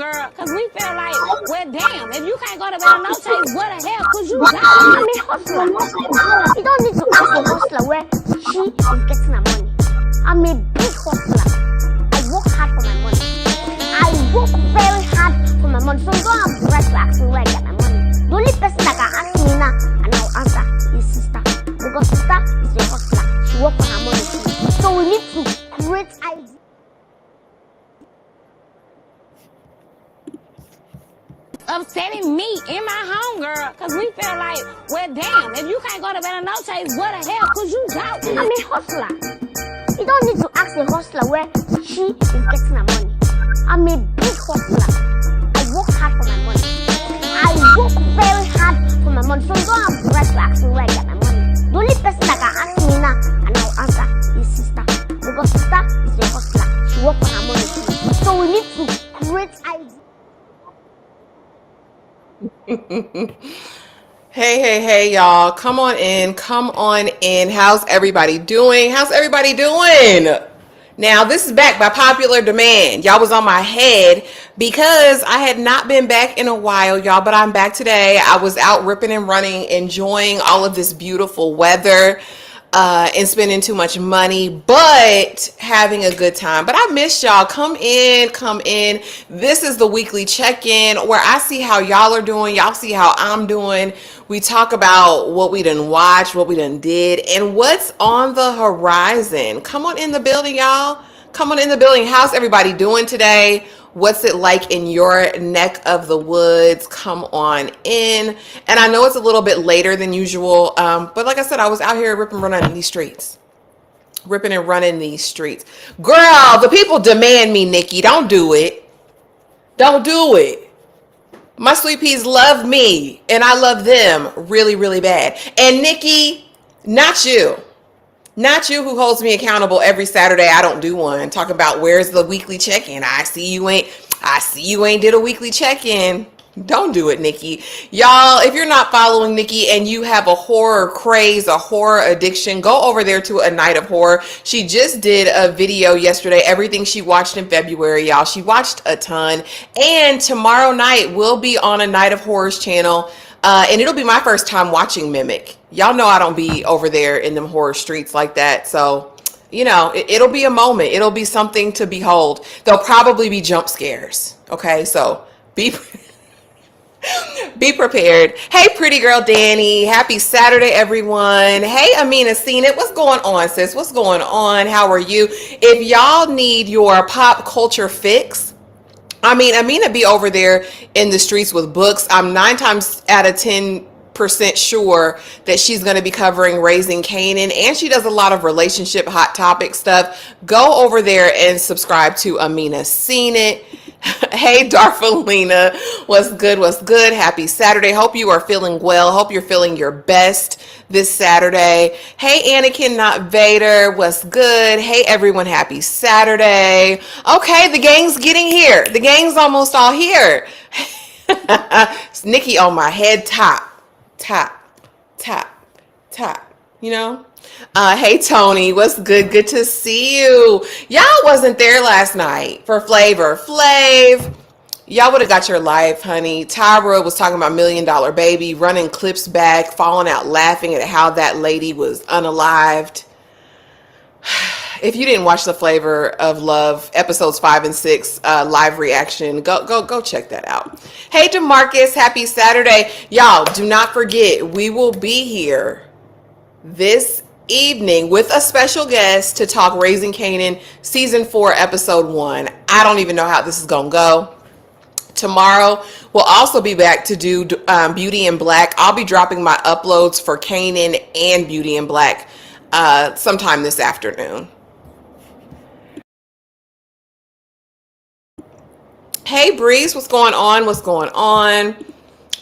girl, because we feel like, well, damn, if you can't go to bed on no chase, what the hell could you do? I'm a hustler. You don't need to ask a hustler where she is getting her money. I'm a big hustler. I work hard for my money. I work very hard for my money. So you don't have the right to ask me where I get my money. The only person that can ask me now and I'll answer is sister. Because sister is a hustler. She works for her money too. So we need to create ideas. Upsetting me in my home, girl, because we feel like, well, damn, if you can't go to bed on no chase, what the hell could you do? I'm a hustler. You don't need to ask a hustler where she is getting her money. I'm a big hustler. I work hard for my money. I work very hard for my money. So you don't have the right to ask me where I get my money. The only person that can ask me now and I'll answer is sister. Because sister is a hustler. She works for her money too. So we need to create ideas. Hey, y'all. Come on in. How's everybody doing? Now, this is back by popular demand. Y'all was on my head because I had not been back in a while, y'all, but I'm back today. I was out ripping and running, enjoying all of this beautiful weather, and spending too much money, but having a good time. But I miss y'all. Come in. This is the weekly check-in where I see how y'all are doing. Y'all see how I'm doing. We talk about what we done watched, what we done did, and what's on the horizon. Come on in the building, y'all. Come on in the building. How's everybody doing today? What's it like in your neck of the woods? Come on in. And I know it's a little bit later than usual, but like I said, I was out here ripping and running these streets. Girl, the people demand me, Nikki. Don't do it. My sweet peas love me, and I love them really, really bad. And Nikki, not you who holds me accountable every Saturday. I don't do one. Talking about where's the weekly check-in. I see you ain't did a weekly check-in. Don't do it, Nikki. Y'all, if you're not following Nikki and you have a horror craze, a horror addiction, go over there to A Night of Horror. She just did a video yesterday, everything she watched in February, y'all. She watched a ton. And tomorrow night will be on A Night of Horror's channel. And it'll be my first time watching Mimic. Y'all know I don't be over there in them horror streets like that. So, you know, it'll be a moment. It'll be something to behold. There'll probably be jump scares. Okay, so be prepared. Hey, pretty girl Danny. Happy Saturday, everyone. Hey, Amina, seen it. What's going on, sis? What's going on? How are you? If y'all need your pop culture fix, Amina be over there in the streets with books. I'm 9 times out of 10% sure that she's going to be covering Raising Kanan, and she does a lot of relationship hot topic stuff. Go over there and subscribe to Amina Seen It. Hey, Darfalina, what's good? Happy Saturday. Hope you are feeling well. Hope you're feeling your best this Saturday. Hey, Anakin, not Vader, what's good? Hey, everyone, happy Saturday. Okay, the gang's getting here. The gang's almost all here. It's Nikki on my head top, you know? Hey, Tony, what's good? Good to see you. Y'all wasn't there last night for Flavor Flav. Y'all would have got your life, honey. Tyra was talking about $1 Million Baby, running clips back, falling out laughing at how that lady was unalived. If you didn't watch the Flavor of Love episodes 5 and 6 live reaction, go check that out. Hey, DeMarcus, happy Saturday. Y'all, do not forget, we will be here this evening with a special guest to talk Raising Kanan season 4 episode 1. I don't even know how this is gonna go. Tomorrow we'll also be back to do Beauty in Black. I'll be dropping my uploads for Kanan and Beauty in Black sometime this afternoon. Hey, Breeze, what's going on?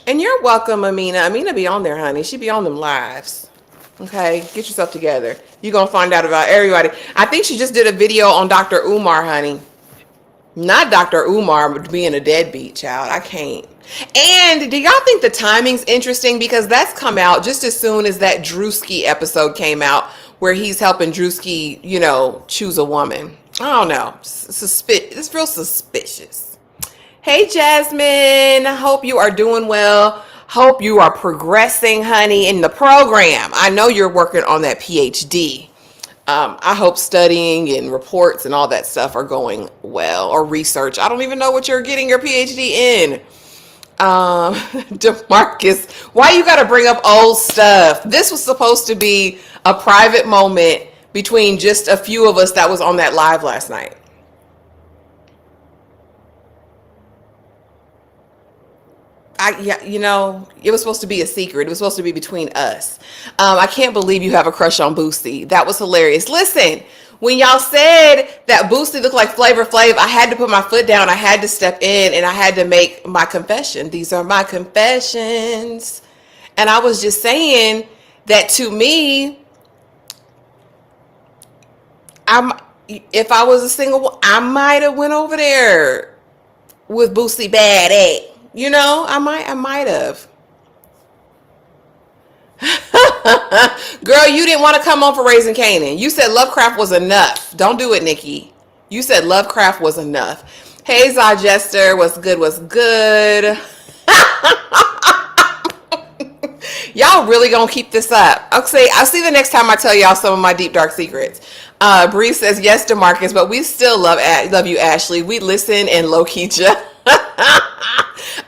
And you're welcome, Amina be on there, honey. She be on them lives. Okay, get yourself together. You're going to find out about everybody. I think she just did a video on Dr. Umar, honey. Not Dr. Umar, but being a deadbeat, child. I can't. And do y'all think the timing's interesting? Because that's come out just as soon as that Drewski episode came out where he's helping Drewski, choose a woman. I don't know. It's real suspicious. Hey, Jazmine. Hope you are doing well. Hope you are progressing, honey, in the program. I know you're working on that PhD. I hope studying and reports and all that stuff are going well, or research. I don't even know what you're getting your PhD in. DeMarcus, why you got to bring up old stuff? This was supposed to be a private moment between just a few of us that was on that live last night. Yeah, it was supposed to be a secret. It was supposed to be between us. I can't believe you have a crush on Boosie. That was hilarious. Listen, when y'all said that Boosie looked like Flavor Flav, I had to put my foot down. I had to step in and I had to make my confession. These are my confessions. And I was just saying that to me, if I was a single, I might have went over there with Boosie bad at. I might have. Girl, you didn't want to come on for Raising Canaan. You said Lovecraft was enough. Don't do it, Nikki. You said Lovecraft was enough. Hey, Zajester, what's good? What's good? Y'all really gonna keep this up? Okay, I'll see the next time I tell y'all some of my deep dark secrets. Bree says yes to Marcus, but we still love you, Ashley. We listen and low key just.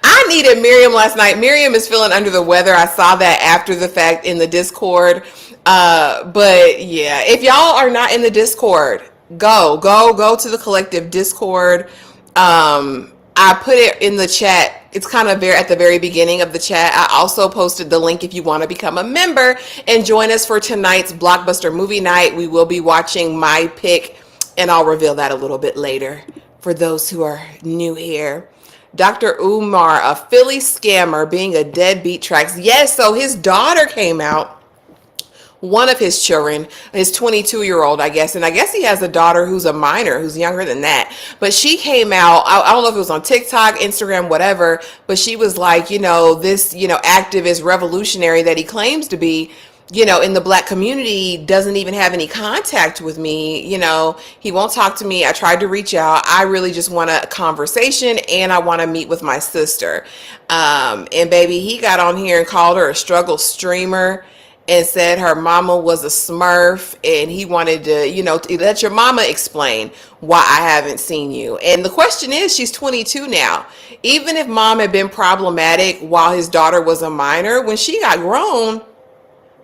I needed Miriam last night. Miriam is feeling under the weather. I saw that after the fact in the Discord. But yeah, if y'all are not in the Discord, go to the collective Discord. I put it in the chat. It's kind of at the very beginning of the chat. I also posted the link if you want to become a member and join us for tonight's blockbuster movie night. We will be watching My Pick, and I'll reveal that a little bit later for those who are new here. Dr. Umar, a Philly scammer being a deadbeat tracks. Yes, so his daughter came out. One of his children, his 22-year-old, I guess. And I guess he has a daughter who's a minor, who's younger than that. But she came out, I don't know if it was on TikTok, Instagram, whatever, but she was like, this, activist revolutionary that he claims to be, in the Black community doesn't even have any contact with me. He won't talk to me. I tried to reach out. I really just want a conversation and I want to meet with my sister. And baby, he got on here and called her a struggle streamer and said her mama was a smurf, and he wanted to, let your mama explain why I haven't seen you. And the question is, she's 22 now. Even if mom had been problematic while his daughter was a minor, when she got grown,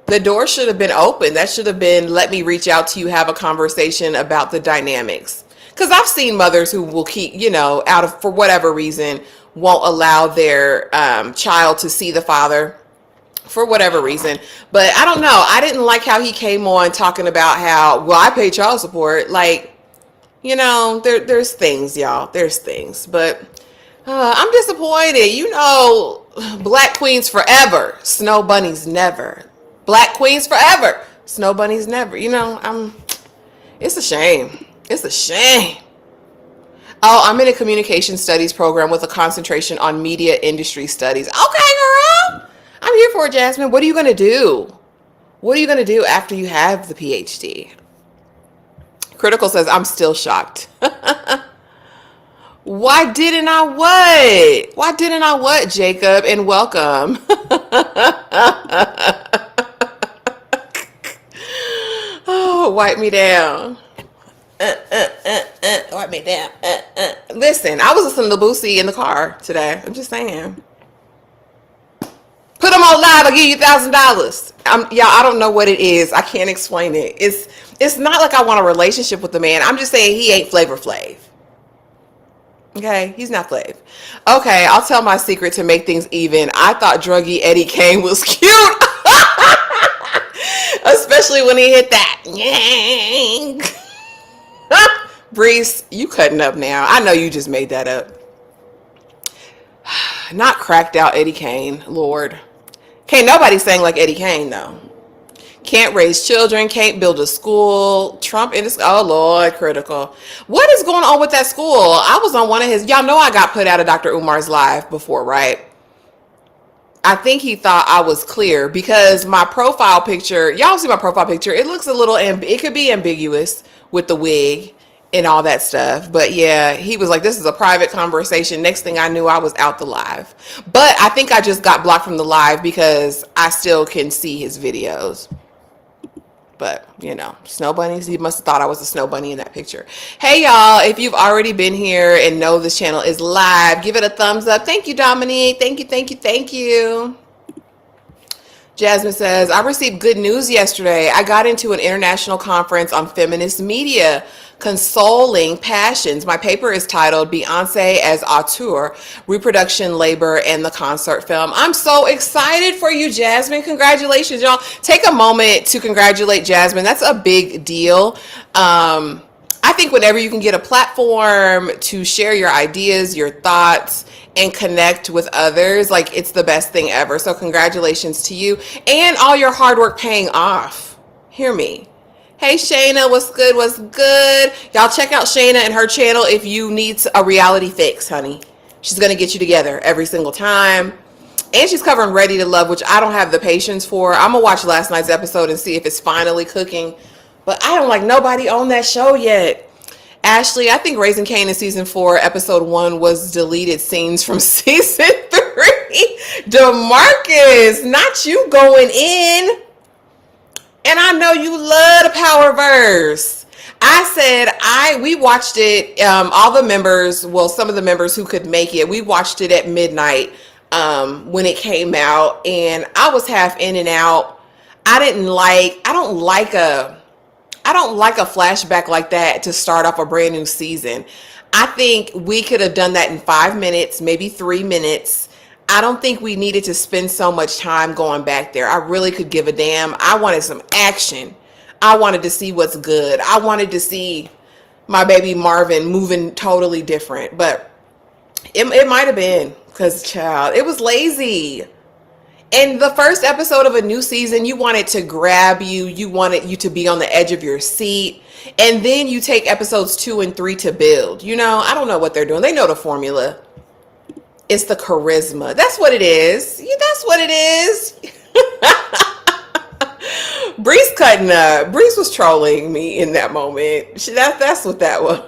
the door should have been open. That should have been, let me reach out to you, have a conversation about the dynamics. Because I've seen mothers who will keep, for whatever reason, won't allow their child to see the father for whatever reason. But I don't know. I didn't like how he came on talking about how, well, I pay child support. Like, there's things, y'all. There's things. But I'm disappointed. Black queens forever. Snow bunnies never. Black queens forever. Snow bunnies never. It's a shame. It's a shame. Oh, I'm in a communication studies program with a concentration on media industry studies. Okay, girl. I'm here for it, Jazmine. What are you going to do? What are you going to do after you have the PhD? Critical says, I'm still shocked. Why didn't I what? Why didn't I what, Jacob? And welcome. Oh, wipe me down. Wipe me down. Listen, I was listening to Boosie in the car today. I'm just saying. Put them on live. I'll give you $1,000. Y'all, I don't know what it is. I can't explain it. It's not like I want a relationship with the man. I'm just saying he ain't Flavor Flav. Okay, he's not Flav. Okay, I'll tell my secret to make things even. I thought druggy Eddie Kane was cute. Especially when he hit that. Breeze, you cutting up now. I know you just made that up. Not cracked out Eddie Kane, Lord. Can't nobody sing like Eddie Kane, though. Can't raise children, can't build a school. Trump in this, oh Lord, critical. What is going on with that school? I was on one of his, y'all know I got put out of Dr. Umar's live before, right? I think he thought I was clear because my profile picture, y'all see my profile picture, it looks a little, it could be ambiguous with the wig and all that stuff. But yeah, he was like, this is a private conversation. Next thing I knew, I was out the live. But I think I just got blocked from the live because I still can see his videos. But, you know, snow bunnies, he must have thought I was a snow bunny in that picture. Hey, y'all, if you've already been here and know this channel is live, give it a thumbs up. Thank you, Dominique. Thank you, thank you, thank you. Jazmine says, I received good news yesterday. I got into an international conference on feminist media, consoling passions. My paper is titled Beyonce as Auteur, Reproduction, Labor, and the Concert Film. I'm so excited for you, Jazmine. Congratulations, y'all. Take a moment to congratulate Jazmine. That's a big deal. I think whenever you can get a platform to share your ideas, your thoughts, and connect with others, like, it's the best thing ever. So congratulations to you and all your hard work paying off. Hear me. Hey, Shayna, what's good? What's good? Y'all check out Shayna and her channel if you need a reality fix, honey. She's going to get you together every single time. And she's covering Ready to Love, which I don't have the patience for. I'm going to watch last night's episode and see if it's finally cooking. But I don't like nobody on that show yet. Ashley, I think Raising Cain in season 4, episode 1 was deleted scenes from season 3. DeMarcus, not you going in. And I know you love the Powerverse. I said, we watched it, all the members, well, some of the members who could make it, we watched it at midnight when it came out. And I was half in and out. I don't like a flashback like that to start off a brand new season. I think we could have done that in 5 minutes, maybe 3 minutes. I don't think we needed to spend so much time going back there. I really could give a damn. I wanted some action. I wanted to see what's good. I wanted to see my baby Marvin moving totally different. But it might have been because, child, it was lazy. And the first episode of a new season, you want it to grab you. You wanted you to be on the edge of your seat. And then you take episodes 2 and 3 to build. You know, I don't know what they're doing. They know the formula. It's the charisma. That's what it is. That's what it is. Bree's cutting up. Bree's was trolling me in that moment. That's what that was.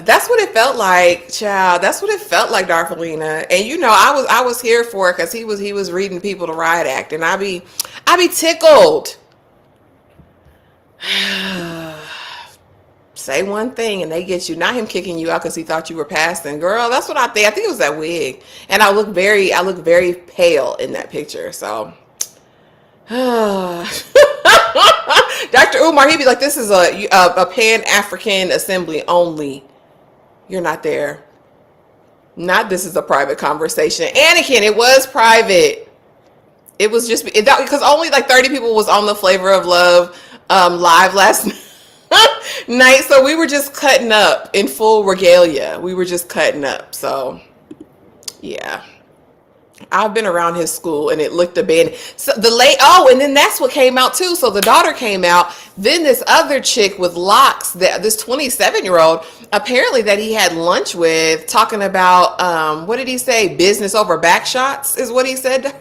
That's what it felt like, child. That's what it felt like, Darfelina. And you know, I was here for it because he was reading people the riot act, and I be tickled. Say one thing and they get you. Not him kicking you out because he thought you were passing. Girl, that's what I think. I think it was that wig. And I look very pale in that picture. So Dr. Umar, he'd be like, this is a Pan-African assembly only. You're not there. Not this is a private conversation. Anakin, it was private. It was just because only like 30 people was on the Flavor of Love live last night. So we were just cutting up in full regalia. We were just cutting up. So yeah. I've been around his school and it looked abandoned. So and then that's what came out too. So the daughter came out. Then this other chick with locks, this 27-year-old, apparently that he had lunch with, talking about what did he say? Business over back shots is what he said.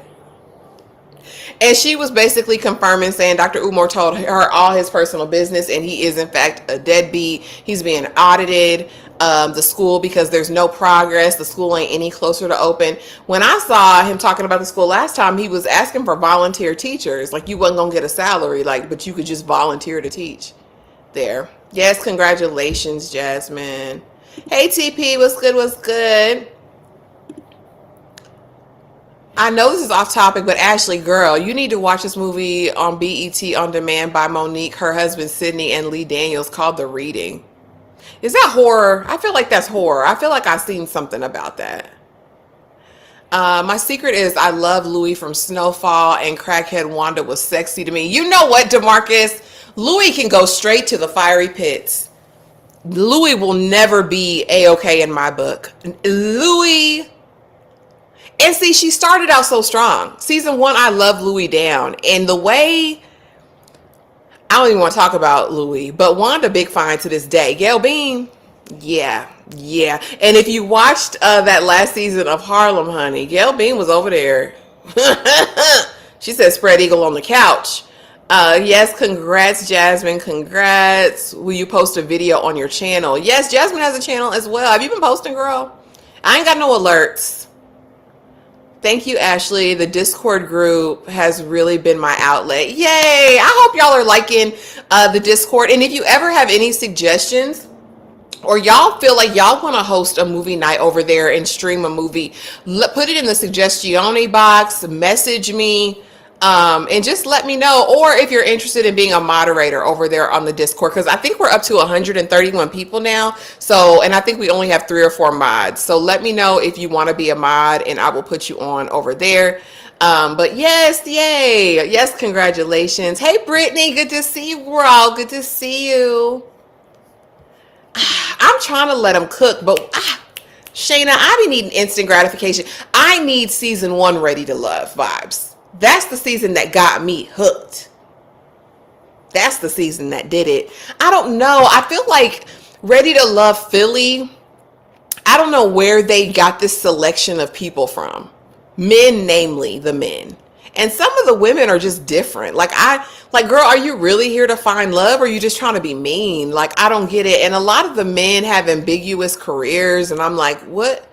And she was basically confirming, saying Dr. Umar told her all his personal business, and he is in fact a deadbeat. He's being audited, the school, because there's no progress. The school ain't any closer to open. When I saw him talking about the school last time, he was asking for volunteer teachers. Like, you wasn't gonna get a salary, but you could just volunteer to teach there. Yes, congratulations, Jazmine. Hey, TP, what's good? What's good? I know this is off topic, but Ashley, girl, you need to watch this movie on BET On Demand by Monique, her husband Sydney, and Lee Daniels, called The Reading. Is that horror? I feel like that's horror. I feel like I've seen something about that. My secret is I love Louis from Snowfall, and crackhead Wanda was sexy to me. You know what, DeMarcus? Louis can go straight to the fiery pits. Louis will never be A-okay in my book. Louis... And see, she started out so strong. Season 1, I love Louis down. And the way, I don't even want to talk about Louis, but Wanda big fine to this day. Gail Bean, yeah. And if you watched that last season of Harlem, honey, Gail Bean was over there. She said spread eagle on the couch. Yes, congrats, Jazmine. Congrats. Will you post a video on your channel? Yes, Jazmine has a channel as well. Have you been posting, girl? I ain't got no alerts. Thank you, Ashley. The Discord group has really been my outlet. Yay! I hope y'all are liking the Discord. And if you ever have any suggestions, or y'all feel like y'all want to host a movie night over there and stream a movie, put it in the suggestion box, message me, and just let me know. Or if you're interested in being a moderator over there on the Discord, because I think we're up to 131 people now. So, and I think we only have 3 or 4 mods. So let me know if you want to be a mod, and I will put you on over there. But yes, yay. Yes, congratulations. Hey, Brittany, good to see you, girl. Good to see you. I'm trying to let them cook, but Shayna, I be needing instant gratification. I need season 1 Ready to Love vibes. That's the season that got me hooked. That's the season that did it. I don't know. I feel like Ready to Love Philly, I don't know where they got this selection of people from. Men, namely the men. And some of the women are just different. Like, girl, are you really here to find love, or are you just trying to be mean? Like, I don't get it. And a lot of the men have ambiguous careers, and I'm like, what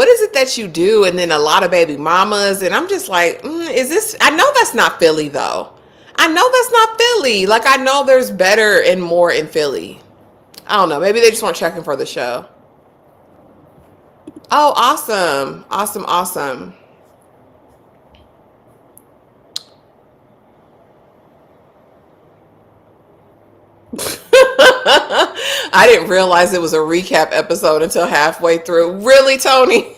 is it that you do? And then a lot of baby mamas, and I'm just like, is this, I know that's not Philly though. I know that's not Philly. Like, I know there's better and more in Philly. I don't know. Maybe they just weren't checking for the show. Oh, awesome. Awesome, awesome. I didn't realize it was a recap episode until halfway through. Really, Tony?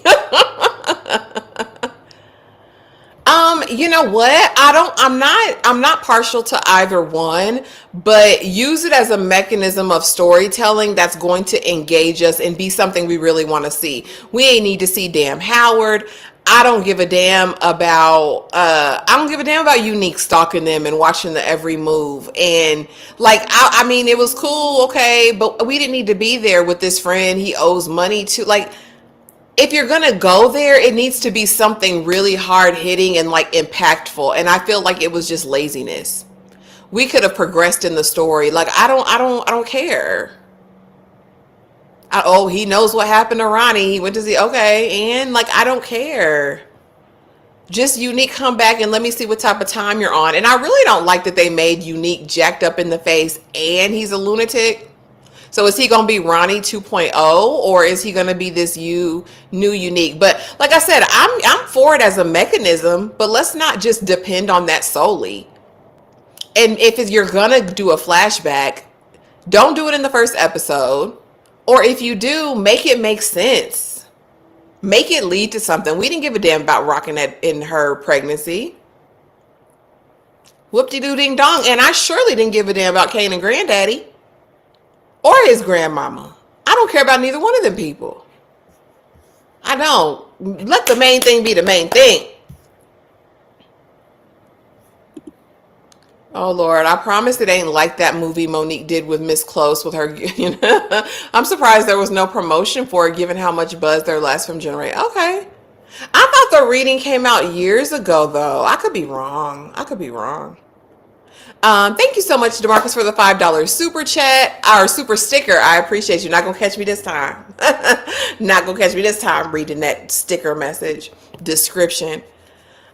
You know what? I'm not partial to either one, but use it as a mechanism of storytelling that's going to engage us and be something we really want to see. We ain't need to see damn Howard. I don't give a damn about Unique stalking them and watching the every move. And like, I mean, it was cool, okay, but we didn't need to be there with this friend he owes money to. Like, if you're gonna go there, it needs to be something really hard hitting and like impactful. And I feel like it was just laziness. We could have progressed in the story. Like, I don't care. Oh, he knows what happened to Ronnie. He went to see, okay, and like, I don't care. Just Unique come back and let me see what type of time you're on. And I really don't like that they made Unique jacked up in the face and he's a lunatic. So is he going to be Ronnie 2.0, or is he going to be this new Unique? But like I said, I'm for it as a mechanism, but let's not just depend on that solely. And if you're going to do a flashback, don't do it in the first episode. Or if you do, make it make sense. Make it lead to something. We didn't give a damn about rocking that in her pregnancy. Whoop-de-doo ding dong. And I surely didn't give a damn about Kane and Granddaddy. Or his grandmama. I don't care about neither one of them people. I don't. Let the main thing be the main thing. Oh, Lord, I promise it ain't like that movie Monique did with Miss Close with her. You know? I'm surprised there was no promotion for it, given how much buzz their last film generated. Okay. I thought the reading came out years ago, though. I could be wrong. Thank you so much, DeMarcus, for the $5 super chat, or super sticker. I appreciate you. Not going to catch me this time. Not going to catch me this time reading that sticker message description.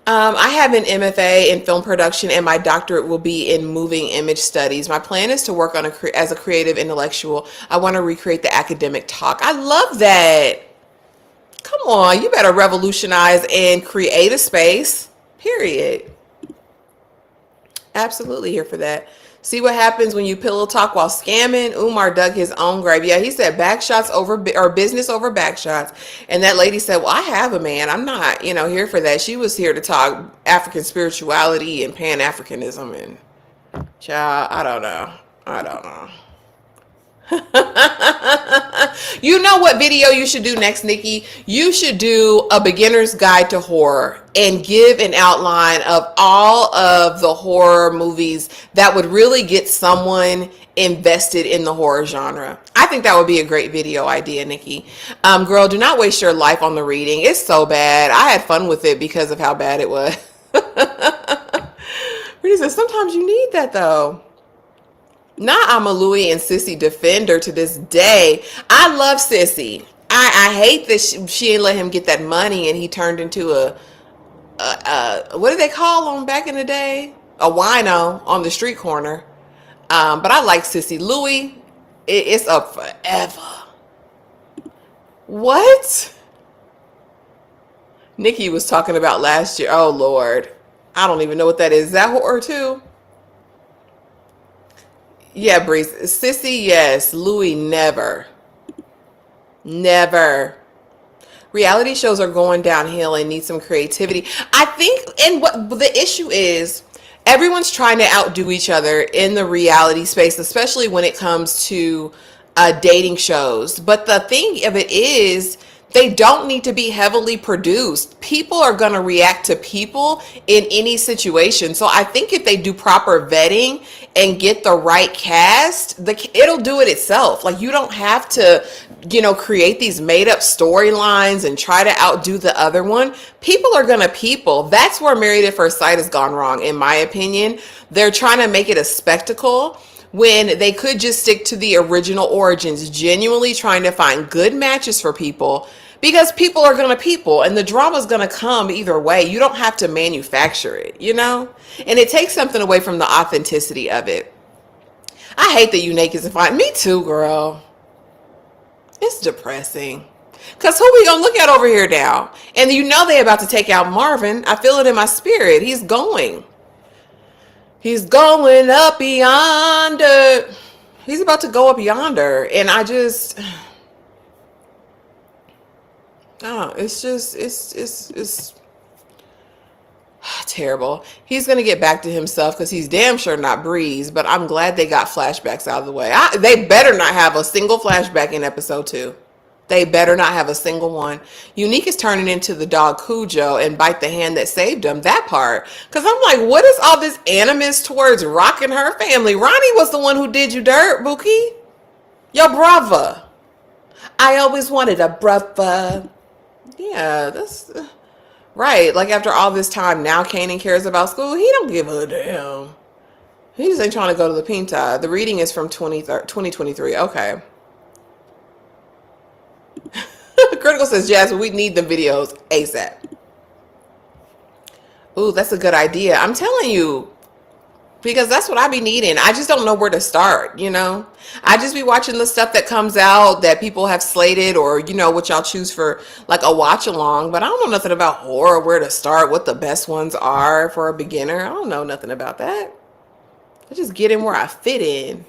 I have an MFA in film production, and my doctorate will be in moving image studies. My plan is to work on as a creative intellectual. I want to recreate the academic talk. I love that. Come on, you better revolutionize and create a space, period. Absolutely here for that. See what happens when you pillow talk while scamming? Umar dug his own grave. Yeah, he said backshots over, or business over backshots. And that lady said, well, I have a man. I'm not, here for that. She was here to talk African spirituality and Pan-Africanism. And child, I don't know. You know what video you should do next, Nikki? You should do a beginner's guide to horror and give an outline of all of the horror movies that would really get someone invested in the horror genre. I think that would be a great video idea, Nikki. Girl, do not waste your life on the reading. It's so bad. I had fun with it because of how bad it was. Brittany says, sometimes you need that though. Not I'm a Louis and Sissy defender to this day. I love Sissy. I hate that she ain't let him get that money and he turned into what did they call him back in the day? A wino on the street corner. But I like Sissy. Louis, it's up forever. What? Nikki was talking about last year. Oh, Lord. I don't even know what that is. Is that horror too? Yeah, Breeze. Sissy, yes. Louis, never. Never. Reality shows are going downhill and need some creativity. I think, and what the issue is, everyone's trying to outdo each other in the reality space, especially when it comes to dating shows. But the thing of it is, they don't need to be heavily produced. People are going to react to people in any situation. So I think if they do proper vetting and get the right cast, it'll do it itself. Like, you don't have to, create these made up storylines and try to outdo the other one. People are going to people. That's where Married at First Sight has gone wrong, in my opinion. They're trying to make it a spectacle when they could just stick to the original origins, genuinely trying to find good matches for people, because people are going to people and the drama is going to come either way. You don't have to manufacture it, and it takes something away from the authenticity of it. I hate that you naked and fine. Me too, girl. It's depressing. Because who we going to look at over here now? And they about to take out Marvin. I feel it in my spirit. He's going up yonder. He's about to go up yonder. And I just, it's terrible. He's going to get back to himself because he's damn sure not Breeze. But I'm glad they got flashbacks out of the way. They better not have a single flashback in episode 2. They better not have a single one. Unique is turning into the dog Cujo and bite the hand that saved him. That part. Because I'm like, what is all this animus towards Rock and her family? Ronnie was the one who did you dirt, Bookie. Your brother. I always wanted a brother. Yeah, that's right. Like, after all this time, now Kanan cares about school. He don't give a damn. He just ain't trying to go to the Pinta. The reading is from 2023. Okay. Critical says, Jazz, we need the videos ASAP. Ooh, that's a good idea. I'm telling you, because that's what I be needing. I just don't know where to start, I just be watching the stuff that comes out that people have slated, or, what y'all choose for like a watch along. But I don't know nothing about horror, where to start, what the best ones are for a beginner. I don't know nothing about that. I just get in where I fit in.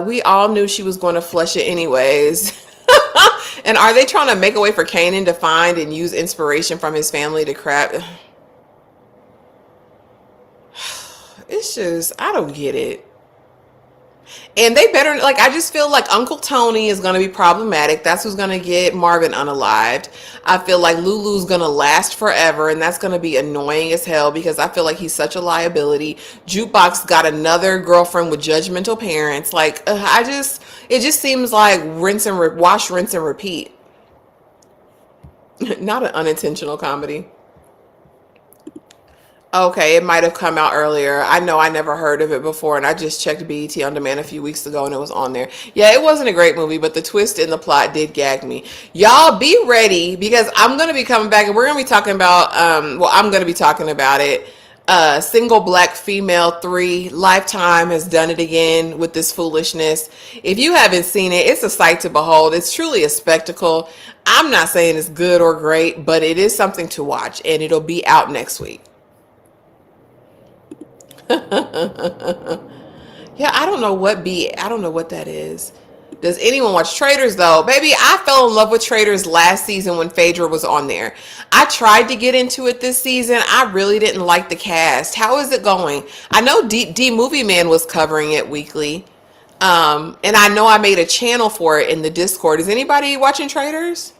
We all knew she was going to flush it anyways. And are they trying to make a way for Kanan to find and use inspiration from his family to crap? It's just, I don't get it. And they better, like, I just feel like Uncle Tony is going to be problematic. That's who's going to get Marvin unalived. I feel like Lulu's going to last forever, and that's going to be annoying as hell because I feel like he's such a liability. Jukebox got another girlfriend with judgmental parents. Like, it just seems like wash, rinse, and repeat. Not an unintentional comedy. Okay, it might have come out earlier. I know I never heard of it before, and I just checked BET On Demand a few weeks ago, and it was on there. Yeah, it wasn't a great movie, but the twist in the plot did gag me. Y'all be ready, because I'm going to be coming back, and we're going to be talking about, I'm going to be talking about it. Single Black Female 3. Lifetime has done it again with this foolishness. If you haven't seen it, it's a sight to behold. It's truly a spectacle. I'm not saying it's good or great, but it is something to watch, and it'll be out next week. Yeah, I don't know what that is. Does anyone watch Traitors though? Baby, I fell in love with Traitors last season when Phaedra was on there. I tried to get into it this season. I really didn't like the cast. How is it going? I know D Movie Man was covering it weekly. And I know I made a channel for it in the Discord. Is anybody watching Traitors?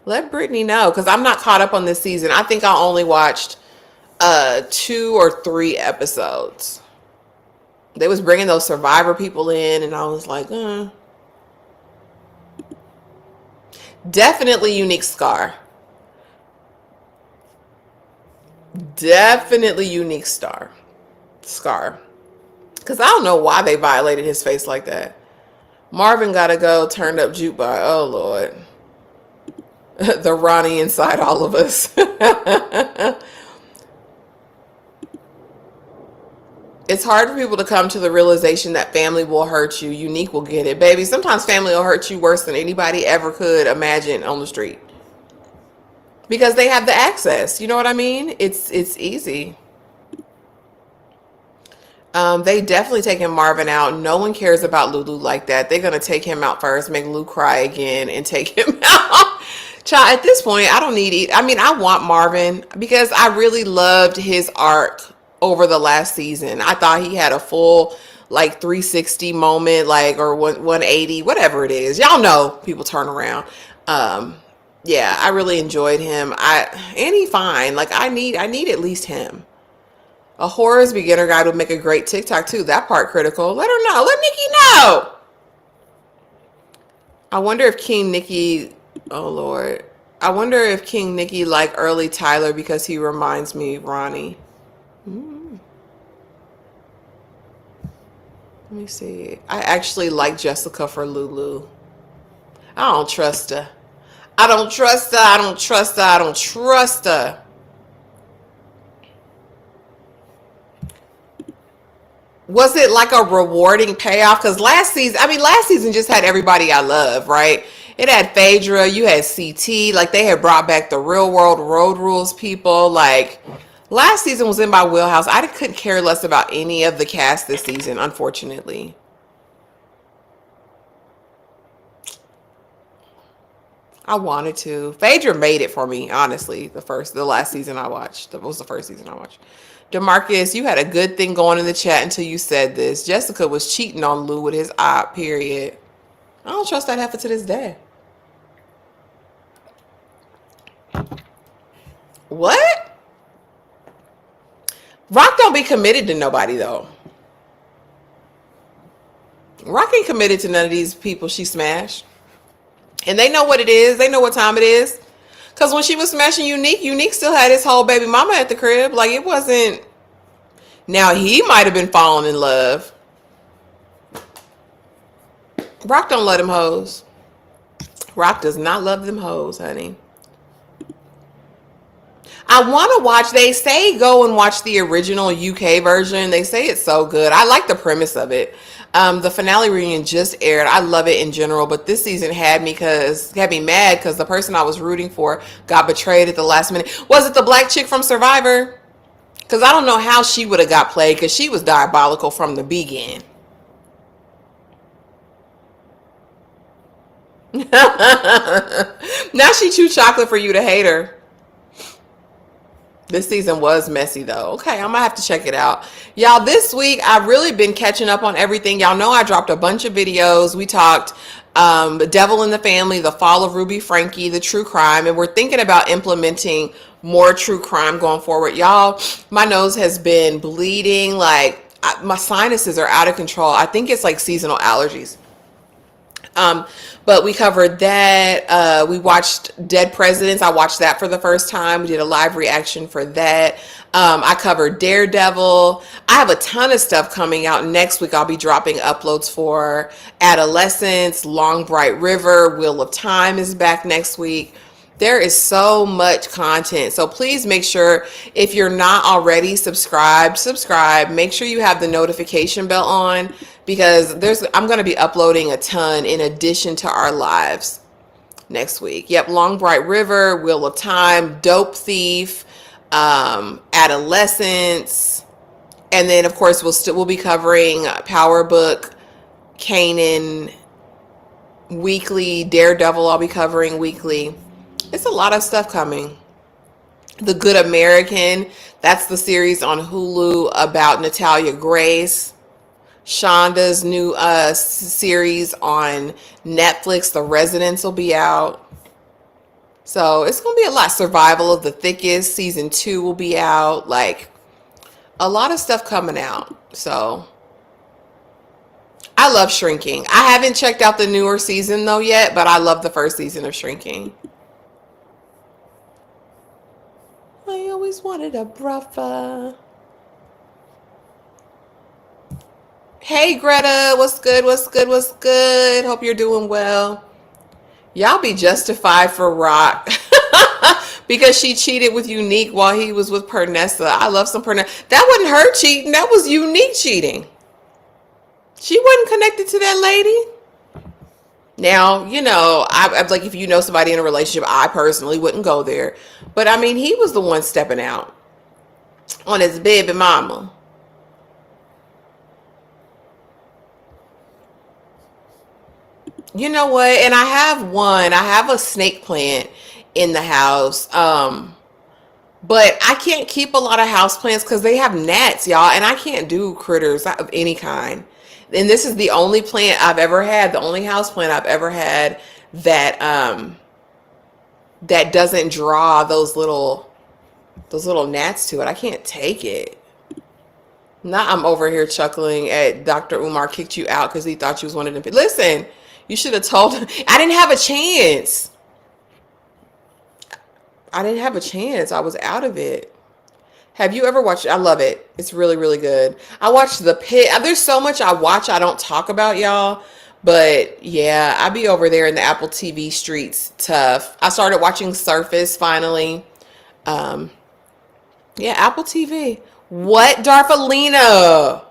Let Brittany know, because I'm not caught up on this season. I think I only watched 2 or 3 episodes. They was bringing those Survivor people in, and I was like, Definitely Unique Scar. Definitely unique scar. Because I don't know why they violated his face like that. Marvin gotta go, turned up juke by, oh Lord. The Ronnie inside all of us. It's hard for people to come to the realization that family will hurt you. Unique will get it. Baby, sometimes family will hurt you worse than anybody ever could imagine on the street. Because they have the access. You know what I mean? It's easy. They definitely taking Marvin out. No one cares about Lulu like that. They're going to take him out first, make Lou cry again, and take him out. Child, at this point, I don't need it. I mean, I want Marvin because I really loved his arc over the last season. I thought he had a full, like, 360 moment, like, or 180, whatever it is. Y'all know people turn around. Yeah, I really enjoyed him. And he fine. Like, I need at least him. A horrors beginner guide would make a great TikTok too. That part critical. Let her know. Let Nikki know. I wonder if King Nikki, oh Lord. I wonder if King Nikki like early Tyler because he reminds me of Ronnie. Let me see. I actually like Jessica for Lulu. I don't trust her. I don't trust her. I don't trust her. I don't trust her. Was it like a rewarding payoff? Because last season just had everybody I love, right? It had Phaedra, you had CT, like they had brought back the real world road rules people. Like last season was in my wheelhouse. I couldn't care less about any of the cast this season, unfortunately. I wanted to. Phaedra made it for me, honestly. The last season I watched. That was the first season I watched. DeMarcus, you had a good thing going in the chat until you said this. Jessica was cheating on Lou with his op, period. I don't trust that heifer to this day. What? Rock don't be committed to nobody, though. Rock ain't committed to none of these people she smashed. And they know what it is. They know what time it is. Because when she was smashing Unique still had his whole baby mama at the crib. Like, it wasn't... Now, he might have been falling in love. Rock don't love them hoes. Rock does not love them hoes, honey. I want to watch... They say go and watch the original UK version. They say it's so good. I like the premise of it. The finale reunion just aired. I love it in general, but this season had me mad because the person I was rooting for got betrayed at the last minute. Was it the black chick from Survivor? Because I don't know how she would have got played because she was diabolical from the begin. Now she chew chocolate for you to hate her. This season was messy though. Okay, I'm gonna have to check it out. Y'all, this week I've really been catching up on everything. Y'all know I dropped a bunch of videos. We talked Devil in the Family, the fall of Ruby Frankie, the true crime, and we're thinking about implementing more true crime going forward. Y'all, my nose has been bleeding. Like my sinuses are out of control. I think it's like seasonal allergies. But we covered that. We watched Dead Presidents. I watched that for the first time. We did a live reaction for that. I covered Daredevil. I have a ton of stuff coming out next week. I'll be dropping uploads for Adolescence, Long Bright River, Wheel of Time is back next week. There is so much content. So please make sure if you're not already subscribed. Make sure you have the notification bell on because I'm going to be uploading a ton in addition to our lives next week. Yep, Long Bright River, Wheel of Time, Dope Thief, Adolescence, and then of course we'll be covering Power Book, Kanan weekly, Daredevil I'll be covering weekly. It's a lot of stuff coming. The Good American, that's the series on Hulu about Natalia Grace. Shonda's new series on Netflix, The Residents, will be out. So it's going to be a lot. Survival of the Thickest, season 2 will be out. Like a lot of stuff coming out. So I love Shrinking. I haven't checked out the newer season though yet, but I love the first season of Shrinking. I always wanted a brother. Hey Greta, what's good? What's good? What's good? Hope you're doing well. Y'all be justified for Rock because she cheated with Unique while he was with Pernessa. I love some Pernessa. That wasn't her cheating. That was Unique cheating. She wasn't connected to that lady. Now, I'm like, if you know somebody in a relationship, I personally wouldn't go there. But I mean, he was the one stepping out on his baby mama. You know what? And I have a snake plant in the house. But I can't keep a lot of house plants because they have gnats, y'all, and I can't do critters of any kind. And this is the only plant I've ever had, the only house plant I've ever had that that doesn't draw those little gnats to it. I can't take it. Now I'm over here chuckling at Dr. Umar kicked you out because he thought you was one of them. Listen, you should have told him. I didn't have a chance. I didn't have a chance. I was out of it. Have you ever watched? I love it. It's really, really good. I watched The Pit. There's so much I watch I don't talk about, y'all. But yeah, I be over there in the Apple TV streets. Tough. I started watching Surface finally. Um, yeah, Apple TV. What, Darfalina?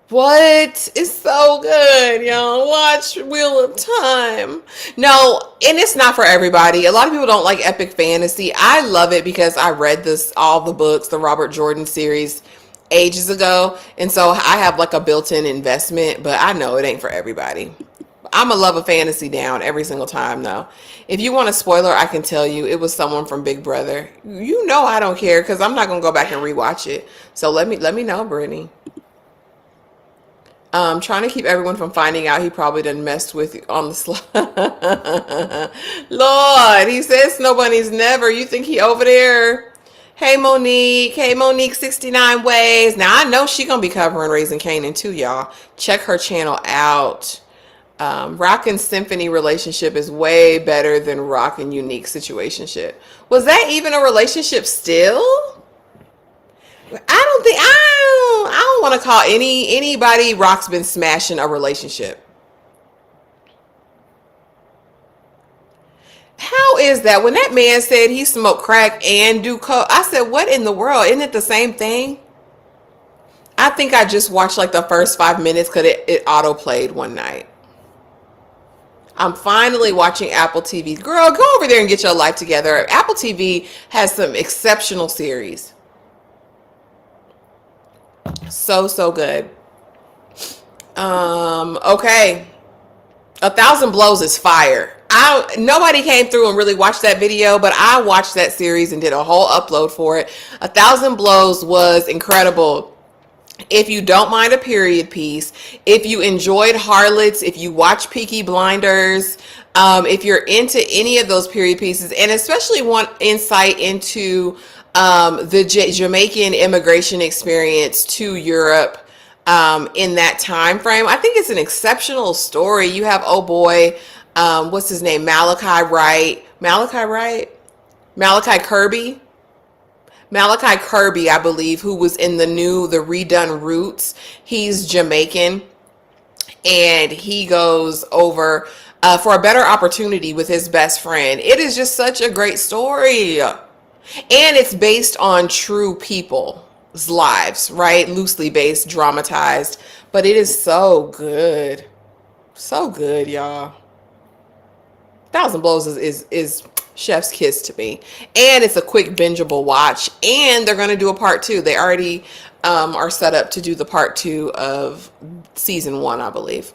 What? It's so good, y'all. Watch Wheel of Time. No, and it's not for everybody. A lot of people don't like epic fantasy. I love it because I read all the books, the Robert Jordan series ages ago. And so I have like a built-in investment, but I know it ain't for everybody. I'm a love a fantasy down every single time though. If you want a spoiler, I can tell you it was someone from Big Brother. You know I don't care because I'm not gonna go back and rewatch it. So let me know, Brittany. Trying to keep everyone from finding out he probably done messed with you on the slide. Lord, he says snow bunnies never. You think he over there? Hey Monique. Hey Monique 69 ways. Now I know she gonna be covering Raising Kanan too, y'all. Check her channel out. Rock and Symphony relationship is way better than Rock and Unique situationship. Was that even a relationship still? I don't want to call anybody Rock's been smashing a relationship. How is that? When that man said he smoked crack and do coke, I said, what in the world? Isn't it the same thing? I think I just watched like the first 5 minutes because it auto played one night. I'm finally watching Apple TV. Girl, go over there and get your life together. Apple TV has some exceptional series. So good. Okay. 1,000 Blows is fire. Nobody came through and really watched that video, but I watched that series and did a whole upload for it. 1,000 Blows was incredible. If you don't mind a period piece, if you enjoyed Harlots, if you watch Peaky Blinders, if you're into any of those period pieces, and especially want insight into the Jamaican immigration experience to Europe in that time frame, I think it's an exceptional story. You have, oh boy, what's his name? Malachi Kirby. Malachi Kirby, I believe, who was in the redone Roots. He's Jamaican, and he goes over for a better opportunity with his best friend. It is just such a great story. And it's based on true people's lives, right? Loosely based, dramatized, but it is so good. So good, y'all. 1,000 Blows is chef's kiss to me, and it's a quick bingeable watch, and they're going to do a part 2. They already are set up to do the part 2 of season 1, I believe.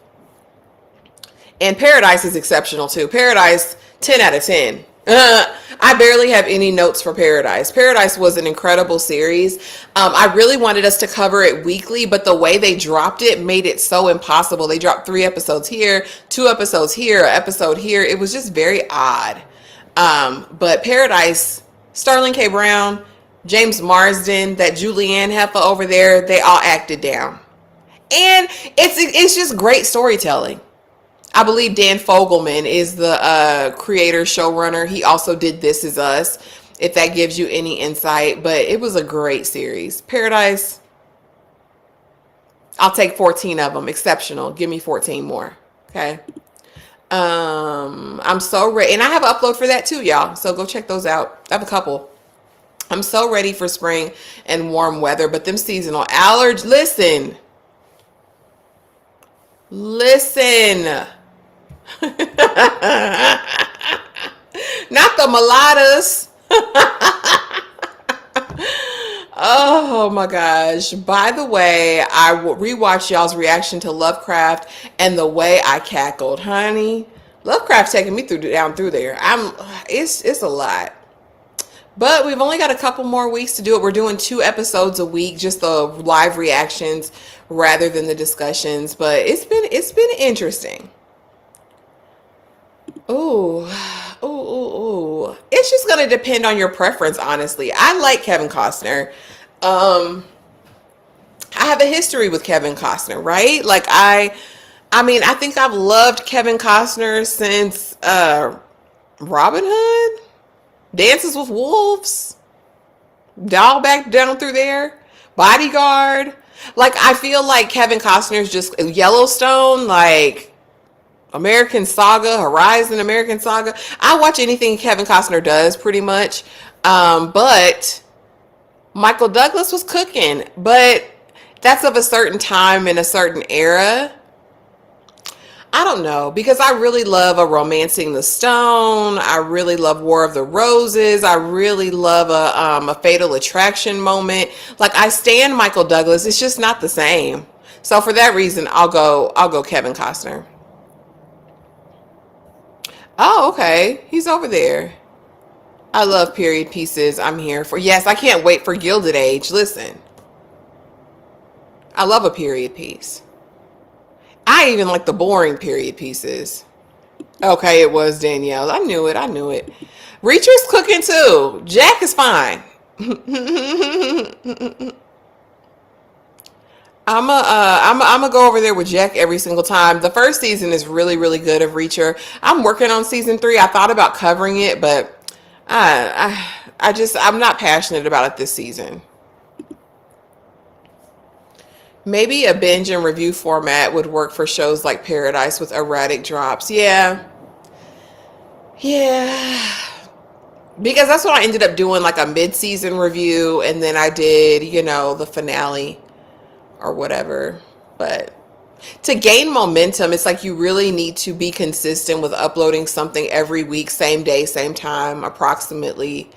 And Paradise is exceptional too. Paradise, 10 out of 10. I barely have any notes for Paradise. Paradise was an incredible series. I really wanted us to cover it weekly, but the way they dropped it made it so impossible. They dropped 3 episodes here, 2 episodes here, an episode here. It was just very odd. But Paradise, Sterling K. Brown, James Marsden, that Julianne Heffa over there, they all acted down. And it's just great storytelling. I believe Dan Fogelman is the creator, showrunner. He also did This Is Us. if that gives you any insight. But it was a great series. Paradise, I'll take 14 of them. Exceptional. Give me 14 more. Okay. I'm so ready. And I have an upload for that too, y'all. So go check those out. I have a couple. I'm so ready for spring and warm weather, but them seasonal allergies, listen. Not the mulattas. Oh my gosh. By the way, I rewatched y'all's reaction to Lovecraft and the way I cackled, honey. Lovecraft taking me down through there. It's a lot. But we've only got a couple more weeks to do it. We're doing 2 episodes a week, just the live reactions rather than the discussions. But it's been interesting. Ooh. It's just gonna depend on your preference, honestly. I like Kevin Costner. I have a history with Kevin Costner, right? Like I think I've loved Kevin Costner since Robin Hood, Dances with Wolves, all back down through there, Bodyguard. Like I feel like Kevin Costner's just Yellowstone, like American Saga, Horizon, American Saga. I watch anything Kevin Costner does pretty much. But Michael Douglas was cooking, but that's of a certain time in a certain era. I don't know, because I really love a Romancing the Stone. I really love War of the Roses. I really love a Fatal Attraction moment. Like I stand Michael Douglas. It's just not the same. So for that reason, I'll go Kevin Costner. Oh, okay. He's over there. I love period pieces. I'm here for. Yes, I can't wait for Gilded Age. Listen, I love a period piece. I even like the boring period pieces. Okay, it was Danielle. I knew it. Reacher's cooking too. Jack is fine. I'm a go over there with Jack every single time. The first season is really, really good of Reacher. I'm working on season 3. I thought about covering it, but I'm not passionate about it this season. Maybe a binge and review format would work for shows like Paradise with erratic drops. Yeah. Because that's what I ended up doing, like a mid-season review, and then I did, the finale or whatever. But to gain momentum, it's like you really need to be consistent with uploading something every week, same day, same time, approximately.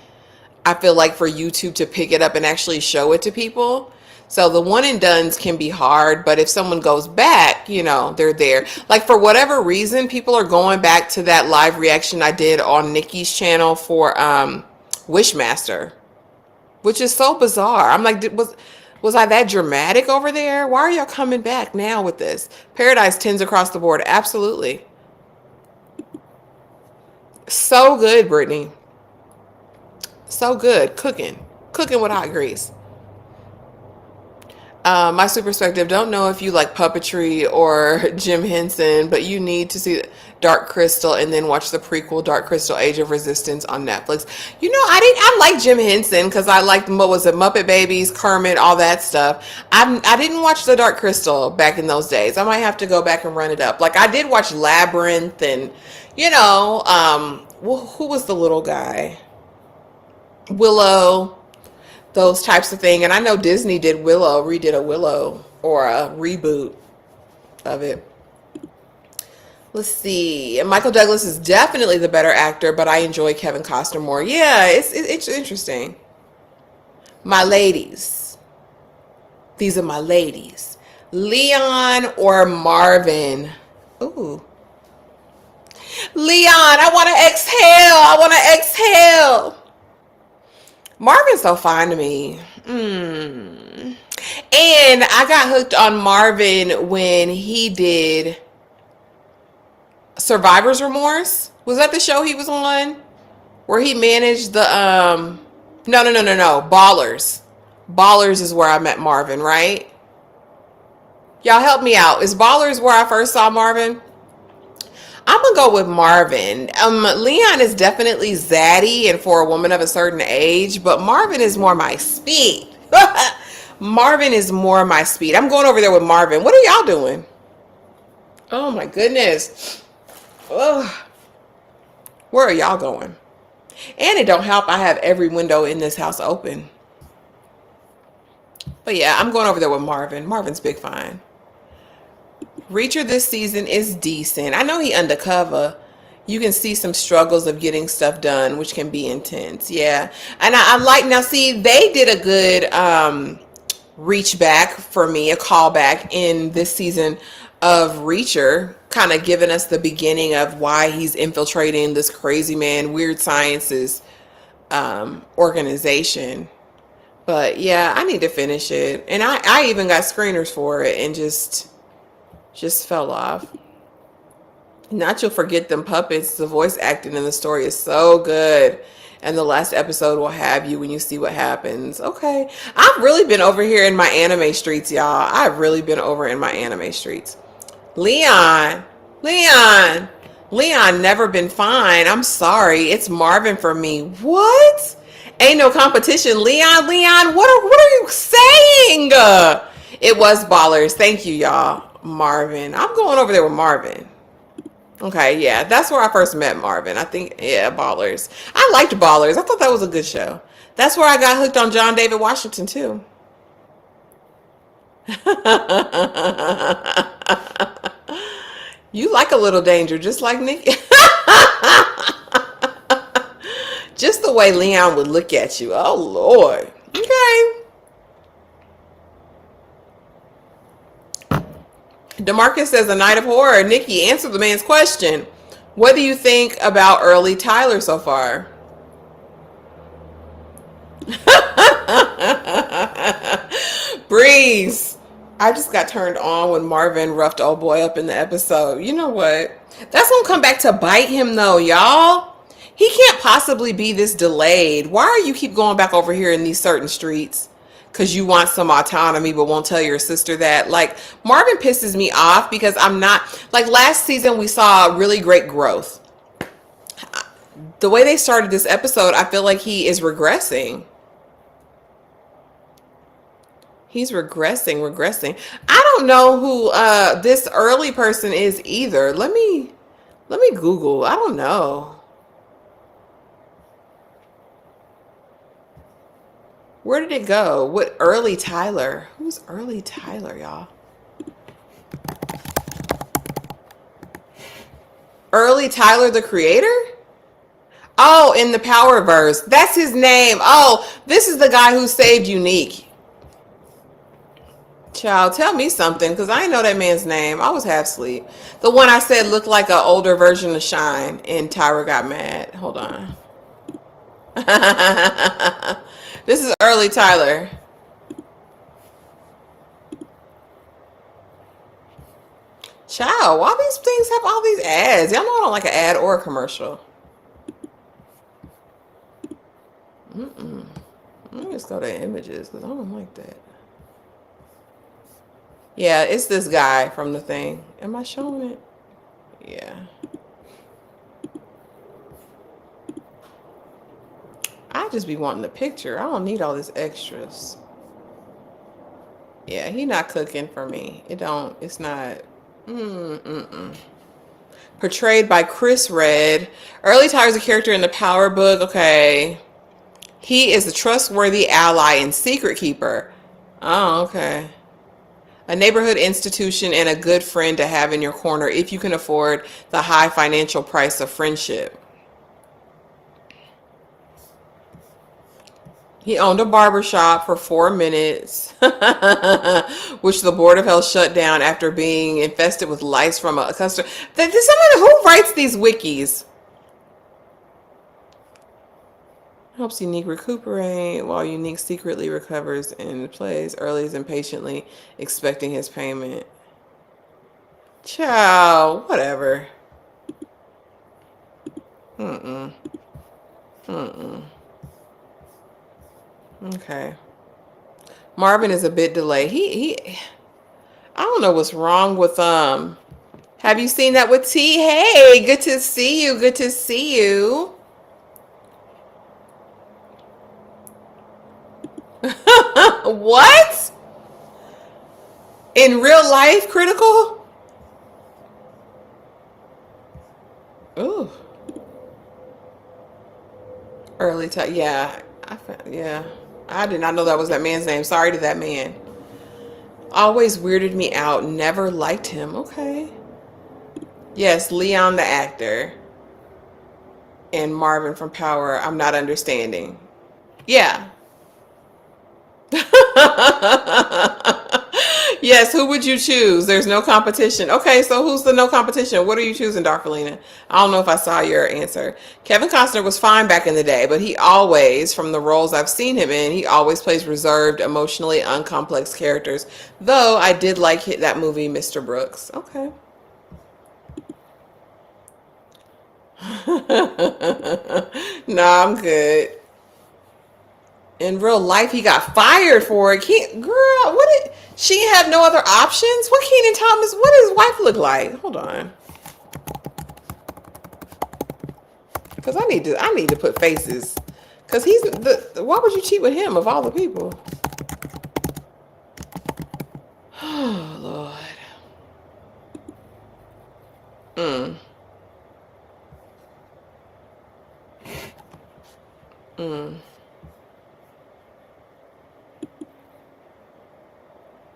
I feel like for YouTube to pick it up and actually show it to people. So the one and dones can be hard, but if someone goes back, they're there. Like for whatever reason, people are going back to that live reaction I did on Nikki's channel for Wishmaster, which is so bizarre. I'm like, was I that dramatic over there? Why are y'all coming back now with this? Paradise 10s across the board. Absolutely. So good, Brittany. So good. Cooking with hot grease. My super perspective, don't know if you like puppetry or Jim Henson, but you need to see Dark Crystal and then watch the prequel Dark Crystal Age of Resistance on Netflix. I like Jim Henson because I liked, what was it, Muppet Babies, Kermit, all that stuff. I didn't watch the Dark Crystal back in those days. I might have to go back and run it up. Like I did watch Labyrinth and, who was the little guy? Willow. Those types of thing. And I know Disney redid a Willow or a reboot of it. Let's see. Michael Douglas is definitely the better actor, but I enjoy Kevin Costner more. Yeah, it's interesting. My ladies. These are my ladies. Leon or Marvin? Ooh. Leon, I want to exhale. Marvin's so fine to me. And I got hooked on Marvin when he did Survivor's Remorse. Was that the show he was on? Where he managed the No. Ballers. Ballers is where I met Marvin, right? Y'all help me out. Is Ballers where I first saw Marvin? I'm gonna go with Marvin. Leon is definitely zaddy and for a woman of a certain age, but Marvin is more my speed. Marvin is more my speed. I'm going over there with Marvin. What are y'all doing? Oh my goodness. Ugh. Where are y'all going? And it don't help, I have every window in this house open. But yeah, I'm going over there with Marvin. Marvin's big fine. Reacher this season is decent. I know he undercover. You can see some struggles of getting stuff done, which can be intense. Yeah. And I like, now see, they did a good reach back for me, a callback in this season of Reacher, kind of giving us the beginning of why he's infiltrating this crazy man, weird sciences organization. But yeah, I need to finish it. And I even got screeners for it and just fell off. Not you'll forget them puppets. The voice acting in the story is so good. And the last episode will have you when you see what happens. Okay. I've really been over here in my anime streets, y'all. I've really been over in my anime streets. Leon. Leon never been fine. I'm sorry. It's Marvin for me. What? Ain't no competition. Leon, what are you saying? It was Ballers. Thank you, y'all. Marvin. I'm going over there with Marvin. Okay, yeah, that's where I first met Marvin. I think, yeah, Ballers. I liked Ballers. I thought that was a good show. That's where I got hooked on John David Washington, too. You like a little danger, just like Nikki. Just the way Leon would look at you. Oh, Lord. Okay. DeMarcus says, A Night of Horror. Nikki, answer the man's question. What do you think about early Tyler so far? Breeze. I just got turned on when Marvin roughed old boy up in the episode. You know what? That's gonna come back to bite him though, y'all. He can't possibly be this delayed. Why are you keep going back over here in these certain streets? Because you want some autonomy but won't tell your sister that. Like, Marvin pisses me off because I'm not, like last season we saw really great growth. The way they started this episode, I feel like he is regressing. He's regressing. I don't know who this early person is either. Let me Google. I don't know. Where did it go? What early Tyler? Who's early Tyler, y'all? Early Tyler, the creator? Oh, in the Powerverse. That's his name. Oh, this is the guy who saved Unique. Child, tell me something, because I didn't know that man's name. I was half asleep. The one I said looked like an older version of Shine, and Tyra got mad. Hold on. This is early Tyler. Child, why these things have all these ads? Y'all know I don't like an ad or a commercial. Let me just go to images, because I don't like that. Yeah, it's this guy from the thing. Am I showing it? Yeah. I just be wanting the picture. I don't need all this extras. Yeah, he not cooking for me. It's not. Portrayed by Chris Red. Early Tyler's a character in the Power book. Okay. He is a trustworthy ally and secret keeper. Oh, okay. A neighborhood institution and a good friend to have in your corner if you can afford the high financial price of friendship. He owned a barbershop for 4 minutes, which the Board of Health shut down after being infested with lice from a customer. Someone who writes these wikis. Helps Unique recuperate while Unique secretly recovers and plays. Early is impatiently expecting his payment. Ciao, whatever. Okay. Marvin is a bit delayed. I don't know what's wrong with Have you seen that with T? Hey, good to see you. Good to see you. What? In real life, critical? Ooh. Early time. Yeah. Yeah. I did not know that was that man's name. Sorry to that man. Always weirded me out. Never liked him. Okay. Yes, Leon the actor and Marvin from Power. I'm not understanding. Yeah. Yes, who would you choose? There's no competition. Okay, so who's the no competition? What are you choosing, Darfalina? I don't know if I saw your answer. Kevin Costner was fine back in the day, but he always, from the roles I've seen him in, he always plays reserved, emotionally uncomplex characters. Though I did like that movie, Mr. Brooks. Okay. No, I'm good. In real life, he got fired for it. Girl, what did she have no other options? What Kenan Thomas? What does his wife look like? Hold on, because I need to put faces. Because he's why would you cheat with him of all the people? Oh Lord. Mm. Mm.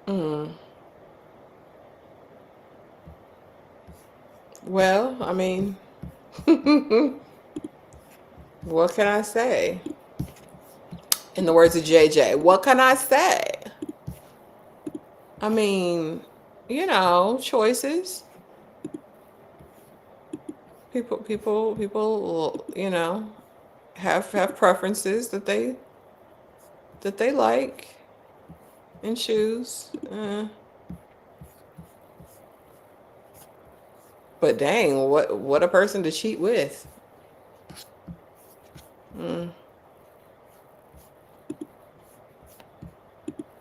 Mm. Well, I mean, what can I say? In the words of JJ, what can I say? I mean, choices. People, have preferences that they like and choose. But dang, what a person to cheat with. Mm,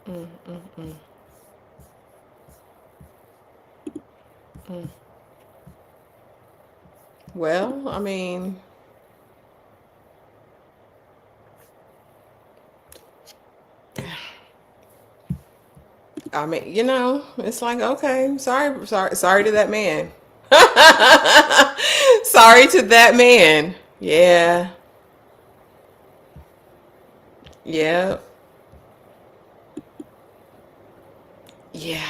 mm, mm, mm, mm. Well, it's like, okay, sorry to that man. Sorry to that man. Yeah. Yeah. Yeah.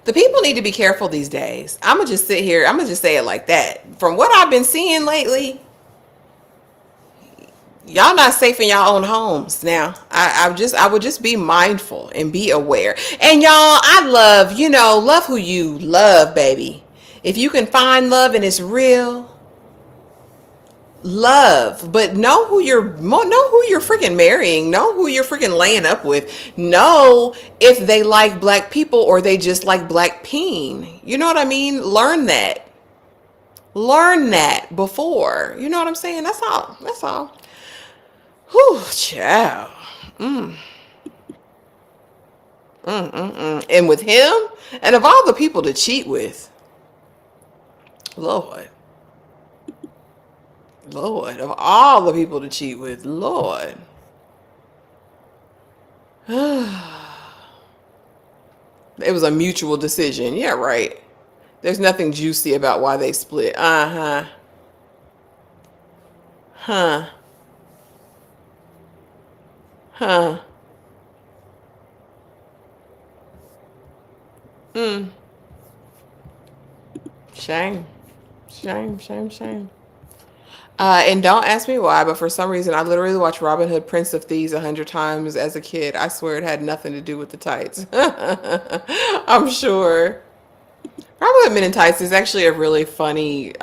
The people need to be careful these days. I'm gonna just sit here. I'm gonna just say it like that. From what I've been seeing lately, y'all not safe in y'all own homes now. I would just be mindful and be aware. And y'all, I love who you love, baby. If you can find love and it's real, love, but know who you're freaking marrying, know who you're freaking laying up with, know if they like black people or they just like black peen. You know what I mean? Learn that before, you know what I'm saying? That's all. Whew, child. mm, and with him, and of all the people to cheat with, lord, of all the people to cheat with, lord. It was a mutual decision. Yeah, right. There's nothing juicy about why they split. Uh-huh. Huh. Huh. Mm. Shame. Shame, shame, shame. And don't ask me why, but for some reason, I literally watched Robin Hood, Prince of Thieves 100 times as a kid. I swear it had nothing to do with the tights. I'm sure. Robin Hood Men in Tights is actually a really funny,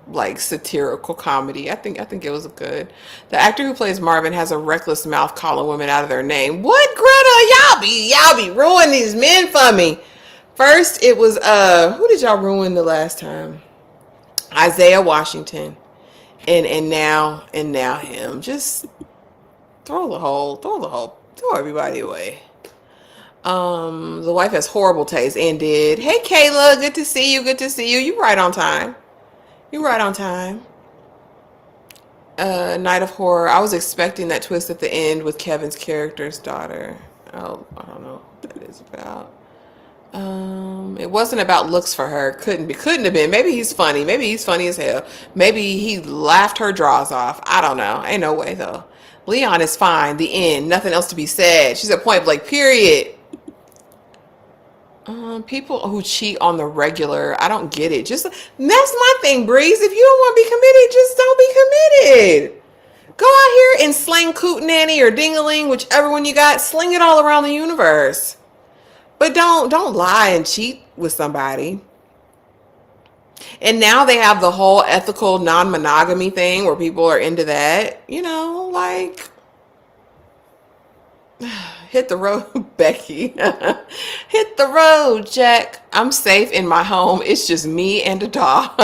like satirical comedy. I think it was good. The actor who plays Marvin has a reckless mouth calling women out of their name. What, Greta? Y'all be ruining these men for me. First, it was who did y'all ruin the last time? Isaiah Washington, and now him. Just throw everybody away. The wife has horrible taste and did. Hey, Kayla, good to see you. Good to see you. You right on time. You right on time. Night of Horror. I was expecting that twist at the end with Kevin's character's daughter. Oh, I don't know what that is about. It wasn't about looks for her. Couldn't have been. Maybe he's funny. Maybe he's funny as hell. Maybe he laughed her drawers off. I don't know. Ain't no way though. Leon is fine. The end. Nothing else to be said. She's at point blank. Period. People who cheat on the regular, I don't get it. Just that's my thing, Breeze. If you don't want to be committed, just don't be committed. Go out here and sling Coot Nanny or Dingaling, whichever one you got. Sling it all around the universe. But don't lie and cheat with somebody. And now they have the whole ethical non-monogamy thing where people are into that. You know, like hit the road, Becky. Hit the road, Jack. I'm safe in my home. It's just me and a dog.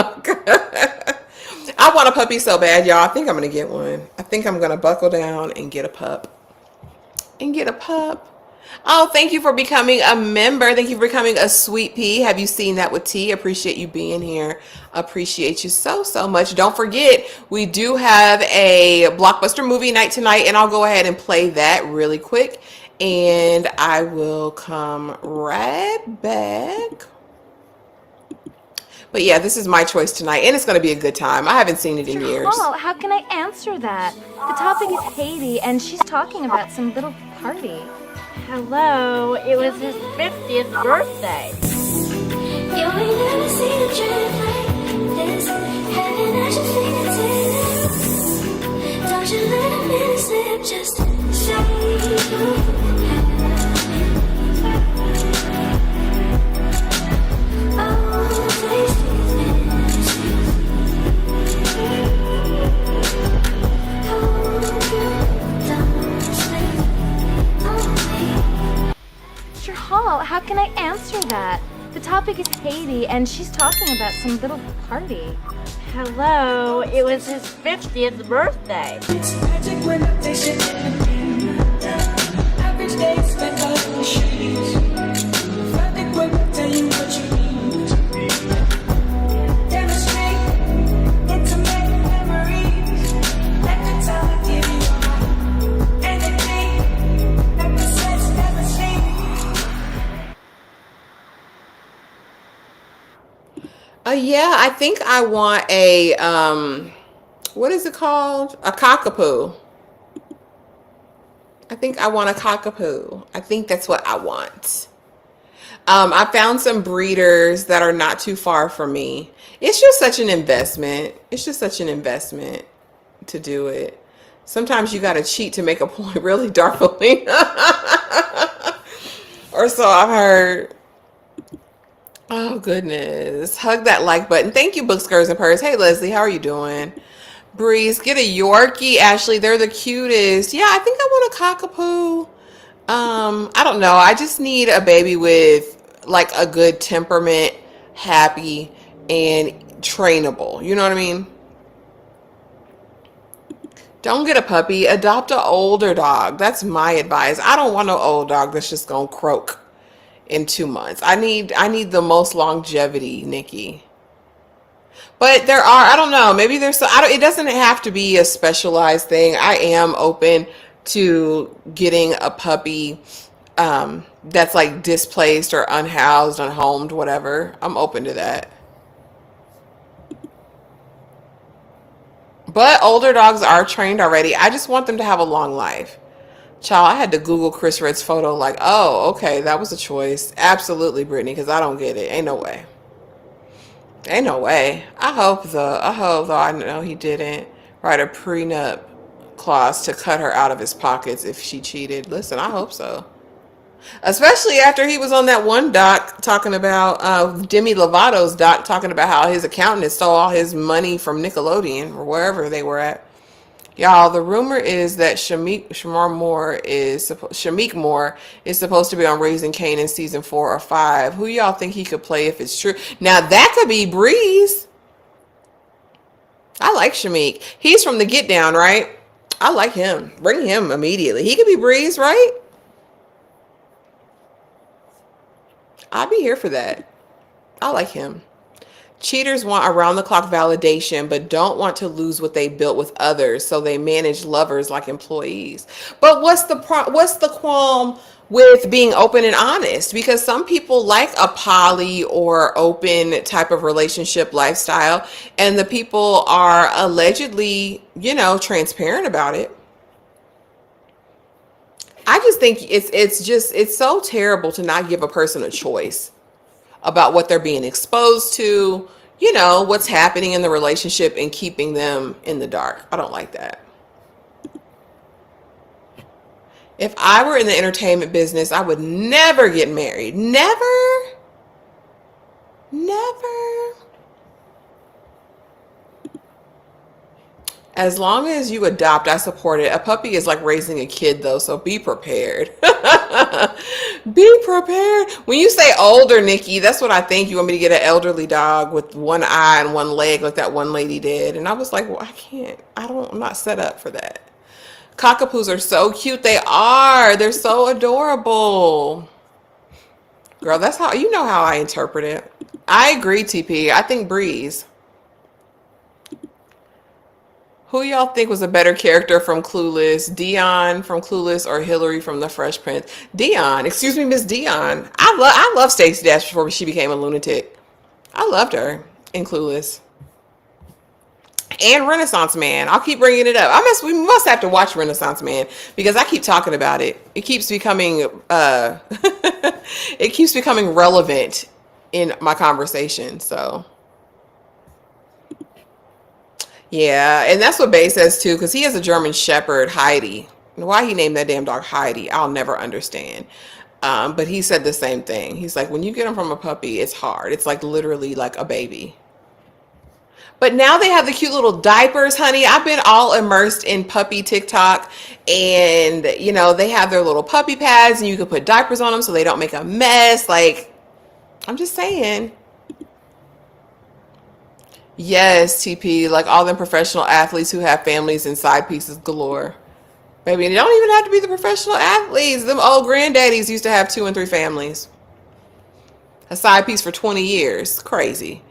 I want a puppy so bad, y'all. I think I'm going to get one. I think I'm going to buckle down and get a pup. Oh, thank you for becoming a member. Thank you for becoming a sweet pea. Have you seen that with T? Appreciate you being here. Appreciate you so much. Don't forget, we do have a blockbuster movie night tonight, and I'll go ahead and play that really quick, and I will come right back. But yeah, this is my choice tonight, and it's going to be a good time. I haven't seen it in years. Oh, how can I answer that? The topic is Haiti, and she's talking about some little party. Hello, it was his 50th birthday. You ain't never seen a trip like this. Heaven at your fingertips. Don't you let a minute slip, just say you. Hall, how can I answer that? The topic is Haiti, and she's talking about some little party. Hello, it was his 50th birthday. It's magic when I taste it in the average day spent on the streets. Traffic when I tell you what you need. Demonstrate intimate memories. Let the time give you all. Anything that the sense never seen. Yeah, I think I want a, what is it called? A cockapoo. I think I want a cockapoo. I think that's what I want. I found some breeders that are not too far from me. It's just such an investment. It's just such an investment to do it. Sometimes you got to cheat to make a point. Really, Darfling? Or so I've heard. Oh, goodness. Hug that like button. Thank you, Book Skirts and Purrs. Hey, Leslie, how are you doing? Breeze, get a Yorkie, Ashley. They're the cutest. Yeah, I think I want a cockapoo. I don't know. I just need a baby with, like, a good temperament, happy, and trainable. You know what I mean? Don't get a puppy. Adopt an older dog. That's my advice. I don't want no old dog that's just going to croak in 2 months. I need the most longevity, Nikki. But there are, I don't know, maybe there's it doesn't have to be a specialized thing. I am open to getting a puppy that's like displaced or unhoused, unhomed, whatever. I'm open to that. But older dogs are trained already. I just want them to have a long life. Child, I had to Google Chris Red's photo like, oh, okay, that was a choice. Absolutely, Brittany, because I don't get it. Ain't no way. Ain't no way. I hope though, I know he didn't write a prenup clause to cut her out of his pockets if she cheated. Listen, I hope so. Especially after he was on that one doc talking about, Demi Lovato's doc talking about how his accountant stole all his money from Nickelodeon or wherever they were at. Y'all, the rumor is that Shamik Moore is supposed to be on Raising Kanan season 4 or 5. Who y'all think he could play if it's true? Now that could be Breeze. I like Shamik. He's from The Get Down, right? I like him. Bring him immediately. He could be Breeze, right? I'd be here for that. I like him. Cheaters want around-the-clock validation, but don't want to lose what they built with others, so they manage lovers like employees. But what's the qualm with being open and honest? Because some people like a poly or open type of relationship lifestyle, and the people are allegedly, transparent about it. I just think it's so terrible to not give a person a choice about what they're being exposed to, what's happening in the relationship and keeping them in the dark. I don't like that. If I were in the entertainment business, I would never get married. Never. Never. As long as you adopt, I support it. A puppy is like raising a kid, though, so be prepared. Be prepared. When you say older, Nikki, that's what I think. You want me to get an elderly dog with one eye and one leg like that one lady did. And I was like, well, I can't. I'm not set up for that. Cockapoos are so cute. They are. They're so adorable. Girl, that's how, how I interpret it. I agree, TP. I think Breeze. Who y'all think was a better character from Clueless? Dion from Clueless or Hillary from The Fresh Prince? Dion. Excuse me, Miss Dion. I love Stacey Dash before she became a lunatic. I loved her in Clueless. And Renaissance Man. I'll keep bringing it up. We must have to watch Renaissance Man because I keep talking about it. It keeps becoming relevant in my conversation. So yeah, and that's what Bay says too, because he has a German Shepherd, Heidi. Why he named that damn dog Heidi, I'll never understand. But he said the same thing. He's like, when you get him from a puppy, it's hard. It's like literally like a baby. But now they have the cute little diapers, honey. I've been all immersed in puppy TikTok, and they have their little puppy pads, and you can put diapers on them so they don't make a mess. Like, I'm just saying. Yes, TP, like all them professional athletes who have families and side pieces galore. Baby, they don't even have to be the professional athletes. Them old granddaddies used to have 2 and 3 families. A side piece for 20 years. Crazy.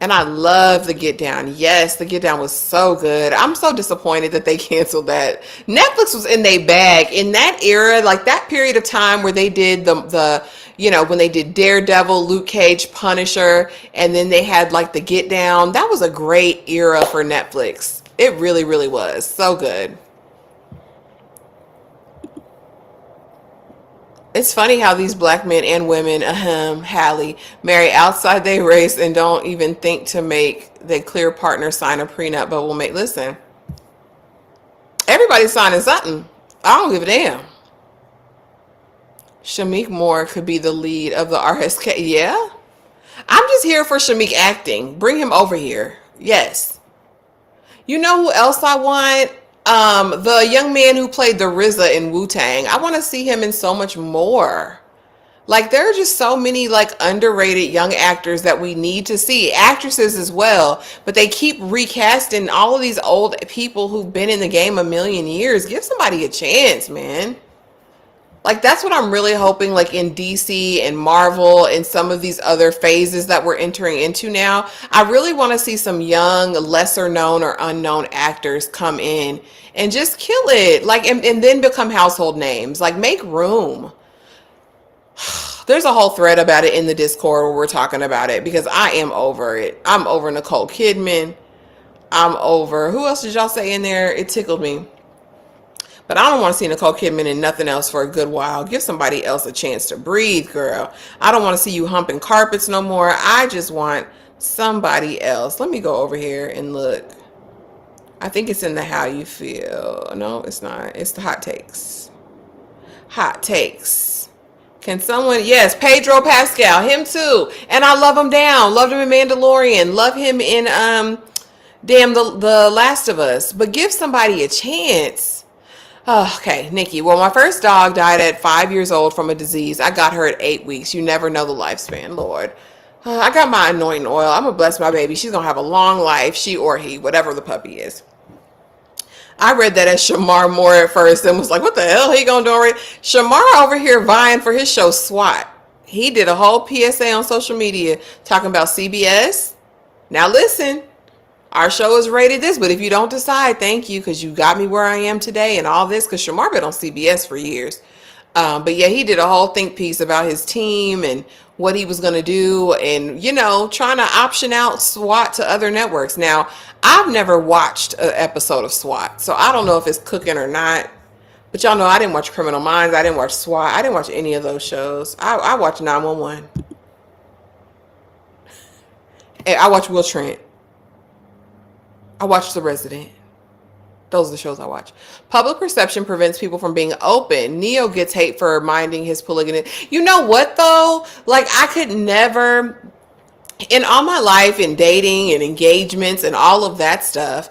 And I love The Get Down. Yes, The Get Down was so good. I'm so disappointed that they canceled that. Netflix was in their bag. In that era, like that period of time where they did when they did Daredevil, Luke Cage, Punisher, and then they had like The Get Down. That was a great era for Netflix. It really, really was. So good. It's funny how these black men and women, Hallie, marry outside their race and don't even think to make their clear partner sign a prenup, but will make, listen, everybody's signing something. I don't give a damn. Shamik Moore could be the lead of the RSK. Yeah? I'm just here for Shamik acting. Bring him over here. Yes. You know who else I want? The young man who played the RZA in Wu-Tang. I want to see him in so much more. Like, there are just so many like underrated young actors that we need to see. Actresses as well. But they keep recasting all of these old people who've been in the game a million years. Give somebody a chance, man. Like, that's what I'm really hoping, like in DC and Marvel and some of these other phases that we're entering into now. I really want to see some young, lesser known or unknown actors come in and just kill it. Like, and then become household names. Like, make room. There's a whole thread about it in the Discord where we're talking about it because I am over it. I'm over Nicole Kidman. I'm over, who else did y'all say in there? It tickled me. But I don't want to see Nicole Kidman in nothing else for a good while. Give somebody else a chance to breathe, girl. I don't want to see you humping carpets no more. I just want somebody else. Let me go over here and look. I think it's in the How You Feel. No, it's not. It's the Hot Takes. Hot Takes. Can someone... Yes, Pedro Pascal. Him too. And I love him down. Loved him in Mandalorian. Love him in... The Last of Us. But give somebody a chance. Oh, okay, Nikki. Well, my first dog died at 5 years old from a disease. I got her at 8 weeks. You never know the lifespan, Lord. I got my anointing oil. I'm going to bless my baby. She's going to have a long life, she or he, whatever the puppy is. I read that as Shamar Moore at first and was like, what the hell he gonna do already? Shamar over here vying for his show SWAT. He did a whole PSA on social media talking about CBS. Now listen, our show is rated this, but if you don't decide, thank you, because you got me where I am today and all this, because Shamar been on CBS for years. But yeah, he did a whole think piece about his team and what he was going to do and, you know, trying to option out SWAT to other networks. Now, I've never watched an episode of SWAT, so I don't know if it's cooking or not. But y'all know I didn't watch Criminal Minds. I didn't watch SWAT. I didn't watch any of those shows. I watched 911. And I watched Will Trent. I watched The Resident. Those are the shows I watch. Public perception prevents people from being open. Neo gets hate for minding his polygamy. You know what, though? Like, I could never, in all my life, in dating and engagements and all of that stuff,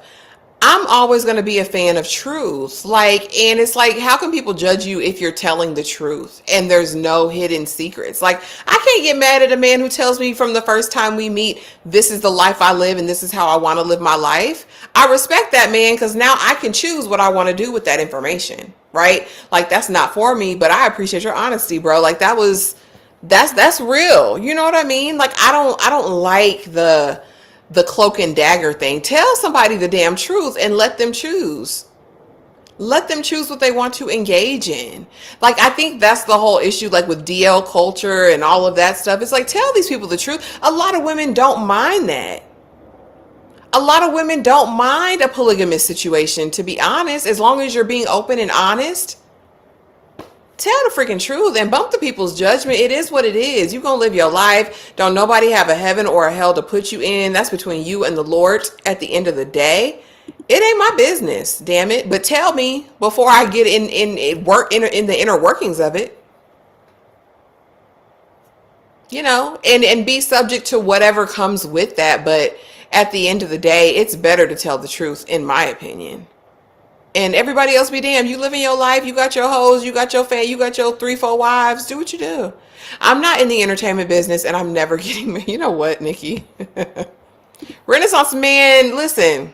I'm always going to be a fan of truth. Like, and it's like, how can people judge you if you're telling the truth and there's no hidden secrets? Like, I can't get mad at a man who tells me from the first time we meet, this is the life I live and this is how I want to live my life. I respect that man because now I can choose what I want to do with that information, right? Like, that's not for me, but I appreciate your honesty, bro. Like, that's real. You know what I mean? Like, I don't like the cloak and dagger thing. Tell somebody the damn truth and let them choose. Let them choose what they want to engage in. Like, I think that's the whole issue, like with DL culture and all of that stuff. It's like, tell these people the truth. A lot of women don't mind that. A lot of women don't mind a polygamous situation, to be honest, as long as you're being open and honest. Tell the freaking truth and bump the people's judgment. It is what it is. You're going to live your life. Don't nobody have a heaven or a hell to put you in. That's between you and the Lord at the end of the day. It ain't my business, damn it. But tell me before I get in the inner workings of it. You know, and be subject to whatever comes with that. But at the end of the day, it's better to tell the truth, in my opinion. And everybody else be damned. You living your life. You got your hoes. You got your fan. You got your 3-4 wives. Do what you do. I'm not in the entertainment business, and I'm never getting. You know what, Nikki? Renaissance man. Listen.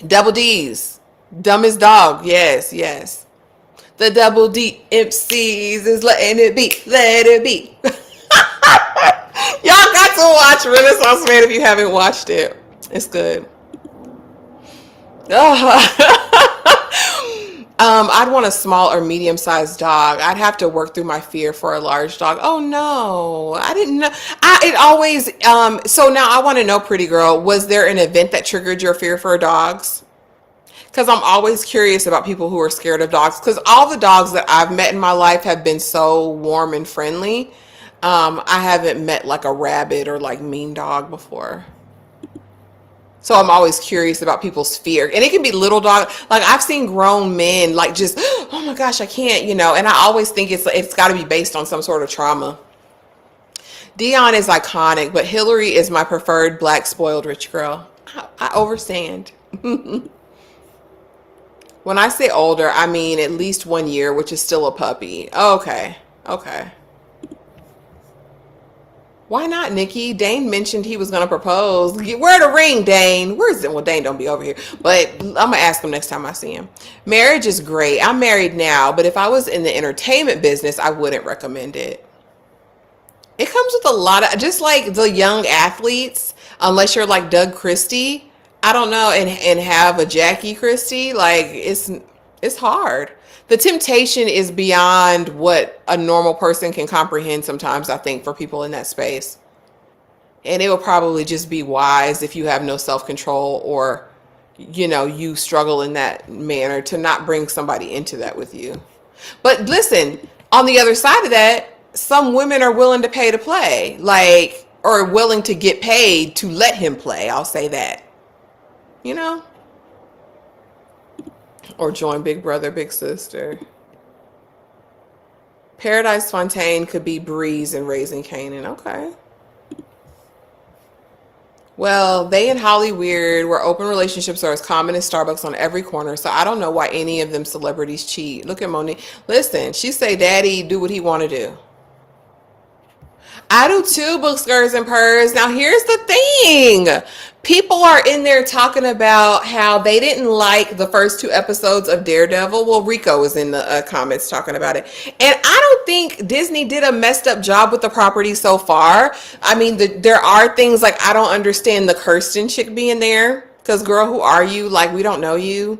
Double D's. Dumbest dog. Yes, yes. The double D MCs is letting it be. Let it be. Y'all got to watch Renaissance Man if you haven't watched it. It's good. I'd want a small or medium-sized dog. I'd have to work through my fear for a large dog. Oh no, I didn't know. So now I want to know, pretty girl, was there an event that triggered your fear for dogs? Because I'm always curious about people who are scared of dogs. Because all the dogs that I've met in my life have been so warm and friendly. I haven't met like a rabid or like mean dog before. So I'm always curious about people's fear. And it can be little dog. Like, I've seen grown men like just, oh my gosh, I can't, you know. And I always think it's got to be based on some sort of trauma. Dion is iconic, but Hillary is my preferred black spoiled rich girl. I overstand. When I say older, I mean at least 1 year, which is still a puppy. Okay. Okay. Why not, Nikki? Dane mentioned he was going to propose. Wear the ring, Dane. Where's it? Well, Dane don't be over here. But I'm going to ask him next time I see him. Marriage is great. I'm married now, but if I was in the entertainment business, I wouldn't recommend it. It comes with a lot of, just like the young athletes, unless you're like Doug Christie, I don't know, and have a Jackie Christie, like it's hard. The temptation is beyond what a normal person can comprehend sometimes, I think, for people in that space. And it will probably just be wise if you have no self-control or, you know, you struggle in that manner to not bring somebody into that with you. But listen, on the other side of that, some women are willing to pay to play, like, or willing to get paid to let him play. I'll say that, you know? Or join Big Brother, Big Sister. Paradise Fontaine could be Breeze in Raising Kanan. Okay. Well, they and Holly Weird, where open relationships are as common as Starbucks on every corner. So I don't know why any of them celebrities cheat. Look at Monique. Listen, she say daddy do what he want to do. I do too, book skirts and purrs. Now, here's the thing. People are in there talking about how they didn't like the first 2 episodes of Daredevil. Well, Rico was in the comments talking about it. And I don't think Disney did a messed up job with the property so far. I mean, there are things like I don't understand the Kirsten chick being there. Because, girl, who are you? Like, we don't know you.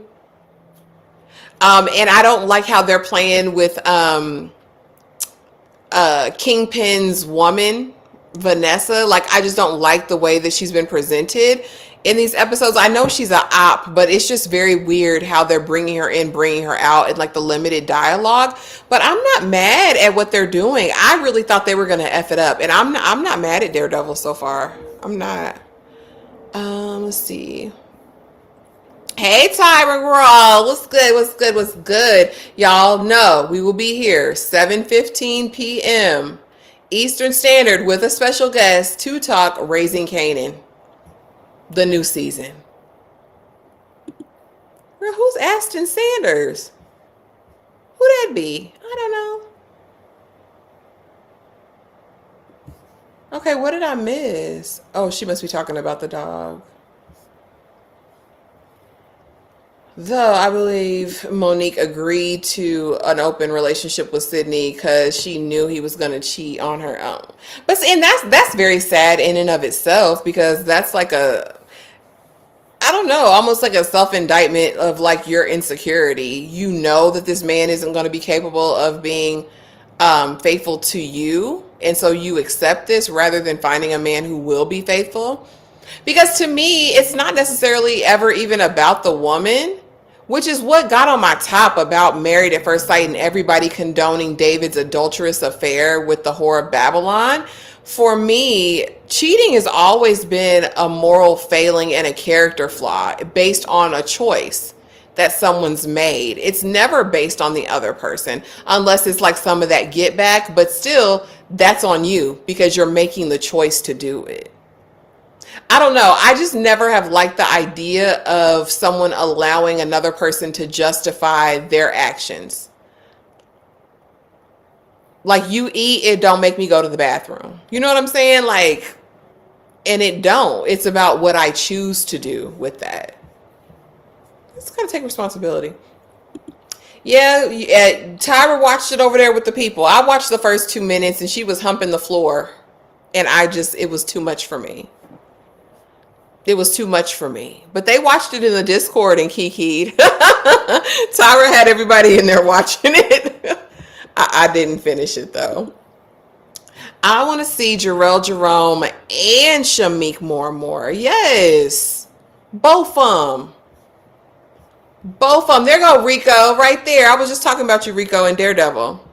And I don't like how they're playing with Kingpin's woman, Vanessa. Like, I just don't like the way that she's been presented in these episodes. I know she's an op, but it's just very weird how they're bringing her in, bringing her out, and like the limited dialogue. But I'm not mad at what they're doing. I really thought they were gonna F it up, and I'm not mad at Daredevil so far. I'm not. Let's see. Hey, Tyra Raw, what's good? What's good? What's good? Y'all know we will be here 7:15 p.m. Eastern Standard with a special guest to talk Raising Kanan, the new season. Girl, who's Aston Sanders? Who that be? I don't know. Okay, what did I miss? Oh, she must be talking about the dog. Though I believe Monique agreed to an open relationship with Sydney because she knew he was going to cheat on her own. But and that's very sad in and of itself, because that's like I don't know, almost like a self-indictment of like your insecurity. You know that this man isn't going to be capable of being faithful to you, and so you accept this rather than finding a man who will be faithful. Because to me, it's not necessarily ever even about the woman, which is what got on my top about Married at First Sight and everybody condoning David's adulterous affair with the whore of Babylon. For me, cheating has always been a moral failing and a character flaw based on a choice that someone's made. It's never based on the other person, unless it's like some of that get back, but still, that's on you because you're making the choice to do it. I don't know. I just never have liked the idea of someone allowing another person to justify their actions. Like, you eat, it don't make me go to the bathroom. You know what I'm saying? Like, and it don't. It's about what I choose to do with that. It's gotta take responsibility. Yeah, Tyra watched it over there with the people. I watched the first 2 minutes and she was humping the floor. And it was too much for me. It was too much for me. But they watched it in the Discord and kikied. Tyra had everybody in there watching it. I didn't finish it though. I want to see Jarrell Jerome and Shamik more. Yes. Both of them. Both of them. There go Rico right there. I was just talking about you, Rico, and Daredevil.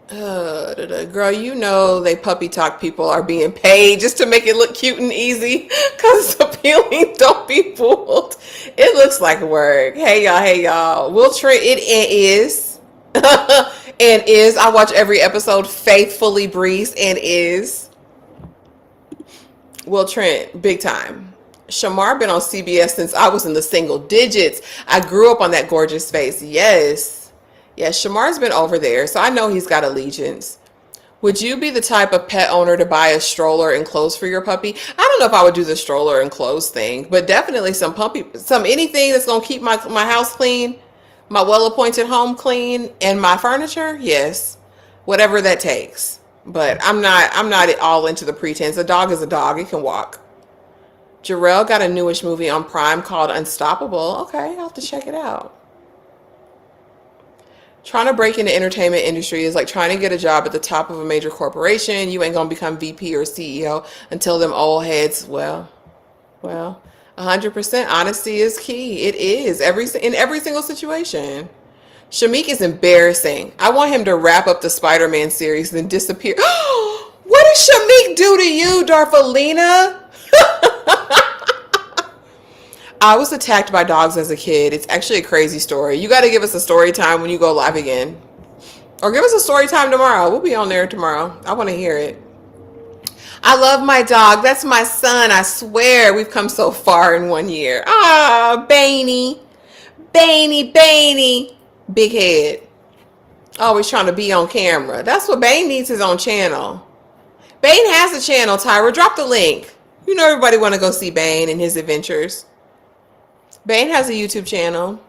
Girl, you know they puppy talk people are being paid just to make it look cute and easy because it's appealing. Don't be fooled. It looks like work. Hey y'all. Will Trent, it is. And is. I watch every episode faithfully, Breeze, and is. Will Trent, big time. Shamar been on CBS since I was in the single digits. I grew up on that gorgeous face. Yes. Yes, Shamar's been over there, so I know he's got allegiance. Would you be the type of pet owner to buy a stroller and clothes for your puppy? I don't know if I would do the stroller and clothes thing, but definitely some anything that's gonna keep my house clean, my well-appointed home clean, and my furniture. Yes, whatever that takes. But I'm not all into the pretense. A dog is a dog; it can walk. Jarrell got a newish movie on Prime called Unstoppable. Okay, I'll have to check it out. Trying to break into the entertainment industry is like trying to get a job at the top of a major corporation. You ain't gonna become VP or CEO until them old heads. Well, 100% honesty is key. It is in every single situation. Shamik is embarrassing. I want him to wrap up the Spider-Man series and then disappear. What did Shamik do to you, Darfalina? I was attacked by dogs as a kid. It's actually a crazy story. You got to give us a story time when you go live again. Or give us a story time tomorrow. We'll be on there tomorrow. I want to hear it. I love my dog. That's my son. I swear we've come so far in 1 year. Ah, Bainey. Big head. Always trying to be on camera. That's what Bane needs, his own channel. Bane has a channel, Tyra. Drop the link. You know everybody want to go see Bane and his adventures. Bane has a YouTube channel.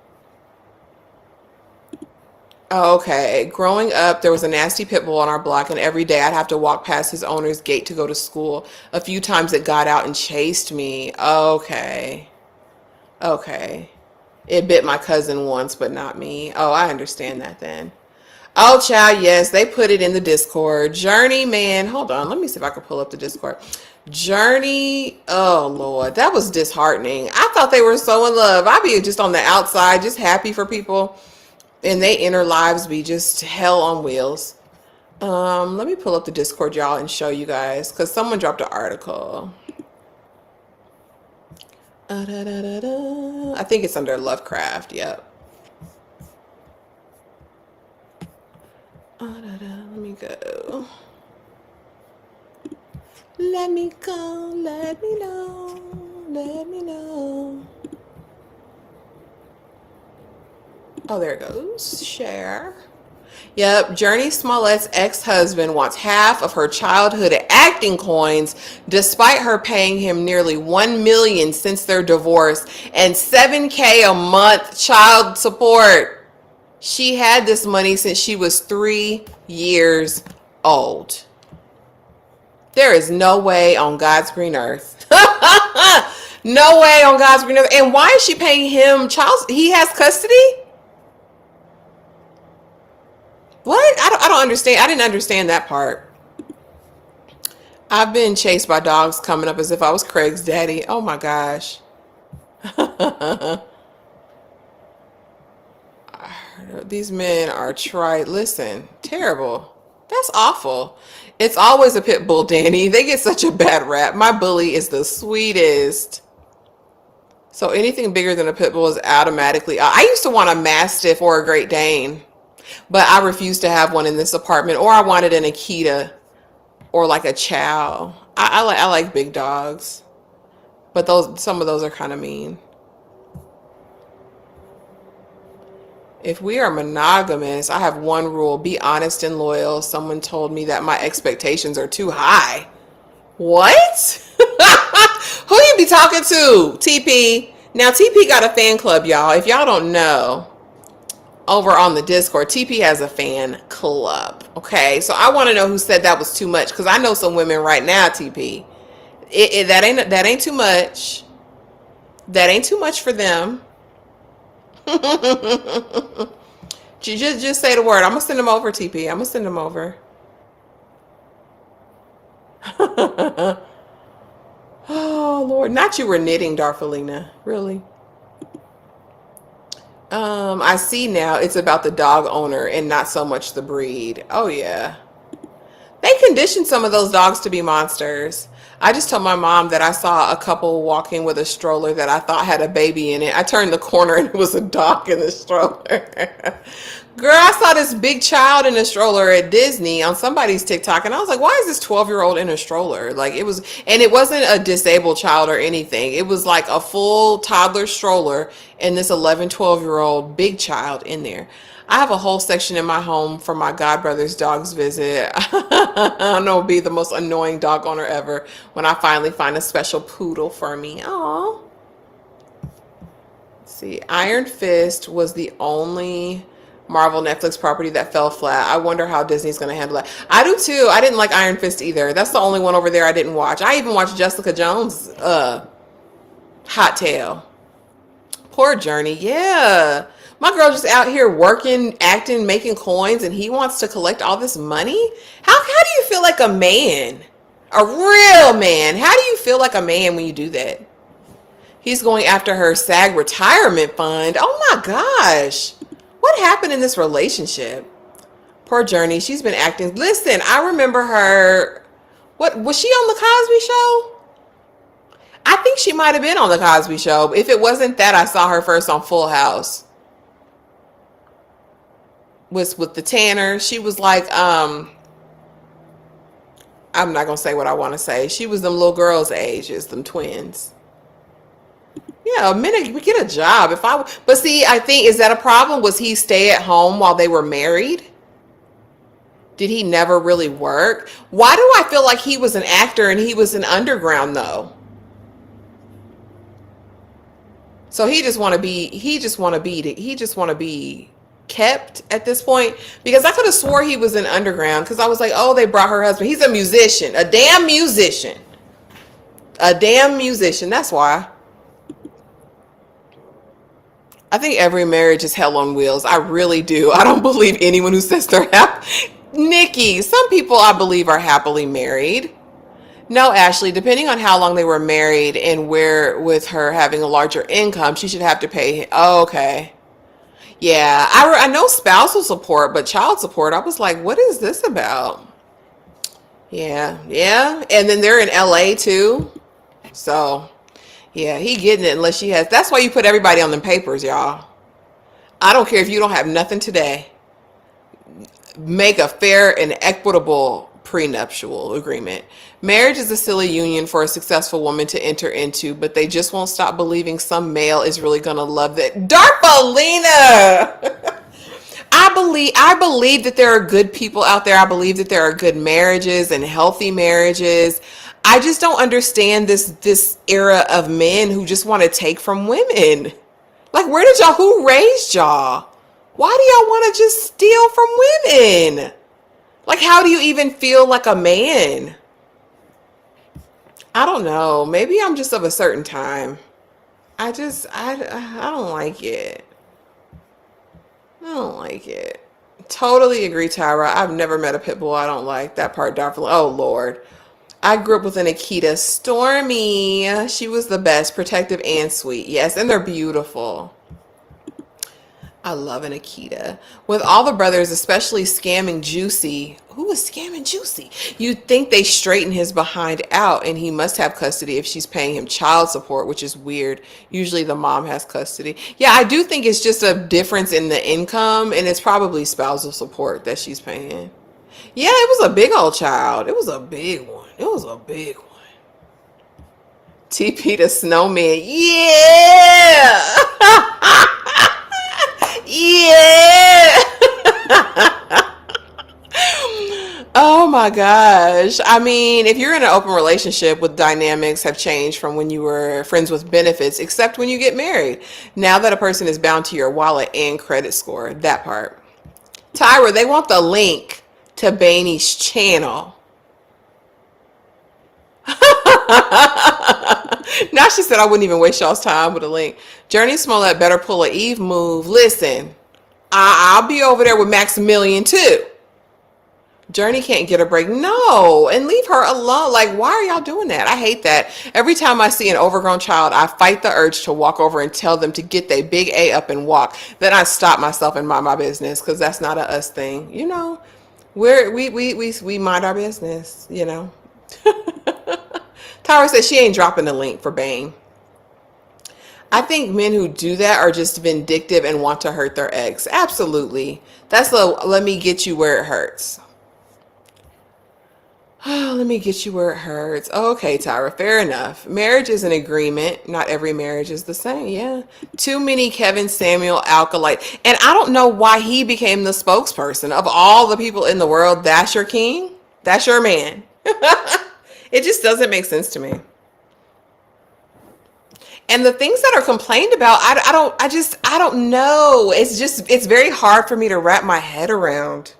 Okay. Growing up, there was a nasty pit bull on our block, and every day I'd have to walk past his owner's gate to go to school. A few times it got out and chased me. Okay. Okay. It bit my cousin once, but not me. Oh, I understand that then. Oh, child, yes, they put it in the Discord. Journey, man, hold on. Let me see if I can pull up the Discord. Journey, oh, Lord, that was disheartening. I thought they were so in love. I'd be just on the outside, just happy for people, and they inner lives be just hell on wheels. Let me pull up the Discord, y'all, and show you guys, because someone dropped an article. I think it's under Lovecraft, yep. Let me go. Let me go. Let me know. Let me know. Oh, there it goes. Share. Yep. Journey Smollett's ex-husband wants half of her childhood acting coins, despite her paying him nearly $1 million since their divorce and $7,000 a month child support. She had this money since she was 3 years old. There is no way on God's green earth. No way on God's green earth. And why is she paying him child? He has custody? What? I don't understand. I didn't understand that part. I've been chased by dogs coming up as if I was Craig's daddy. Oh my gosh. These men are trite. Listen, terrible. That's awful. It's always a pit bull, Danny. They get such a bad rap. My bully is the sweetest. So anything bigger than a pit bull is automatically. I used to want a Mastiff or a Great Dane, but I refused to have one in this apartment, or I wanted an Akita or like a Chow. I like big dogs, but some of those are kind of mean. If we are monogamous, I have one rule: be honest and loyal. Someone told me that my expectations are too high. What? Who you be talking to, TP? Now, TP got a fan club, y'all. If y'all don't know, over on the Discord, TP has a fan club. Okay, so I want to know who said that was too much, because I know some women right now, TP. That ain't too much. That ain't too much for them. just say the word. I'm gonna send them over, TP. I'm gonna send them over. Oh Lord, not you were knitting, Darfalina. Really? I see now it's about the dog owner and not so much the breed. Oh yeah. They conditioned some of those dogs to be monsters. I just told my mom that I saw a couple walking with a stroller that I thought had a baby in it. I turned the corner and it was a dog in the stroller. Girl, I saw this big child in a stroller at Disney on somebody's TikTok, and I was like, why is this 12-year-old in a stroller? Like, it wasn't a disabled child or anything. It was like a full toddler stroller and this 11, 12-year-old big child in there. I have a whole section in my home for my godbrother's dog's visit. I know it'll be the most annoying dog owner ever when I finally find a special poodle for me. Aww. Let's see, Iron Fist was the only Marvel Netflix property that fell flat. I wonder how Disney's going to handle it. I do too. I didn't like Iron Fist either. That's the only one over there I didn't watch. I even watched Jessica Jones' Hot Tail. Poor Journey. Yeah. My girl just out here working, acting, making coins, and he wants to collect all this money? How do you feel like a man? A real man. How do you feel like a man when you do that? He's going after her SAG retirement fund. Oh my gosh. What happened in this relationship? Poor Journey. She's been acting. Listen, I remember her. What was she on the Cosby Show? I think she might have been on the Cosby Show. If it wasn't that, I saw her first on Full House. Was with the Tanner. She was like, I'm not gonna say what I want to say. She was them little girls' ages, them twins. Yeah, a minute, we get a job. But see, I think, is that a problem? Was he stay at home while they were married? Did he never really work? Why do I feel like he was an actor and he was an underground though? So he just want to be kept at this point, because I could have swore he was an underground, because I was like, oh, they brought her husband. He's a musician, a damn musician. That's why. I think every marriage is hell on wheels. I really do. I don't believe anyone who says they're happy. Nikki, some people I believe are happily married. No, Ashley, depending on how long they were married and where, with her having a larger income, she should have to pay. Oh, okay. Yeah, I know spousal support, but child support, I was like, what is this about? Yeah. And then they're in LA too. So, yeah, he getting it unless she has. That's why you put everybody on them papers, y'all. I don't care if you don't have nothing today. Make a fair and equitable prenuptial agreement. Marriage is a silly union for a successful woman to enter into, but they just won't stop believing some male is really gonna love that. Darpolina! I believe that there are good people out there. I believe that there are good marriages and healthy marriages. I just don't understand this era of men who just want to take from women. Like, who raised y'all? Why do y'all want to just steal from women? Like, how do you even feel like a man? I don't know. Maybe I'm just of a certain time. I don't like it. I don't like it. Totally agree, Tyra. I've never met a pit bull I don't like. That part, definitely. Oh, Lord. I grew up with an Akita. Stormy. She was the best. Protective and sweet. Yes, and they're beautiful. I love an Akita. With all the brothers, especially scamming Juicy. Who is scamming Juicy? You'd think they straighten his behind out and he must have custody if she's paying him child support, which is weird. Usually the mom has custody. Yeah, I do think it's just a difference in the income, and it's probably spousal support that she's paying. Yeah, it was a big old child. It was a big one. TP the snowman. Yeah! Yeah! Oh my gosh. I mean, if you're in an open relationship, with dynamics have changed from when you were friends with benefits, except when you get married. Now that a person is bound to your wallet and credit score, that part. Tyra, they want the link to Baney's channel. Now she said I wouldn't even waste y'all's time with a link. Journey Smollett better pull a Eve move. Listen, I'll be over there with Maximilian too. Journey can't get a break. No, and leave her alone. Like, why are y'all doing that? I hate that. Every time I see an overgrown child, I fight the urge to walk over and tell them to get their big A up and walk. Then I stop myself and mind my business, because that's not a us thing. You know, we mind our business, you know. Tyra says she ain't dropping the link for Bane. I think men who do that are just vindictive and want to hurt their ex. Absolutely. That's let me get you where it hurts. Oh, let me get you where it hurts. Okay, Tyra, fair enough. Marriage is an agreement. Not every marriage is the same. Yeah. Too many Kevin Samuel alkalite. And I don't know why he became the spokesperson. Of all the people in the world, that's your king? That's your man. It just doesn't make sense to me. And the things that are complained about, I don't know. It's very hard for me to wrap my head around.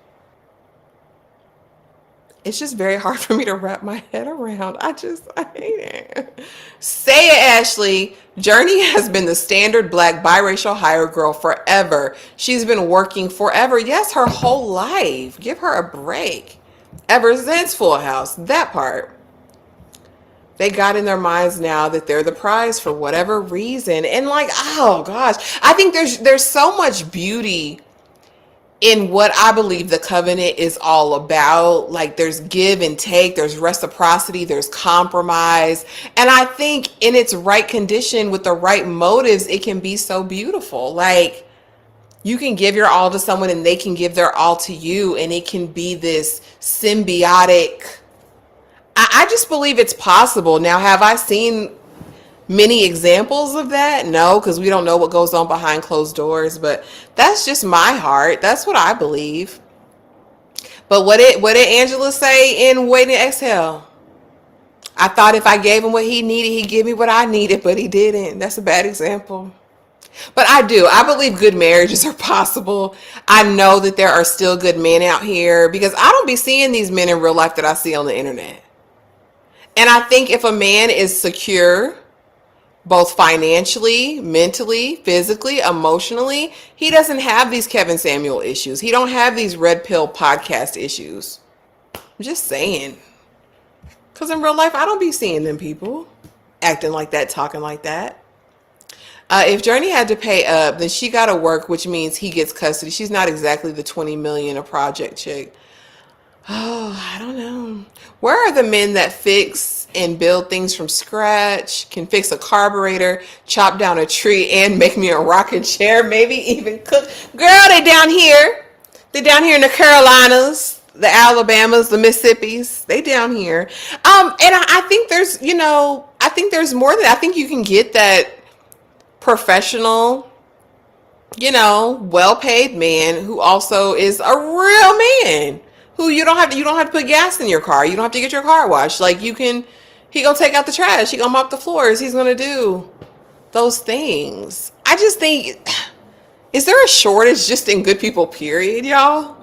It's just very hard for me to wrap my head around. I hate it. Say it, Ashley. Journey has been the standard black biracial hire girl forever. She's been working forever. Yes, her whole life. Give her a break. Ever since Full House. That part. They got in their minds now that they're the prize for whatever reason. And like, oh gosh, I think there's so much beauty in what I believe the covenant is all about. Like, there's give and take, there's reciprocity, there's compromise. And I think in its right condition with the right motives, it can be so beautiful. Like, you can give your all to someone and they can give their all to you, and it can be this symbiotic. I just believe it's possible. Now, have I seen many examples of that? No, because we don't know what goes on behind closed doors, but that's just my heart. That's what I believe. But what did Angela say in Waiting to Exhale? I thought if I gave him what he needed, he'd give me what I needed, but he didn't. That's a bad example. But I do. I believe good marriages are possible. I know that there are still good men out here because I don't be seeing these men in real life that I see on the internet. And I think if a man is secure, both financially, mentally, physically, emotionally, he doesn't have these Kevin Samuel issues. He don't have these red pill podcast issues. I'm just saying. Because in real life, I don't be seeing them people acting like that, talking like that. If Journey had to pay up, then she got to work, which means he gets custody. She's not exactly the 20 million a project chick. Oh, I don't know. Where are the men that fix and build things from scratch, can fix a carburetor, chop down a tree, and make me a rocking chair, maybe even cook? Girl, they down here. They down here in the Carolinas, the Alabamas, the Mississippis. They down here. And I think there's, I think there's more than that. I think you can get that professional, well-paid man who also is a real man. Who you don't have to put gas in your car. You don't have to get your car washed. Like he gonna take out the trash. He gonna mop the floors. He's gonna do those things. I just think, is there a shortage just in good people, period, y'all?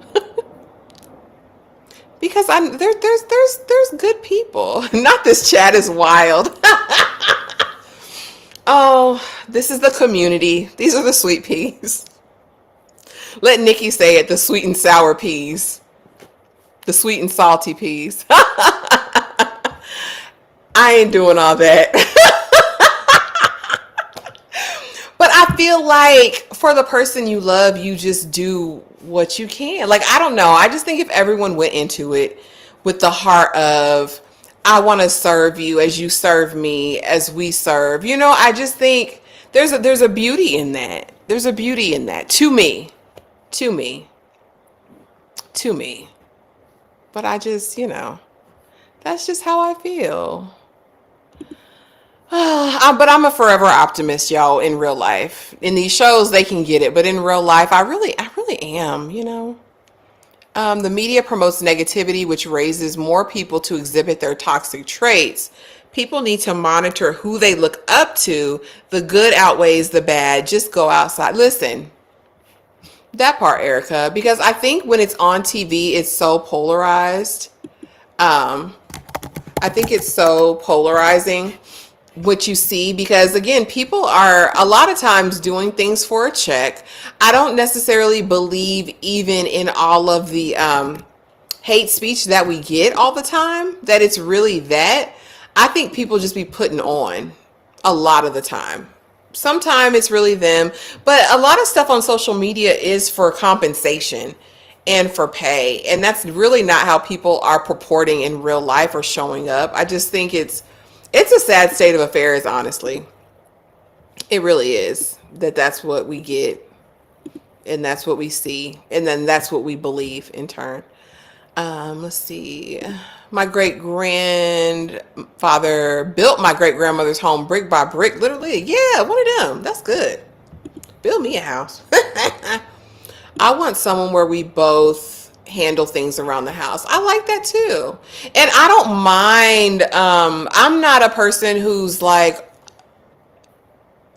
Because there's good people. Not this chat is wild. Oh, this is the community. These are the sweet peas. Let Nikki say it, the sweet and sour peas. The sweet and salty peas. I ain't doing all that. But I feel like for the person you love, you just do what you can. Like, I don't know. I just think if everyone went into it with the heart of, I want to serve you as you serve me, as we serve. I just think there's a beauty in that. There's a beauty in that. To me. But I just, that's just how I feel. But I'm a forever optimist, y'all, in real life. In these shows, they can get it. But in real life, I really am, The media promotes negativity, which raises more people to exhibit their toxic traits. People need to monitor who they look up to. The good outweighs the bad. Just go outside. Listen. That part, Erica, because I think when it's on TV, it's so polarized. I think it's so polarizing what you see because, again, people are a lot of times doing things for a check. I don't necessarily believe even in all of the hate speech that we get all the time, that it's really that. I think people just be putting on a lot of the time. Sometimes it's really them, but a lot of stuff on social media is for compensation and for pay. And that's really not how people are purporting in real life or showing up. I just think it's a sad state of affairs, honestly. It really is. That's what we get and that's what we see. And then that's what we believe in turn. Let's see. My great grandfather built my great grandmother's home brick by brick, literally. Yeah, one of them. That's good. Build me a house. I want someone where we both handle things around the house. I like that too. And I don't mind. I'm not a person who's like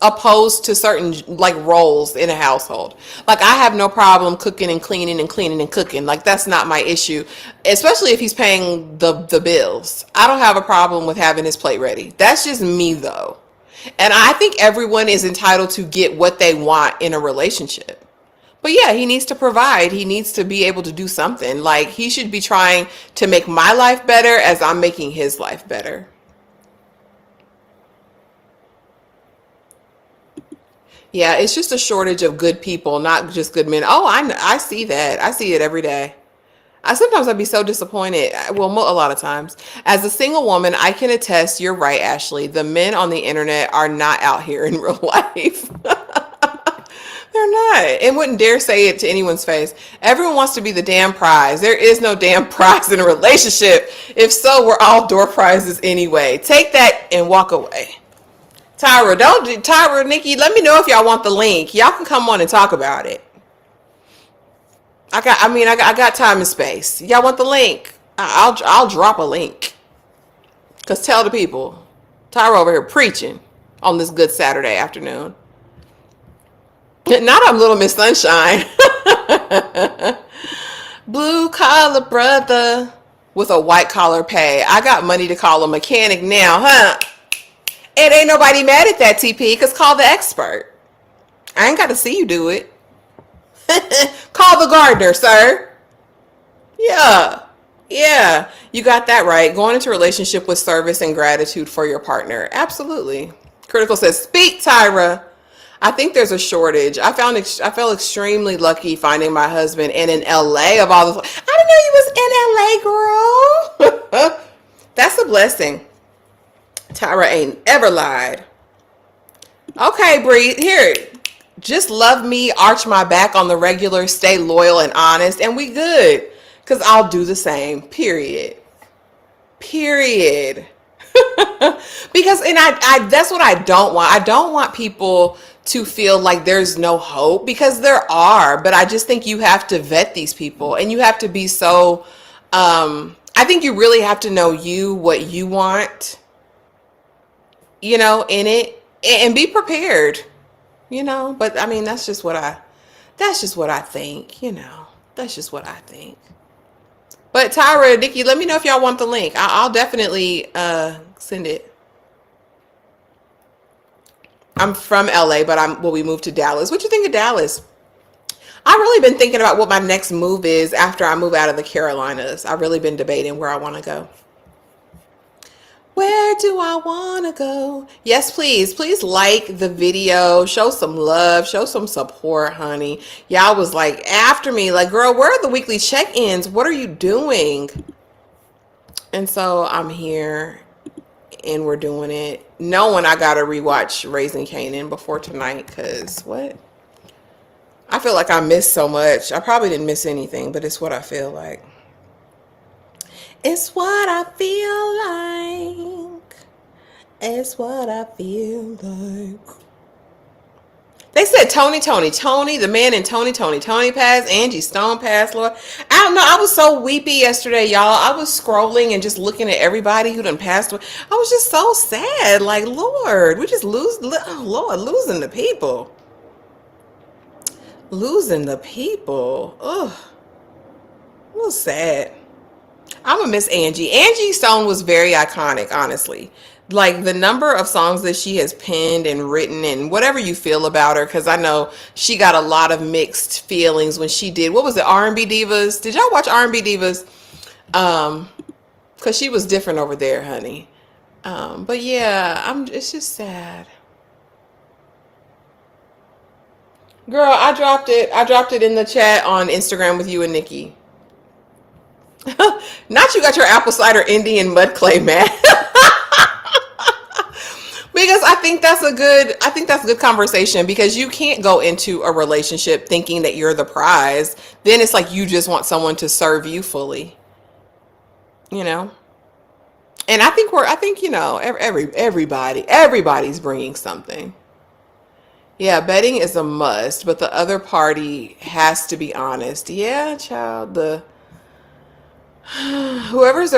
opposed to certain like roles in a household. Like I have no problem cooking and cleaning and cooking. Like that's not my issue, especially if he's paying the bills. I don't have a problem with having his plate ready. That's just me though. And I think everyone is entitled to get what they want in a relationship. But yeah, he needs to provide. He needs to be able to do something. Like he should be trying to make my life better as I'm making his life better. Yeah, it's just a shortage of good people, not just good men. Oh, I see that. I see it every day. Sometimes I'd be so disappointed. Well, a lot of times. As a single woman, I can attest, you're right, Ashley. The men on the internet are not out here in real life. They're not. And wouldn't dare say it to anyone's face. Everyone wants to be the damn prize. There is no damn prize in a relationship. If so, we're all door prizes anyway. Take that and walk away. Tyra, Nikki, let me know if y'all want the link. Y'all can come on and talk about it. I got time and space. Y'all want the link? I'll drop a link. Cause tell the people, Tyra over here preaching on this good Saturday afternoon. Not I'm Little Miss Sunshine. Blue collar brother with a white collar pay. I got money to call a mechanic now, huh? And ain't nobody mad at that, TP, because call the expert. I ain't got to see you do it. Call the gardener, sir. Yeah. Yeah. You got that right. Going into a relationship with service and gratitude for your partner. Absolutely. Critical says, speak, Tyra. I think there's a shortage. I felt extremely lucky finding my husband and in LA of all the. I didn't know you was in LA, girl. That's a blessing. Tyra ain't ever lied. Okay, Bree, here. Just love me, arch my back on the regular, stay loyal and honest, and we good. Because I'll do the same. Period. Period. Because, and I that's what I don't want. I don't want people to feel like there's no hope, because there are, but I just think you have to vet these people, and you have to be so, I think you really have to know what you want, in it, and be prepared, but I mean, that's just what I think, that's just what I think. But Tyra, Nikki, let me know if y'all want the link. I'll definitely send it. I'm from LA, but we moved to Dallas. What you think of Dallas? I've really been thinking about what my next move is after I move out of the Carolinas. I've really been debating where I want to go. Where do I want to go? Yes, please. Please like the video. Show some love. Show some support, honey. Y'all was like after me, like, girl, where are the weekly check-ins? What are you doing? And so I'm here and we're doing it. Knowing I got to rewatch Raising Kanan before tonight, because I feel like I missed so much. I probably didn't miss anything, but it's what I feel like. It's what I feel like. It's what I feel like. They said Tony, the man in Tony passed, Angie Stone passed, Lord. I don't know. I was so weepy yesterday, y'all. I was scrolling and just looking at everybody who done passed away. I was just so sad. Like, Lord, we just losing the people. Losing the people. Ugh. A little sad. I'm gonna miss Angie. Angie Stone was very iconic, honestly. Like, the number of songs that she has penned and written, and whatever you feel about her, because I know she got a lot of mixed feelings when she did, what was it, R&B Divas? Did y'all watch R&B Divas? Because she was different over there, honey. But yeah, it's just sad. Girl, I dropped it in the chat on Instagram with you and Nikki. Not you got your apple cider Indian mud clay, man. Because I think that's a good conversation, because you can't go into a relationship thinking that you're the prize. Then it's like you just want someone to serve you fully. And I think everybody's bringing something. Yeah, betting is a must, but the other party has to be honest. Yeah, child, whoever is